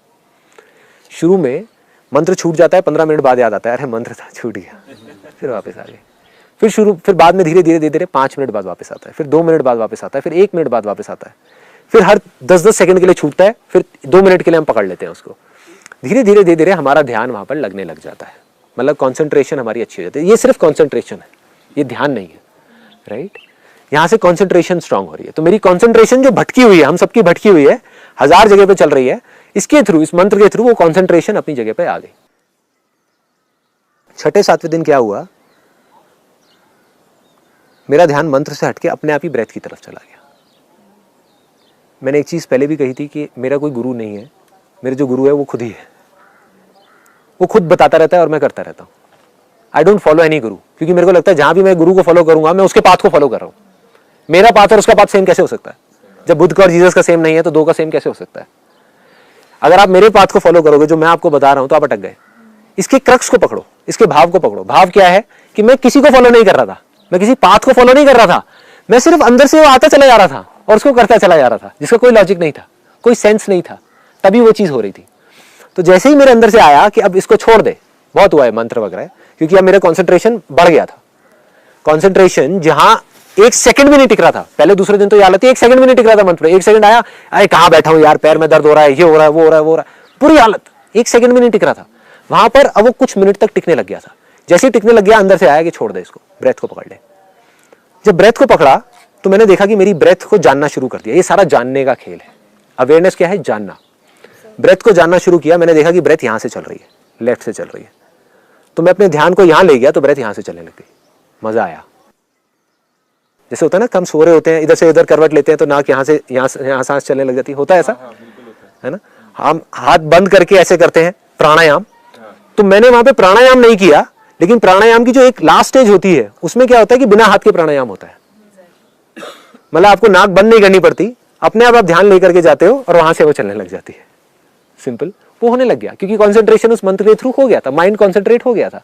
शुरू में मंत्र छूट जाता है, 15 मिनट बाद याद आता है अरे मंत्र था, छूट गया, फिर वापस आ गए। फिर बाद में धीरे धीरे 5 मिनट बाद वापस आता है, फिर 2 मिनट बाद वापस आता है, फिर 1 मिनट बाद वापस आता है, फिर हर 10-10 सेकंड के लिए छूटता है, फिर 2 मिनट के लिए हम पकड़ लेते हैं उसको। धीरे धीरे हमारा ध्यान वहां पर लगने लग जाता है, मतलब कॉन्सेंट्रेशन हमारी अच्छी हो जाती है। ये सिर्फ कॉन्सेंट्रेशन है, ये ध्यान नहीं है, राइट। यहाँ से कॉन्सेंट्रेशन स्ट्रांग हो रही है। तो मेरी कॉन्सेंट्रेशन जो भटकी हुई है, हम सबकी भटकी हुई है, 1000 जगह पे चल रही है, इसके थ्रू, इस मंत्र के थ्रू वो कॉन्सेंट्रेशन अपनी जगह पे आ गई। छठे 7वें दिन क्या हुआ, मेरा ध्यान मंत्र से हटके अपने आप ही ब्रेथ की तरफ चला गया। मैंने एक चीज पहले भी कही थी कि मेरा कोई गुरु नहीं है, मेरे जो गुरु है वो खुद ही है। वो खुद बताता रहता है और मैं करता रहता हूँ। आई डोंट फॉलो एनी गुरु, क्योंकि मेरे को लगता है जहां भी मैं गुरु को फॉलो करूंगा मैं उसके पाथ को फॉलो कर रहा हूँ। मेरा पाथ और उसका पाथ सेम कैसे हो सकता है? जब बुद्ध का और जीसस का सेम नहीं है तो 2 का सेम कैसे हो सकता है? अगर आप मेरे पाथ को फॉलो करोगे जो मैं आपको बता रहा हूं तो आप अटक गए। इसके क्रक्स को पकड़ो, इसके भाव को पकड़ो। भाव क्या है कि मैं किसी को फॉलो नहीं कर रहा था, मैं किसी पाथ को फॉलो नहीं कर रहा था, मैं सिर्फ अंदर से वो आता चला जा रहा था और उसको करता चला जा रहा था, जिसका कोई लॉजिक नहीं था, कोई सेंस नहीं था, तभी वो चीज हो रही थी। तो जैसे ही मेरे अंदर से आया कि अब इसको छोड़ दे, बहुत हुआ है मंत्र वगैरह, क्योंकि अब मेरा कॉन्सेंट्रेशन बढ़ गया था। कॉन्सेंट्रेशन जहां 1 सेकंड भी नहीं टिक रहा था, पहले दूसरे दिन तो ये हालत थी 1 सेकंड भी नहीं टिक रहा था मंत्र पे। 1 सेकंड आया, अरे कहां बैठा हूं यार, पैर में दर्द हो रहा है, ये हो रहा है, वो हो रहा है, वो हो रहा है, पूरी हालत, 1 सेकंड भी नहीं टिक रहा था वहां पर। अब वो कुछ मिनट तक टिकने लग गया था। जैसे ही टिकने लग गया, अंदर से आया कि छोड़ दे इसको, ब्रेथ को पकड़ ले। जब ब्रेथ को पकड़ा तो मैंने देखा कि मेरी ब्रेथ को जानना शुरू कर दिया। ये सारा जानने का खेल है। अवेयरनेस क्या है? जानना। ब्रेथ को जानना शुरू किया, मैंने देखा कि ब्रेथ यहां से चल रही है, लेफ्ट से चल रही है। तो मैं अपने ध्यान को यहां ले गया तो ब्रेथ यहां से चलने लग गई। मजा आया। जैसे होता है ना, कम सो रहे होते हैं, इधर से इधर करवट लेते हैं तो नाक यहाँ से यहाँ सांस चलने लग जाती है, होता है ऐसा, है ना। हम हाथ बंद करके ऐसे करते हैं प्राणायाम। तो मैंने वहां पे प्राणायाम नहीं किया, लेकिन प्राणायाम की जो एक लास्ट स्टेज होती है उसमें क्या होता है कि बिना हाथ के प्राणायाम होता है। मतलब आपको नाक बंद नहीं करनी पड़ती, अपने आप ध्यान लेकर के जाते हो और वहां से वो चलने लग जाती है। सिंपल, वो होने लग गया क्योंकि कंसंट्रेशन उस मंत्र के थ्रू हो गया था, माइंड कंसंट्रेट हो गया था।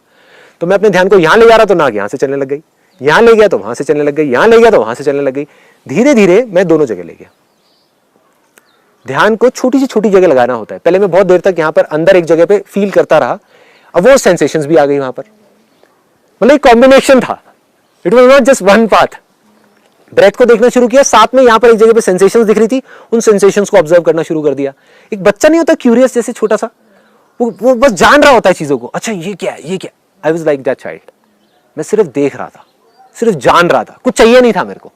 तो मैं अपने ध्यान को यहां ले जा रहा तो नाक यहां से चलने लग गई, यहां ले गया तो वहां से चलने लग गई, यहां ले गया तो वहां से चलने लग गई। धीरे धीरे मैं दोनों जगह ले गया। ध्यान को छोटी से छोटी जगह लगाना होता है। पहले मैं बहुत देर तक यहां पर अंदर एक जगह पे फील करता रहा, अब वो सेंसेशंस भी आ गई वहां पर। मतलब एक कॉम्बिनेशन था, it was not just one path. Breath को देखना शुरू किया, साथ में यहां पर एक जगह पे सेंसेशंस दिख रही थी, उन सेंसेशंस को ऑब्जर्व करना शुरू कर दिया। एक बच्चा नहीं होता क्यूरियस जैसे छोटा सा, वो बस जान रहा होता है चीजों को। अच्छा ये क्या है, ये क्या? आई वाज लाइक दैट चाइल्ड। मैं सिर्फ देख रहा था, सिर्फ जान रहा था, कुछ चाहिए नहीं था मेरे को।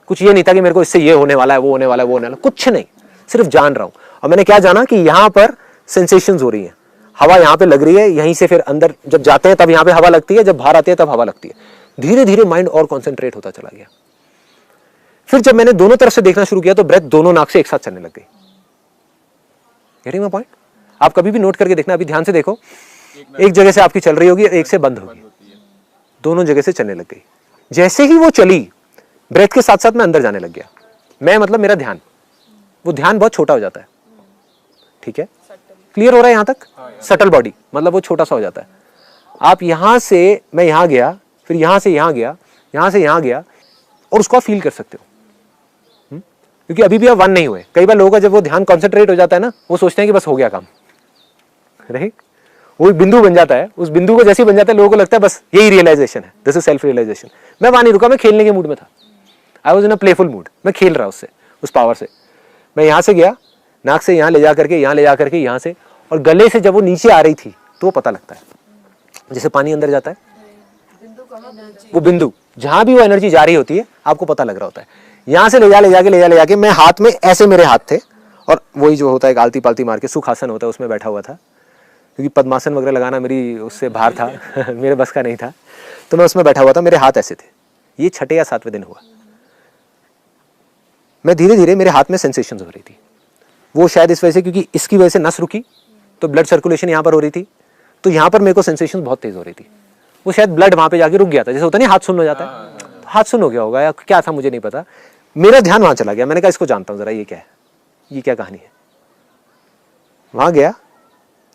कुछ ये नहीं था कि मेरे को इससे ये होने वाला है, वो होने वाला है, वो होने वाला है, कुछ नहीं, सिर्फ जान रहा हूं। और मैंने क्या जाना कि यहां पर सेंसेशंस हो रही है, हवा यहां पे लग रही है, यहीं से फिर अंदर जब जाते हैं तब यहां पे हवा लगती है, जब बाहर आती है तब हवा लगती है। धीरे धीरे माइंड और कॉन्सेंट्रेट होता चला गया। फिर जब मैंने दोनों तरफ से देखना शुरू किया तो ब्रेथ दोनों नाक से एक साथ चलने लग गई। Getting my point? आप कभी भी नोट करके देखना, अभी ध्यान से देखो, एक जगह से आपकी चल रही होगी, एक से बंद होगी। दोनों जगह से चलने लग गई। जैसे ही वो चली, ब्रेथ के साथ साथ मैं अंदर जाने लग गया। मैं मतलब मेरा ध्यान, वो ध्यान बहुत छोटा हो जाता है, ठीक है, क्लियर हो रहा है यहाँ तक? सटल बॉडी मतलब वो छोटा सा हो जाता है। आप यहाँ से, मैं यहाँ गया, फिर यहाँ से यहाँ गया, यहाँ से यहाँ गया, और उसको आप फील कर सकते हो, क्योंकि अभी भी आप वन नहीं हुए। कई बार लोगों का जब वो ध्यान कॉन्सेंट्रेट हो जाता है ना, वो सोचते हैं कि बस हो गया काम, राइट? वो एक बिंदु बन जाता है, उस बिंदु को जैसे ही बन जाता है लोगों को लगता है बस यही रियलाइजेशन है, दिस इज सेल्फ रियलाइजेशन। मैं वहां नहीं रुका, मैं खेलने के मूड में था, I was in a playful mood, मैं खेल रहा उससे, उस पावर से। मैं यहाँ से गया, नाक से यहाँ ले जा करके, यहाँ ले जा करके, यहाँ से, और गले से जब वो नीचे आ रही थी तो वो पता लगता है, जैसे पानी अंदर जाता है, वो बिंदु जहां भी वो एनर्जी जा रही होती है आपको पता लग रहा होता है। यहाँ से ले जाके मैं हाथ में ऐसे, मेरे हाथ थे, और वही जो होता है आलती पालती मार के सुखासन होता है उसमें बैठा हुआ था, क्योंकि पद्मासन वगैरह लगाना मेरी उससे बाहर था मेरे बस का नहीं था, तो मैं उसमें बैठा हुआ था, मेरे हाथ ऐसे थे। ये 6 या 7वें दिन हुआ। मैं धीरे धीरे, मेरे हाथ में सेंसेशंस हो रही थी, वो शायद इस वजह से, क्योंकि इसकी वजह से नस रुकी तो ब्लड सर्कुलेशन यहाँ पर हो रही थी, तो यहाँ पर मेरे को सेंसेशन बहुत तेज हो रही थी। वो शायद ब्लड वहां पे जाके रुक गया था, जैसे होता नहीं हाथ सुन्न हो जाता है, तो हाथ सुन्न हो गया होगा या क्या था मुझे नहीं पता, मेरा ध्यान वहां चला गया। मैंने कहा इसको जानता हूँ जरा, ये क्या है, ये क्या कहानी है। वहां गया,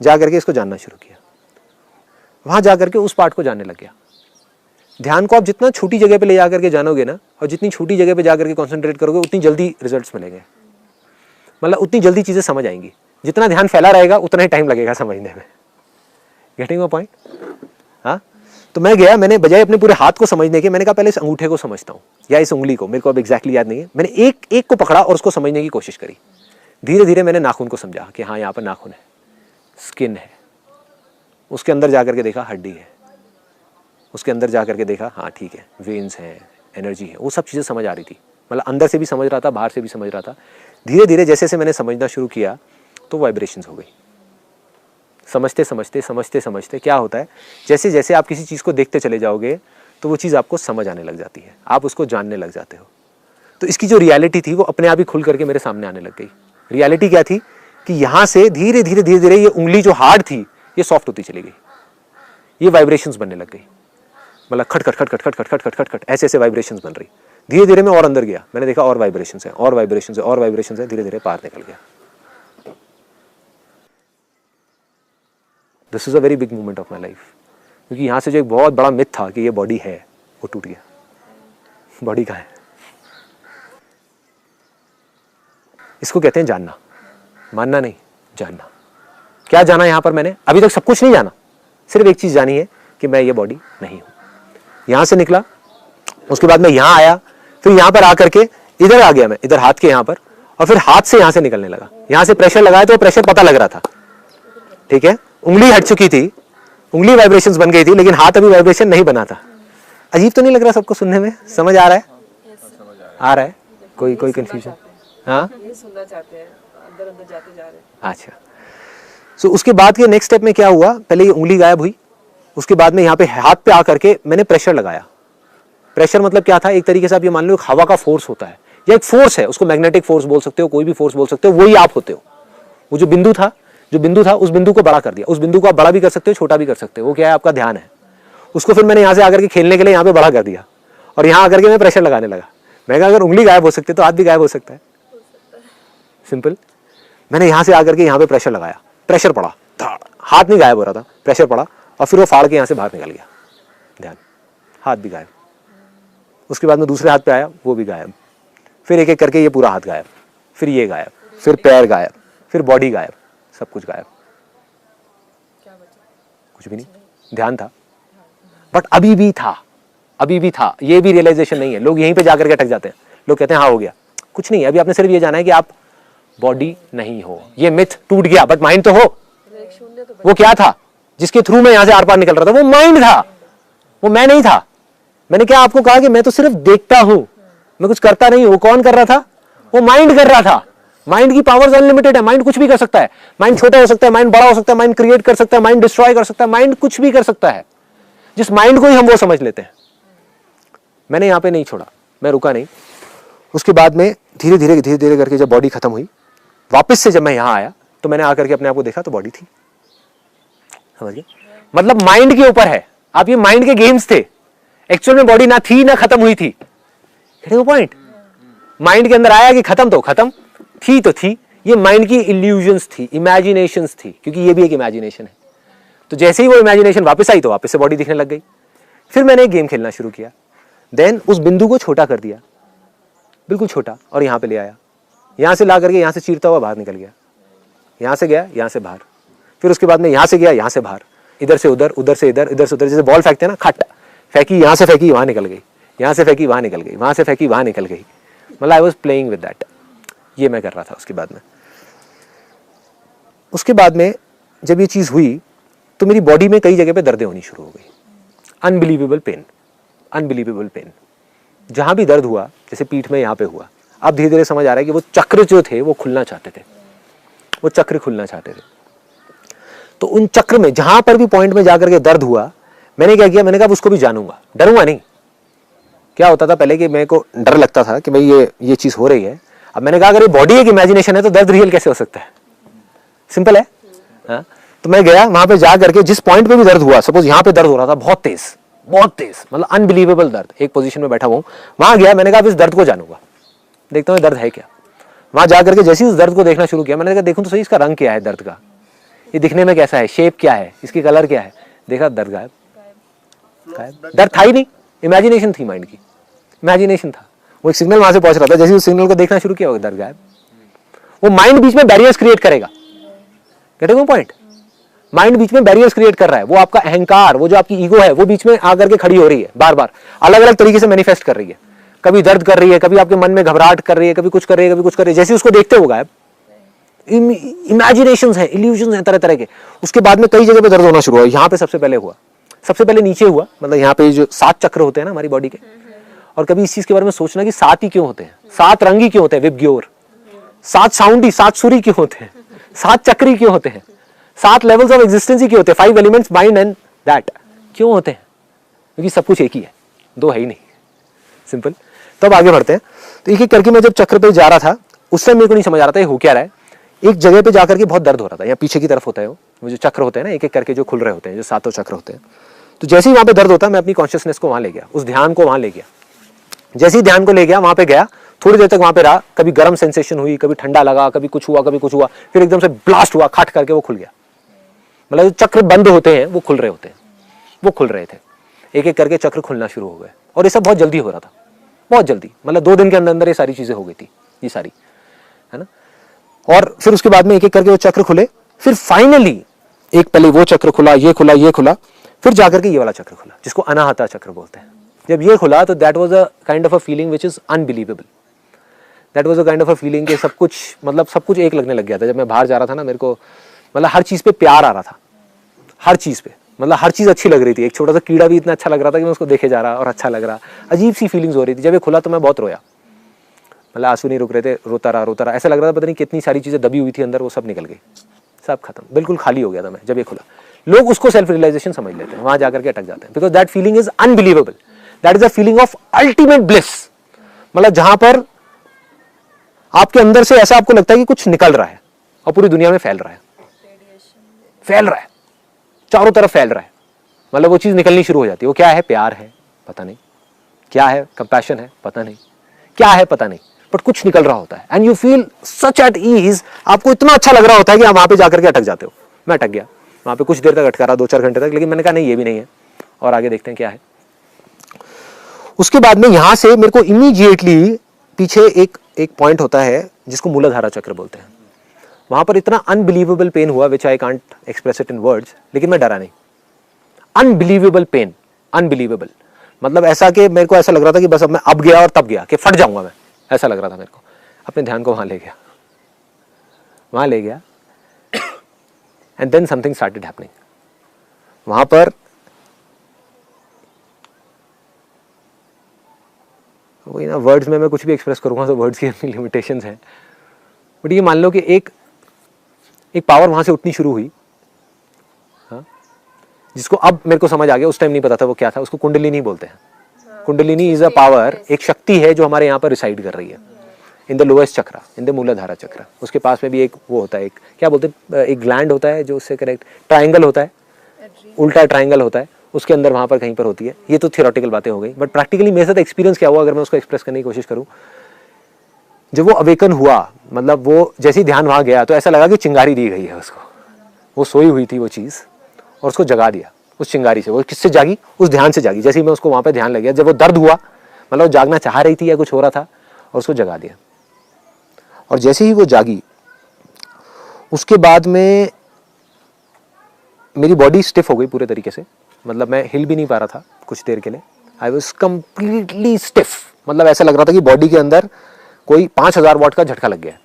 जा करके इसको जानना शुरू किया, वहां जा करके उस पार्ट को जानने लग गया। ध्यान को आप जितना छोटी जगह पे ले जा करके जानोगे ना, और जितनी छोटी जगह पे जा करके कॉन्सेंट्रेट करोगे, उतनी जल्दी रिजल्ट्स मिलेंगे, मतलब उतनी जल्दी चीजें समझ आएंगी। जितना ध्यान फैला रहेगा उतना ही टाइम लगेगा समझने में। Getting my point? हाँ, तो मैं गया, मैंने बजाय अपने पूरे हाथ को समझने के, मैंने कहा पहले इस अंगूठे को समझता हूँ या इस उंगली को, मेरे को अब एग्जैक्टली याद नहीं है। मैंने एक को पकड़ा और उसको समझने की कोशिश करी। धीरे धीरे मैंने नाखून को समझा कि हाँ यहाँ पर नाखून है, स्किन है। उसके अंदर जा करके देखा हड्डी है, उसके अंदर जा करके देखा हाँ ठीक है, वेन्स हैं, एनर्जी है, वो सब चीज़ें समझ आ रही थी। मतलब अंदर से भी समझ रहा था, बाहर से भी समझ रहा था। धीरे धीरे जैसे जैसे मैंने समझना शुरू किया तो वाइब्रेशंस हो गई। समझते समझते समझते समझते क्या होता है, जैसे जैसे आप किसी चीज़ को देखते चले जाओगे तो वो चीज़ आपको समझ आने लग जाती है, आप उसको जानने लग जाते हो। तो इसकी जो रियलिटी थी वो अपने आप ही खुल करके मेरे सामने आने लग गई। रियलिटी क्या थी कि यहाँ से धीरे धीरे धीरे धीरे ये उंगली जो हार्ड थी ये सॉफ्ट होती चली गई, ये वाइब्रेशंस बनने लग गई। मतलब खट खट खट खट खट खट खट खट खट खट ऐसे ऐसे वाइब्रेशंस बन रही। धीरे धीरे मैं और अंदर गया, मैंने देखा और वाइब्रेशंस है, और वाइब्रेशंस है, और वाइब्रेशंस है, धीरे धीरे पार निकल गया। This is a very big moment of my life, क्योंकि यहाँ से जो एक बहुत बड़ा मिथ था कि ये बॉडी है वो टूट गया। बॉडी कहाँ है? इसको कहते हैं जानना, मानना नहीं, जानना। क्या जाना यहाँ पर मैंने? अभी तक सब कुछ नहीं जाना, सिर्फ एक चीज जानी है कि मैं ये बॉडी नहीं हूं। यहां से निकला, उसके बाद मैं यहां आया, फिर यहां पर आकर के इधर आ गया, मैं इधर हाथ के यहां पर, और फिर हाथ से यहां से निकलने लगा। यहां से प्रेशर लगाया तो प्रेशर पता लग रहा था, ठीक है। उंगली हट चुकी थी, उंगली वाइब्रेशंस बन गई थी, लेकिन हाथ अभी वाइब्रेशन नहीं बना था। अजीब तो नहीं लग रहा सबको सुनने में? समझ आ रहा है? आ रहा है? कोई कंफ्यूजन? हाँ, सुनना चाहते हैं, अंदर अंदर जाते जा रहे हैं। अच्छा, सो उसके बाद के नेक्स्ट स्टेप में क्या हुआ, पहले ये उंगली गायब हुई, उसके बाद में यहाँ पे हाथ पे आकर के मैंने प्रेशर लगाया। प्रेशर मतलब क्या था, एक तरीके से आप ये मान लो हवा का फोर्स होता है, या एक फोर्स है, उसको मैग्नेटिक फोर्स बोल सकते हो, कोई भी फोर्स बोल सकते हो, वही आप होते हो। वो जो बिंदु था उस बिंदु को बड़ा कर दिया। उस बिंदु को आप बड़ा भी कर सकते हो, छोटा भी कर सकते हो, वो क्या है, आपका ध्यान है। उसको फिर मैंने यहाँ से आकर के खेलने के लिए यहाँ पे बड़ा कर दिया, और यहाँ आकर के मैं प्रेशर लगाने लगा। मैं कहा अगर उंगली गायब हो सकती है तो हाथ भी गायब हो सकता है, सिंपल। मैंने यहाँ से आकर के यहाँ पे प्रेशर लगाया, प्रेशर पड़ा, हाथ नहीं गायब हो रहा था, प्रेशर पड़ा, और फिर वो फाड़ के यहाँ से बाहर निकल गया ध्यान, हाथ भी गायब। उसके बाद में दूसरे हाथ पे आया, वो भी गायब। फिर एक एक करके ये पूरा हाथ गायब, फिर ये गायब, फिर पैर गायब, फिर बॉडी गायब, सब कुछ गायब। कुछ भी नहीं, ध्यान था, बट अभी भी था। ये भी रियलाइजेशन नहीं है। लोग यहीं पे जाकर के अटक जाते हैं। लोग कहते हैं हाँ हो गया, कुछ नहीं। अभी आपने सिर्फ ये जाना है कि आप बॉडी नहीं हो। ये मिथ टूट गया, बट माइंड तो हो। वो क्या था जिसके थ्रू मैं यहां से आर पार निकल रहा था? वो माइंड था, वो मैं नहीं था। मैंने क्या आपको कहा कि मैं तो सिर्फ देखता हूं, मैं कुछ करता नहीं हूं। वो कौन कर रहा था? वो माइंड कर रहा था। माइंड की पावर्स अनलिमिटेड है, माइंड कुछ भी कर सकता है। माइंड छोटा हो सकता है, माइंड बड़ा हो सकता है, माइंड क्रिएट कर सकता है, माइंड डिस्ट्रॉय कर सकता है, माइंड कुछ भी कर सकता है। जिस माइंड को ही हम वो समझ लेते हैं। मैंने यहां पे नहीं छोड़ा, मैं रुका नहीं। उसके बाद में धीरे धीरे करके जब बॉडी खत्म हुई, वापस से जब मैं यहां आया तो मैंने आकर के अपने आप को देखा तो बॉडी थी। समझ गए? मतलब माइंड के ऊपर है। आप ये माइंड के गेम्स थे, एक्चुअल में बॉडी ना थी ना खत्म हुई थी। पॉइंट माइंड के अंदर आया कि खत्म तो खत्म थी, तो थी। ये माइंड की इल्यूजन्स थी, इमेजिनेशंस थी, क्योंकि ये भी एक इमेजिनेशन है। तो जैसे ही वो इमेजिनेशन वापस आई तो वापस से बॉडी दिखने लग गई। फिर मैंने एक गेम खेलना शुरू किया, देन उस बिंदु को छोटा कर दिया, बिल्कुल छोटा, और यहाँ पे ले आया। यहाँ से ला करके यहाँ से चीरता हुआ बाहर निकल गया, यहाँ से गया, यहाँ से बाहर। फिर उसके बाद में यहाँ से गया, यहाँ से बाहर, इधर से उधर, उधर से इधर, इधर से उधर। जैसे बॉल फेंकते हैं ना, खट फेंकी, यहाँ से फेंकी, वहाँ निकल गई, यहाँ से फेंकी, वहाँ निकल गई, वहाँ से फेंकी, वहाँ निकल गई। मतलब I was playing with that. ये मैं कर रहा था। उसके बाद में जब ये चीज़ हुई तो मेरी बॉडी में कई जगह पे दर्दें होनी शुरू हो गई। Unbelievable pain, unbelievable pain. जहाँ भी दर्द हुआ, जैसे पीठ में यहाँ पे हुआ, अब धीरे धीरे समझ आ रहा है कि वो चक्र जो थे वो खुलना चाहते थे, वो चक्र खुलना चाहते थे। तो उन चक्र में जहाँ पर भी पॉइंट में जाकर के दर्द हुआ, मैंने क्या किया, मैंने कहा उसको भी जानूंगा, डरूंगा नहीं। क्या होता था पहले कि मेरे को डर लगता था कि भाई ये चीज़ हो रही है। अब मैंने कहा अगर ये बॉडी एक इमेजिनेशन है तो दर्द रियल कैसे हो सकता है? सिंपल है। हाँ? तो मैं गया वहां पे जा करके, जिस पॉइंट पे भी दर्द हुआ, सपोज यहाँ पे दर्द हो रहा था बहुत तेज, मतलब अनबिलीवेबल दर्द, एक पोजीशन में बैठा हुआ हूँ, वहां गया, मैंने कहा इस दर्द को जानूंगा, देखता हूँ दर्द है क्या। वहां जा करके जैसे उस दर्द को देखना शुरू किया, मैंने कहा देखूं तो सही इसका रंग क्या है दर्द का, ये दिखने में कैसा है, शेप क्या है, इसकी कलर क्या है। देखा दर्द गायब, दर्द था ही नहीं, इमेजिनेशन थी, माइंड की इमेजिनेशन था। वो एक सिग्नल वहां से पहुंच रहा था, जैसे उस सिग्नल को देखना शुरू किया वो दर्द गायब। वो माइंड बीच में बैरियर्स क्रिएट करेगा। Getting point? माइंड बीच में बैरियर्स क्रिएट कर रहा है। वो आपका अहंकार, वो जो आपकी ईगो है, वो बीच में आकर के खड़ी हो रही है, बार बार अलग अलग तरीके से मैनिफेस्ट कर रही है। कभी दर्द कर रही है, कभी आपके मन में घबराहट कर रही है, कभी कुछ कर रही है, कभी कुछ कर रही है। जैसे उसको देखते हो गायब। इमेजिनेशंस हैं, इल्यूजन्स हैं तरह तरह के। उसके बाद में कई जगह पे दर्द होना शुरू हुआ। यहाँ पे सबसे पहले हुआ, सबसे पहले नीचे हुआ, मतलब यहाँ पे जो 7 चक्र होते हैं ना हमारी बॉडी के। और कभी इस चीज के बारे में सोचना कि 7 ही क्यों होते हैं, 7 रंग ही क्यों होते हैं, विबग्योर 7 साउंड ही, 7 सुर ही क्यों होते हैं, 7 चक्र ही क्यों होते हैं, 7 लेवल्स ऑफ एग्जिस्टेंस ही क्यों होते हैं, 5 एलिमेंट्स माइंड एंड दैट क्यों होते हैं? क्योंकि सब कुछ एक ही है, 2 है ही नहीं। सिंपल। तो अब आगे बढ़ते हैं। तो एक एक करके मैं जब चक्र पे जा रहा था, उस टाइम मेरे को नहीं समझ आ रहा था ये हो क्या रहा है। एक जगह पे जाकर के बहुत दर्द हो रहा था, या पीछे की तरफ होता है वो जो चक्र होते हैं ना, एक एक करके जो खुल रहे होते हैं, जो 7 चक्र होते हैं। तो जैसे ही वहां पे दर्द होता है, मैं अपनी कॉन्शियसनेस को वहां ले गया, उस ध्यान को वहां ले गया। जैसे ही ध्यान को ले गया, वहां पे गया, थोड़ी देर तक वहां पे रहा। कभी गर्म सेंसेशन हुई, कभी ठंडा लगा, कभी कुछ हुआ, कभी कुछ हुआ, फिर एकदम से ब्लास्ट हुआ, खट करके वो खुल गया। मतलब जो चक्र बंद होते हैं वो खुल रहे होते हैं, वो खुल रहे थे। एक एक करके चक्र खुलना शुरू हो गए, और ये सब बहुत जल्दी हो रहा था, बहुत जल्दी। मतलब 2 दिन के अंदर अंदर ये सारी चीजें हो गई थी, ये सारी, है ना। और फिर उसके बाद में एक एक करके वो चक्र खुले। फिर फाइनली एक पहले वो चक्र खुला, ये खुला, ये खुला, फिर जाकर के ये वाला चक्र खुला, जिसको अनाहता चक्र बोलते हैं। जब ये खुला तो that was a kind of a feeling which is unbelievable. That was a kind of a feeling कि सब कुछ, मतलब सब कुछ एक लगने लग गया था। जब मैं बाहर जा रहा था ना, मेरे को मतलब हर चीज पे प्यार आ रहा था, हर चीज पे, मतलब हर चीज अच्छी लग रही थी। एक छोटा सा कीड़ा भी इतना अच्छा लग रहा था कि मैं उसको देखे जा रहा और अच्छा लग रहा। अजीब सी फीलिंग्स हो रही थी। जब ये खुला तो मैं बहुत रोया, मतलब आंसू नहीं रुक रहे थे, रोता रहा। ऐसा लग रहा था पता नहीं कितनी सारी चीजें दबी हुई थी अंदर, वो सब निकल गई, सब खत्म, बिल्कुल खाली हो गया था मैं जब ये खुला। लोग उसको सेल्फ रियलाइजेशन समझ लेते हैं, वहां जाकर के अटक जाते हैं, because that feeling is unbelievable. That is a feeling of ultimate bliss. मतलब जहां पर आपके अंदर से ऐसा आपको लगता है कि कुछ निकल रहा है और पूरी दुनिया में फैल रहा है, चारों तरफ फैल रहा है। मतलब वो चीज निकलनी शुरू हो जाती है। वो क्या है? प्यार है, पता नहीं क्या है, कंपैशन है, पता नहीं क्या है, पता नहीं, बट कुछ निकल रहा होता है। And you feel such at ease, आपको इतना अच्छा लग रहा होता है कि आप वहां पे जाकर के अटक जाते हो। मैं अटक गया वहां पे, कुछ देर तक अटका रहा, 2-4 घंटे तक, लेकिन मैंने कहा नहीं, ये भी नहीं है, और आगे देखते हैं क्या है। उसके बाद में यहां से मेरे को इमीडिएटली पीछे एक पॉइंट होता है जिसको मूलाधारा चक्र बोलते हैं। वहां पर इतना अनबिलीवेबल पेन हुआ, which I can't express it in words, लेकिन मैं डरा नहीं। अनबिलीवेबल पेन, अनबिलीवेबल, मतलब ऐसा कि मेरे को ऐसा लग रहा था कि बस अब मैं अब गया और तब गया, कि फट जाऊंगा मैं, ऐसा लग रहा था मेरे को। अपने ध्यान को वहां ले गया, and then something started happening. वहां पर वही ना, वर्ड्स में मैं कुछ भी एक्सप्रेस करूंगा तो वर्ड्स की अपनी लिमिटेशंस हैं, बट ये मान लो कि एक पावर वहां से उठनी शुरू हुई, हाँ, जिसको अब मेरे को समझ आ गया, उस टाइम नहीं पता था वो क्या था। उसको कुंडलिनी बोलते हैं। कुंडलिनी इज अ पावर, एक शक्ति है जो हमारे यहाँ पर रिसाइड कर रही है in the lowest chakra, in the Muladhara chakra. उसके पास में भी एक वो होता है, एक क्या बोलते हैं, एक ग्लैंड होता है जो उससे करेक्ट ट्राइंगल होता है, उल्टा ट्राइंगल होता है, उसके अंदर वहाँ पर कहीं पर होती है। ये तो थियोरेटिकल बातें हो गई, बट प्रैक्टिकली मेरे साथ एक्सपीरियंस क्या हुआ अगर मैं उसको एक्सप्रेस करने की कोशिश करूँ। जब वो अवेकन हुआ, मतलब वो जैसे ही ध्यान वहाँ गया तो ऐसा लगा कि चिंगारी दी गई है उसको। वो सोई हुई थी वो चीज़ और उसको जगा दिया उस चिंगारी से। वो किससे जागी? उस ध्यान से जागी। जैसे ही मैं उसको वहाँ पे ध्यान लग गया, जब वो दर्द हुआ, मतलब वो जागना चाह रही थी या कुछ हो रहा था, और उसको जगा दिया। और जैसे ही वो जागी, उसके बाद में मेरी बॉडी स्टिफ हो गई पूरे तरीके से, मतलब मैं हिल भी नहीं पा रहा था कुछ देर के लिए। आई वॉज कम्प्लीटली स्टिफ, मतलब ऐसा लग रहा था कि बॉडी के अंदर कोई 5000 वॉट का झटका लग गया है।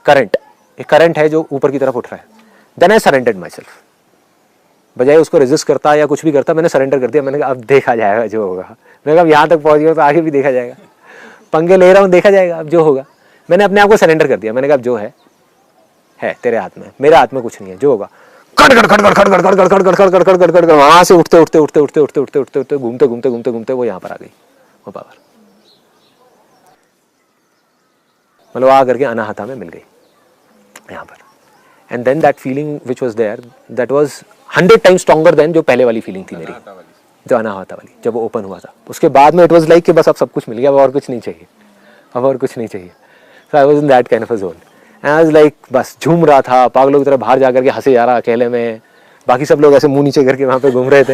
करंट, एक करंट है जो ऊपर की तरफ उठ रहा है। Then I surrendered myself. बजाय उसको रेजिस्ट करता या कुछ भी करता, मैंने सरेंडर कर दिया। मैंने कहा अब देखा जाएगा जो होगा। मैंने कहा यहाँ तक पहुँच गया तो आगे भी देखा जाएगा, पंगे ले रहा हूँ, देखा जाएगा अब जो होगा। मैंने अपने आप को सरेंडर कर दिया। मैंने कहा अब जो है तेरे हाथ में, मेरे हाथ में कुछ नहीं है, जो होगा। वहां से उठते उठते उठते उठते उठते उठते उठते उठते घूमते घूमते घूमते घूमते वो यहाँ पर आ गई, वो पावर। मतलब आ करके अनाहता में मिल गई यहाँ पर। And then that feeling which was there, that was 100 times stronger than जो पहले वाली फीलिंग थी मेरी, जो अनाहता वाली, जब वो ओपन हुआ था। उसके बाद में इट वॉज लाइक कि बस अब सब कुछ मिल गया, अब और कुछ नहीं चाहिए, अब और कुछ नहीं चाहिए। So I was in that kind of a zone. And I was like बस झूम रहा था, पागलों की तरह बाहर जा करके हंसे जा रहा अकेले में। बाकी सब लोग ऐसे मुंह नीचे करके वहाँ पे घूम रहे थे,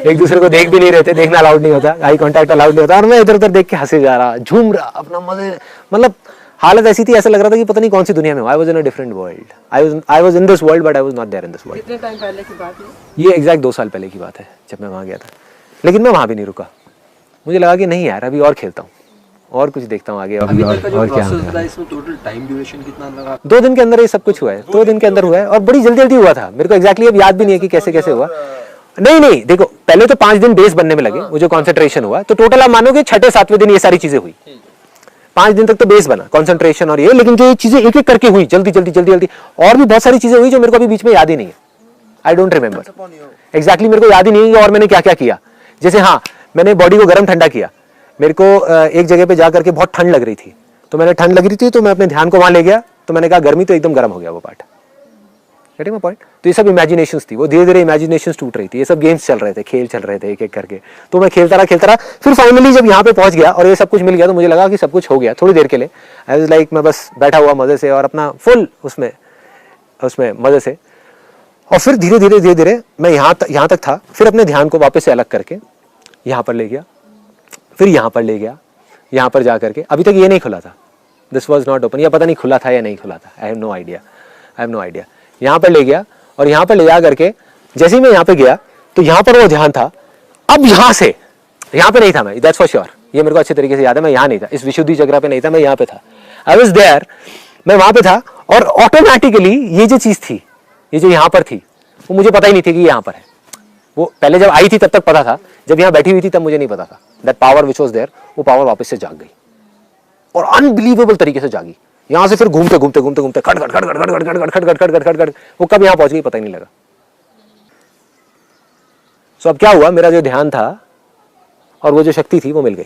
एक दूसरे को देख भी नहीं रहे थे, देखना अलाउड नहीं होता, आई कांटेक्ट अलाउड नहीं होता। और मैं इधर उधर देख के हंसे जा रहा, झूम रहा अपना मजे। मतलब हालत ऐसी थी, ऐसा लग रहा था कि पता नहीं कौन सी दुनिया में हूँ। I was in a different world. I was in this world but I was not there in this world. कितने टाइम पहले की बात है ये? एग्जैक्ट 2 साल पहले की बात है जब मैं वहाँ गया था। लेकिन मैं वहाँ भी नहीं रुका। मुझे लगा कि नहीं यार, अभी और खेलता हूँ और कुछ देखता हूँ आगे। और क्या होगा? इसमें टोटल टाइम ड्यूरेशन कितना लगा? 2 दिन के अंदर ये सब कुछ हुआ है। 2 दिन के अंदर हुआ है और बड़ी जल्दी जल्दी हुआ था। मेरे को एग्जैक्टली अब याद भी नहीं है कि कैसे कैसे हुआ। नहीं, देखो पहले तो 5 दिन बेस बनने में लगे, वो जो कॉन्सेंट्रेशन हुआ, तो टोटल आप मानोगे 6-7वें दिन ये सारी चीजें हुई। 5 दिन तक तो बेस बना, कॉन्सेंट्रेशन और ये। लेकिन जो ये चीजें एक एक करके हुई जल्दी जल्दी जल्दी जल्दी, और भी बहुत सारी चीजें हुई जो मेरे को अभी बीच में याद ही नहीं है। आई डोंट रिमेंबर एग्जैक्टली, मेरे को याद ही नहीं है और मैंने क्या क्या किया। जैसे हाँ, मैंने बॉडी को गर्म ठंडा किया। मेरे को एक जगह पे जा करके बहुत ठंड लग रही थी, तो मैंने ठंड लग रही थी तो मैं अपने ध्यान को वहां ले गया, तो मैंने कहा गर्मी, तो एकदम गर्म हो गया वो पार्ट। Getting my point? तो ये सब इमेजिनेशंस थी, वो धीरे धीरे इमेजिनेशंस टूट रही थी। ये सब गेम्स चल रहे थे, खेल चल रहे थे एक एक करके। तो मैं खेलता रहा। फिर फाइनली जब यहाँ पे पहुंच गया और ये सब कुछ मिल गया, तो मुझे लगा कि सब कुछ हो गया। थोड़ी देर के लिए आई वाज लाइक, मैं बस बैठा हुआ मजे से और अपना फुल उसमें मजे से। और फिर धीरे धीरे मैं यहाँ तक था। फिर अपने ध्यान को वापस से अलग करके यहाँ पर ले गया, फिर यहाँ पर ले गया, यहाँ पर जा करके। अभी तक ये नहीं खुला था, दिस वॉज नॉट ओपन, या पता नहीं खुला था या नहीं खुला था, आई हैव नो आइडिया। यहाँ पर ले गया और यहाँ पर ले जा करके जैसे ही मैं यहाँ पे गया तो यहाँ पर वो ध्यान था। अब यहाँ पे नहीं था मैं, दैट्स फॉर श्योर। ये मेरे को अच्छे तरीके से याद है, मैं यहाँ नहीं था, इस विशुद्धि चक्र पे नहीं था, मैं यहाँ पे था। आई वॉज देयर, मैं वहाँ पे था। और ऑटोमेटिकली ये जो चीज़ थी, ये जो यहाँ पर थी, वो मुझे पता ही नहीं थी कि यहाँ पर है। वो पहले जब आई थी तब तक पता था, जब यहाँ बैठी हुई थी तब मुझे नहीं पता था। That power which was there, वो पावर वापस से जाग गई और अनबिलीवेबल तरीके से जागी। यहाँ से फिर घूमते घूमते खट वो कब यहाँ पहुंच गई पता ही नहीं लगा। सो अब क्या हुआ, मेरा जो ध्यान था और वो जो शक्ति थी वो मिल गई,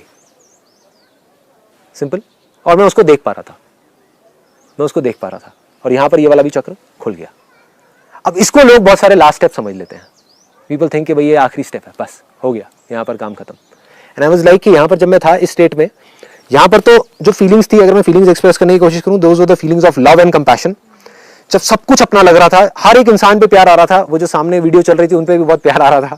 सिंपल। और मैं उसको देख पा रहा था, और यहाँ पर ये वाला भी चक्र खुल गया। अब इसको लोग बहुत सारे लास्ट स्टेप समझ लेते हैं। पीपल थिंक कि भाई ये आखिरी स्टेप है, बस हो गया, यहाँ पर काम खत्म। एंड आई वाज लाइक कि यहाँ पर जब मैं था इस स्टेट में, यहाँ पर तो जो फीलिंग्स थी, अगर मैं फीलिंग्स एक्सप्रेस करने की कोशिश करूँ, those were the feelings of love and compassion. जब सब कुछ अपना लग रहा था, हर एक इंसान पे प्यार आ रहा था। वो जो सामने वीडियो चल रही थी उन पे भी बहुत प्यार आ रहा था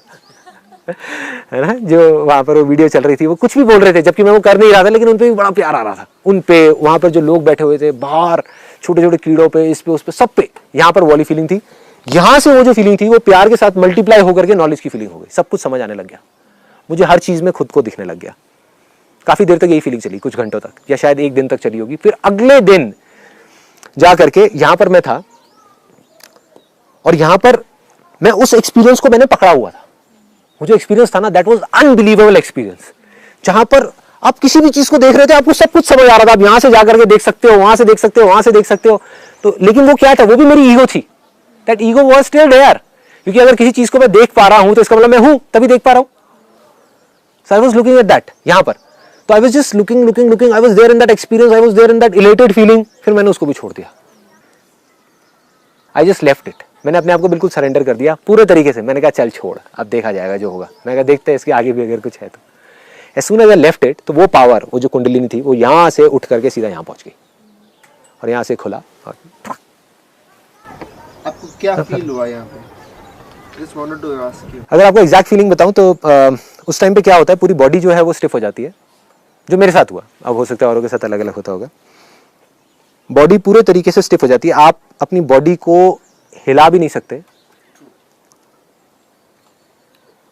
है ना, जो वहाँ पर वो वीडियो चल रही थी, वो कुछ भी बोल रहे थे जबकि मैं वो कर नहीं रहा था, लेकिन उन पे भी बड़ा प्यार आ रहा था। उन पे, वहाँ पर जो लोग बैठे हुए थे बाहर, छोटे छोटे कीड़ों पे, इस पे उस पे, सब पे, यहाँ पर वो वाली फीलिंग थी। यहाँ से वो जो फीलिंग थी वो प्यार के साथ मल्टीप्लाई होकर के नॉलेज की फीलिंग हो गई। सब कुछ समझ आने लग गया, मुझे हर चीज में खुद को दिखने लग गया। काफी देर तक यही फीलिंग चली, कुछ घंटों तक, या शायद 1 दिन तक चली होगी। फिर अगले दिन जा करके यहाँ पर मैं था, और यहाँ पर मैं उस एक्सपीरियंस को मैंने पकड़ा हुआ था। मुझे एक्सपीरियंस था ना, दैट वाज अनबिलीवेबल एक्सपीरियंस, जहां पर आप किसी भी चीज को देख रहे थे, आपको सब कुछ समझ आ रहा था। आप यहाँ से जाकर के देख सकते हो, वहां से देख सकते हो, वहां से देख सकते हो। तो लेकिन वो क्या था, वो भी मेरी ईगो थी। That ego was still there, क्योंकि अगर किसी चीज को मैं देख पा रहा हूं तो इसका मतलब मैं हूं, तभी देख पा रहा हूं। So I was looking at that यहाँ पर। तो I was just looking, I was there in that experience, I was there in that elated feeling. फिर मैंने उसको भी छोड़ दिया, आई जस्ट लेफ्ट इट। मैंने अपने आप को बिल्कुल सरेंडर कर दिया पूरे तरीके से। मैंने कहा चल छोड़, अब देखा जाएगा जो होगा। मैंने कहा देखते हैं इसके आगे भी अगर कुछ है तो। As soon as I left it, तो वो पावर, वो जो कुंडलिनी थी, वो यहाँ से उठ करके सीधा यहाँ पहुँच गई और यहाँ से खुला। और आपको क्या फील हुआ यहाँ पे? Just wanted to ask you. अगर आपको एग्जैक्ट फीलिंग बताऊं तो उस टाइम पे क्या होता है, पूरी बॉडी जो है वो स्टिफ हो जाती है, जो मेरे साथ हुआ। अब हो सकता है औरों के साथ अलग अलग होता होगा। बॉडी पूरे तरीके से स्टिफ हो जाती है, आप अपनी बॉडी को हिला भी नहीं सकते,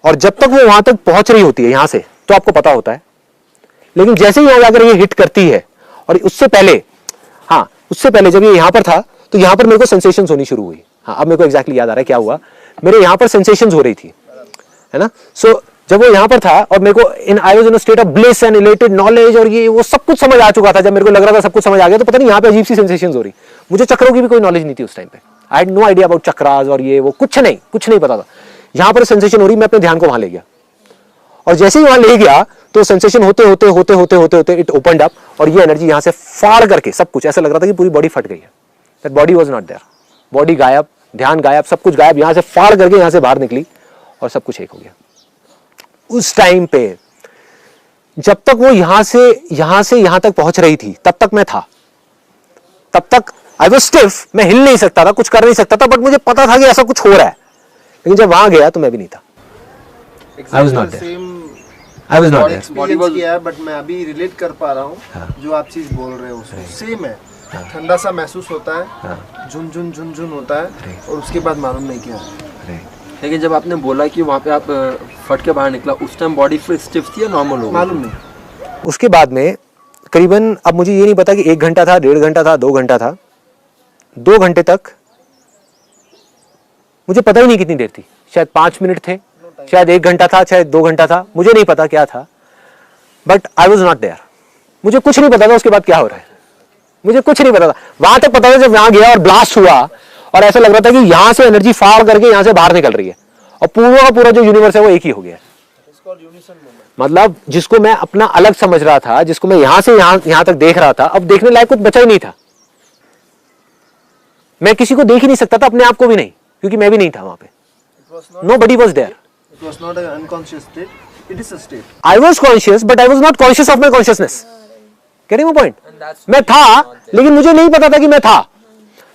और जब तक वो वहां तक पहुंच रही होती है यहां से तो आपको पता होता है, लेकिन जैसे ही वहां जाकर ये हिट करती है, और उससे पहले, हाँ उससे पहले जब ये यहां पर था तो यहां पर मेरे को सेंसेशंस होनी शुरू हुई। हाँ अब मेरे को एग्जैक्टली याद आ रहा है क्या हुआ। मेरे यहां पर सेंसेशंस हो रही थी, है ना। सो जब वो यहां पर था और मेरे को आई was in a state of bliss and elated knowledge, और ये वो सब कुछ समझ आ चुका था। जब मेरे को लग रहा था सब कुछ समझ आ गया, तो पता नहीं यहां पे अजीब सी सेंसेशंस हो रही। मुझे चक्रों की भी कोई नॉलेज नहीं थी उस टाइम पे। I had no idea about chakras और ये वो, कुछ नहीं पता था। यहां पर सेंसेशन हो रही, मैं अपने ध्यान को वहां ले गया, और जैसे ही वहां ले गया तो सेंसेशन होते होते इट ओपनड अप, और ये एनर्जी यहां से फाड़ करके सब कुछ, ऐसा लग रहा था कि पूरी बॉडी फट गई है। That body was not there, body गायब, ध्यान गायब, सब कुछ गायब, यहां से फाड़ करके यहां से बाहर निकली और सब कुछ एक हो गया। उस टाइम पे जब तक वो यहां से यहां तक पहुंच रही थी, तब तक मैं था, तब तक आई वाज स्टिफ, मैं हिल नहीं सकता था, कुछ कर नहीं सकता था, बट मुझे पता था कि ऐसा कुछ हो रहा है। लेकिन जब वहां गया तो मैं भी नहीं था। I was not there. I was not there. Body was किया है, बट मैं अभी रिलेट कर पा रहा हूँ जो आप चीज बोल रहे हो, सेम है। ठंडा सा महसूस होता है, झुन होता है, और उसके बाद मालूम नहीं क्या। लेकिन जब आपने बोला कि वहाँ पे आप फट के बाहर निकला, उस टाइम बॉडी फिर स्टिफ थी या नॉर्मल हो? मालूम नहीं। उसके बाद में करीबन, अब मुझे ये नहीं पता कि 1 घंटा था, 1.5 घंटा था, 2 घंटा था, 2 घंटे तक मुझे पता ही नहीं कितनी देर थी। शायद 5 मिनट थे, शायद 1 घंटा था, शायद 2 घंटा था, मुझे नहीं पता क्या था, but I was not there. मुझे कुछ नहीं पता था उसके बाद क्या हो रहा है, मुझे कुछ नहीं पता था। वहां तक पता था जब वहां गया और ब्लास्ट हुआ, और ऐसा लग रहा था कि यहां से एनर्जी फाड़ करके यहां से बाहर निकल रही है, और पूरा का पूरा जो यूनिवर्स है वो एक ही हो गया है। मतलब जिसको मैं अपना अलग समझ रहा था, जिसको मैं यहां से यहां तक देख रहा था, अब देखने लायक कुछ बचा ही नहीं था। मैं किसी को देख ही नहीं सकता था, अपने आप को भी नहीं, क्योंकि मैं भी नहीं था वहां पे। Nobody was there. It was not an unconscious state. It is a state. I was conscious, but I was not conscious of my consciousness. Getting my point? मैं था, लेकिन मुझे नहीं पता था कि मैं था.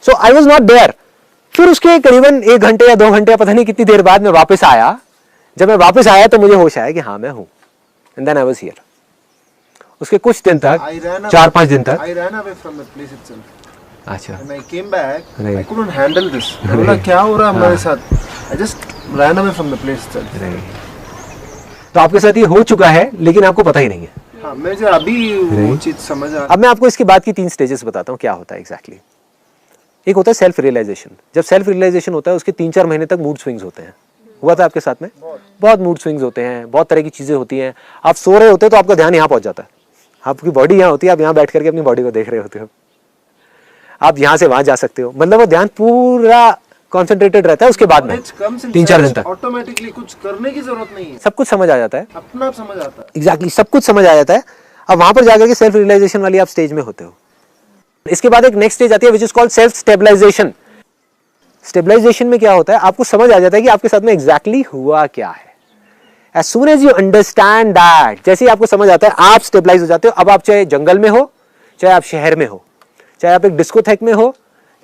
So I was not there. फिर उसके करीबन 1 घंटे या 2 घंटे, पता नहीं कितनी देर बाद मैं वापस आया। जब मैं वापस आया तो मुझे होश आया कि हाँ मैं हूँ. And then I was here. उसके कुछ दिन तक, 4-5 दिन तक. I ran away from the place itself. अच्छा. When I came back, I couldn't handle this. बोला क्या हो रहा है हमारे साथ? I just ran away from the place itself. तो आपके साथ ये हो चुका है, लेकिन आपको पता ही नहीं है. हाँ, मुझे अभी वो चीज समझ आ। अब मैं आपको इसके बाद की 3 स्टेजेस बताता हूँ क्या होता है एग्जैक्टली. एक होता है सेल्फ रियलाइजेशन. जब सेल्फ रियलाइजेशन होता है उसके 3-4 महीने तक मूड स्विंग्स होते हैं. हुआ था आपके साथ में? बहुत मूड स्विंग्स होते हैं, बहुत तरह की चीजें होती हैं. आप सो रहे होते हैं तो आपका ध्यान यहाँ पहुंच जाता है, आपकी बॉडी यहाँ होती है, आप यहाँ बैठ करके अपनी बॉडी को देख रहे होते हो, आप यहाँ से वहां जा सकते हो. मतलब वो ध्यान पूरा कॉन्सेंट्रेटेड रहता है. उसके बाद में 3-4 दिन तक ऑटोमेटिकली कुछ करने की जरूरत नहीं है, सब कुछ समझ आ जाता है, अपना आप समझ आता है. एग्जैक्टली सब कुछ समझ आ जाता है. अब वहां पर जाकर के सेल्फ रियलाइजेशन वाली आप स्टेज में होते हो. इसके बाद एक नेक्स्ट स्टेज आती है which is called self stabilization. Stabilization में क्या होता है, आपको समझ आ जाता है कि आपके साथ में एग्जैक्टली हुआ क्या है. As soon as you understand that, जैसे ही आपको समझ आता है आप स्टेबलाइज हो जाते हो. अब आप चाहे जंगल में हो, चाहे आप शहर में हो, चाहे आप एक डिस्कोथेक में हो,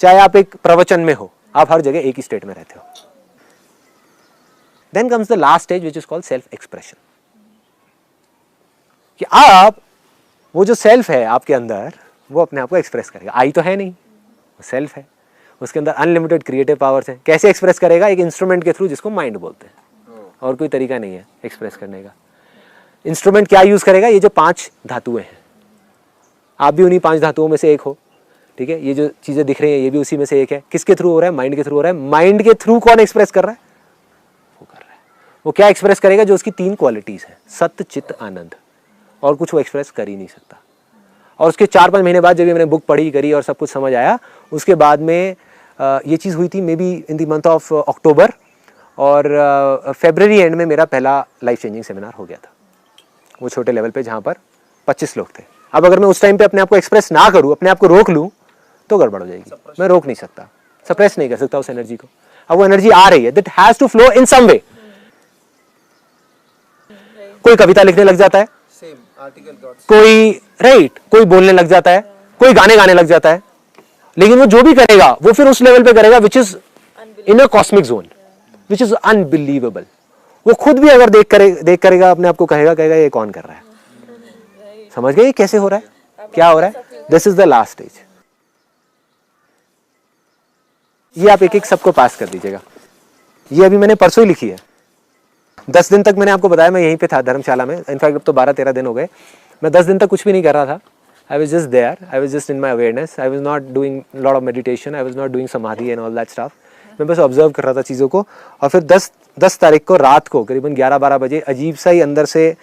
चाहे आप एक प्रवचन में हो, आप हर जगह एक ही स्टेट में रहते हो. Then comes the last stage which is called self expression. कि आप वो जो सेल्फ है आपके अंदर, वो अपने आप को एक्सप्रेस करेगा. आई तो है नहीं, वो सेल्फ है, उसके अंदर अनलिमिटेड क्रिएटिव पावर्स हैं. कैसे एक्सप्रेस करेगा? एक इंस्ट्रूमेंट के थ्रू, जिसको माइंड बोलते हैं. और कोई तरीका नहीं है एक्सप्रेस करने का. इंस्ट्रूमेंट क्या यूज करेगा? ये जो 5 धातुएं हैं, आप भी उन्हीं 5 धातुओं में से एक हो. ठीक है, ये जो चीजें दिख रही हैं ये भी उसी में से एक है. किसके थ्रू हो रहा है? माइंड के थ्रू हो रहा है. माइंड के थ्रू कौन एक्सप्रेस कर रहा है? वो कर रहा है. वो क्या एक्सप्रेस करेगा? जो उसकी 3 क्वालिटीज हैं, सत्य, चित्त, आनंद. और कुछ वो एक्सप्रेस कर ही नहीं सकता. और उसके 4-5 महीने बाद जब मैंने बुक पढ़ी करी और सब कुछ समझ आया, उसके बाद में ये चीज़ हुई थी may be in the month of October, और फरवरी एंड में मेरा पहला लाइफ चेंजिंग सेमिनार हो गया था, वो छोटे लेवल पे जहाँ पर 25 लोग थे. अब अगर मैं उस टाइम पे अपने आप को एक्सप्रेस ना करूँ, अपने आप को रोक लूँ, तो गड़बड़ हो जाएगी. मैं रोक नहीं सकता, सप्रेस नहीं कर सकता उस एनर्जी को. अब वो एनर्जी आ रही है, that has to flow in some way. कोई कविता लिखने लग जाता है, कोई राइट, कोई बोलने लग जाता है, कोई गाने गाने लग जाता है, लेकिन वो जो भी करेगा वो फिर उस लेवल पे करेगा which is in a cosmic zone, which is unbelievable. वो खुद भी अगर देख करेगा अपने आप को कहेगा ये कौन कर रहा है। समझ गए कैसे हो रहा है, क्या हो रहा है? This is the last stage. ये आप एक एक सबको पास कर दीजिएगा। ये अभी मैंने परसों ही लिखी है। 10 दिन तक मैंने आपको बताया मैं यहीं पे था धर्मशाला में, इनफैक्ट अब तो 12-13 दिन हो गए। मैं 10 दिन तक कुछ भी नहीं कर रहा था। I was just there, I was just in my awareness, I was not doing lot of meditation, I was not doing samadhi and all that stuff. मैं बस ऑब्जर्व कर रहा था चीज़ों को। और फिर 10 तारीख को रात को करीबन 11-12 बजे अजीब सा ही अंदर से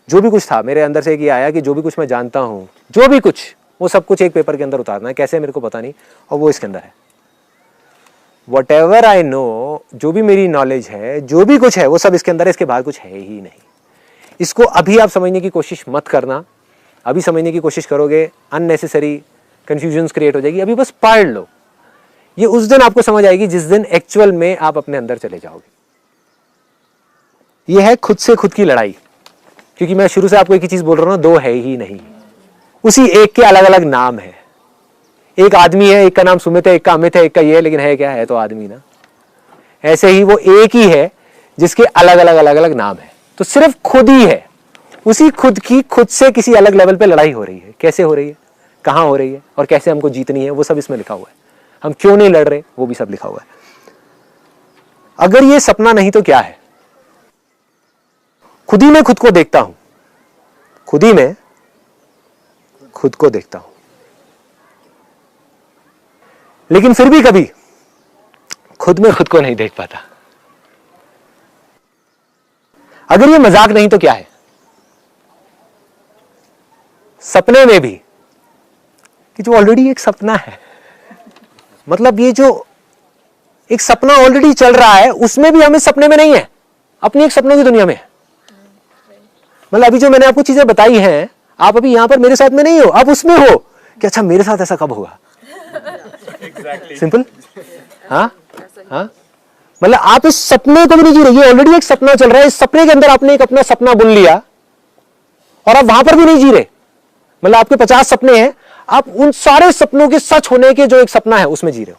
जो भी कुछ था मेरे अंदर से ये आया कि जो भी कुछ मैं जानता हूँ, जो भी कुछ, वो सब कुछ एक पेपर के अंदर उतारना है। कैसे मेरे को पता नहीं, और वो इसके अंदर है। वट एवर आई नो, जो भी मेरी नॉलेज है, जो भी कुछ है, वो सब इसके अंदर है, इसके बाहर कुछ है ही नहीं। इसको अभी आप समझने की कोशिश मत करना। अभी समझने की कोशिश करोगे अननेसेसरी कंफ्यूजन्स क्रिएट हो जाएगी। अभी बस पढ़ लो। ये उस दिन आपको समझ आएगी जिस दिन एक्चुअल में आप अपने अंदर चले जाओगे। ये है खुद से खुद की लड़ाई। क्योंकि मैं शुरू से आपको एक ही चीज बोल रहा हूं ना, दो है ही नहीं, उसी एक के अलग अलग नाम है। एक आदमी है, एक का नाम सुमित है, एक का अमित है, एक का ये है, लेकिन है क्या? है तो आदमी ना। ऐसे ही वो एक ही है जिसके अलग अलग नाम है। तो सिर्फ खुद ही है, उसी खुद की खुद से किसी अलग लेवल पे लड़ाई हो रही है। कैसे हो रही है, कहां हो रही है, और कैसे हमको जीतनी है, वो सब इसमें लिखा हुआ है। हम क्यों नहीं लड़ रहे, वो भी सब लिखा हुआ है। अगर ये सपना नहीं तो क्या है? खुद ही मैं खुद को देखता हूं, खुद ही मैं खुद को देखता हूं, लेकिन फिर भी कभी खुद में खुद को नहीं देख पाता। अगर ये मजाक नहीं तो क्या है? सपने में भी, कि जो ऑलरेडी एक सपना है, मतलब ये जो एक सपना ऑलरेडी चल रहा है, उसमें भी हम इस सपने में नहीं है, अपनी एक सपनों की दुनिया में है। मतलब अभी जो मैंने आपको चीजें बताई हैं, आप अभी यहां पर मेरे साथ में नहीं हो, आप उसमें हो कि अच्छा मेरे साथ ऐसा कब होगा। सिंपल। हाँ, मतलब आप इस सपने को भी नहीं जी रहे, ये ऑलरेडी एक सपना चल रहा है। इस सपने के अंदर आपने एक अपना सपना बुन लिया और आप वहां पर भी नहीं जी रहे। मतलब आपके 50 सपने हैं, आप उन सारे सपनों के सच होने के जो एक सपना है उसमें जी रहे हो।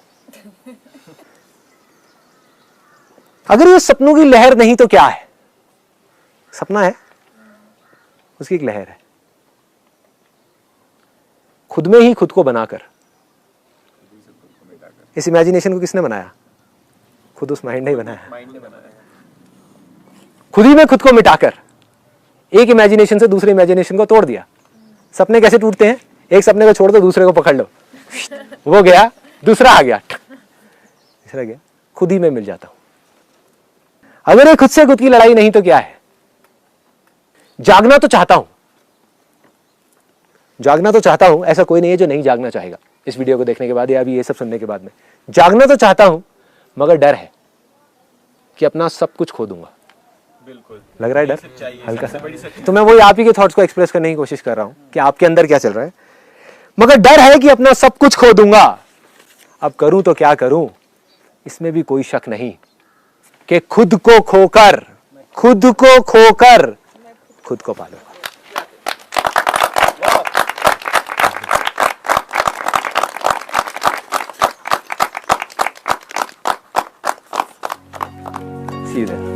अगर ये सपनों की लहर नहीं तो क्या है? सपना है, उसकी एक लहर है। खुद में ही खुद को बनाकर, इस इमेजिनेशन को किसने बनाया? खुद उस माइंड ने बनाया। खुद ही में खुद को मिटाकर एक इमेजिनेशन से दूसरे इमेजिनेशन को तोड़ दिया। सपने कैसे टूटते हैं? एक सपने को छोड़ दो, दूसरे को पकड़ लो, वो गया, दूसरा आ गया, तीसरा गया, खुद ही में मिल जाता हूं। अगर ये खुद से खुद की लड़ाई नहीं तो क्या है? जागना तो चाहता हूं, जागना तो चाहता हूं, ऐसा कोई नहीं है जो नहीं जागना चाहेगा। इस वीडियो को देखने के बाद या अभी ये सब सुनने के बाद में जागना तो चाहता हूं, मगर डर है कि अपना सब कुछ खो दूंगा। बिल्कुल लग रहा है डर हल्का सा। तो मैं वही आप ही के थॉट्स को एक्सप्रेस करने की कोशिश कर रहा हूं कि आपके अंदर क्या चल रहा है। मगर डर है कि अपना सब कुछ खो दूंगा। अब करूं तो क्या करूं? इसमें भी कोई शक नहीं कि खुद को खोकर खुद को पालूंगा। See you then.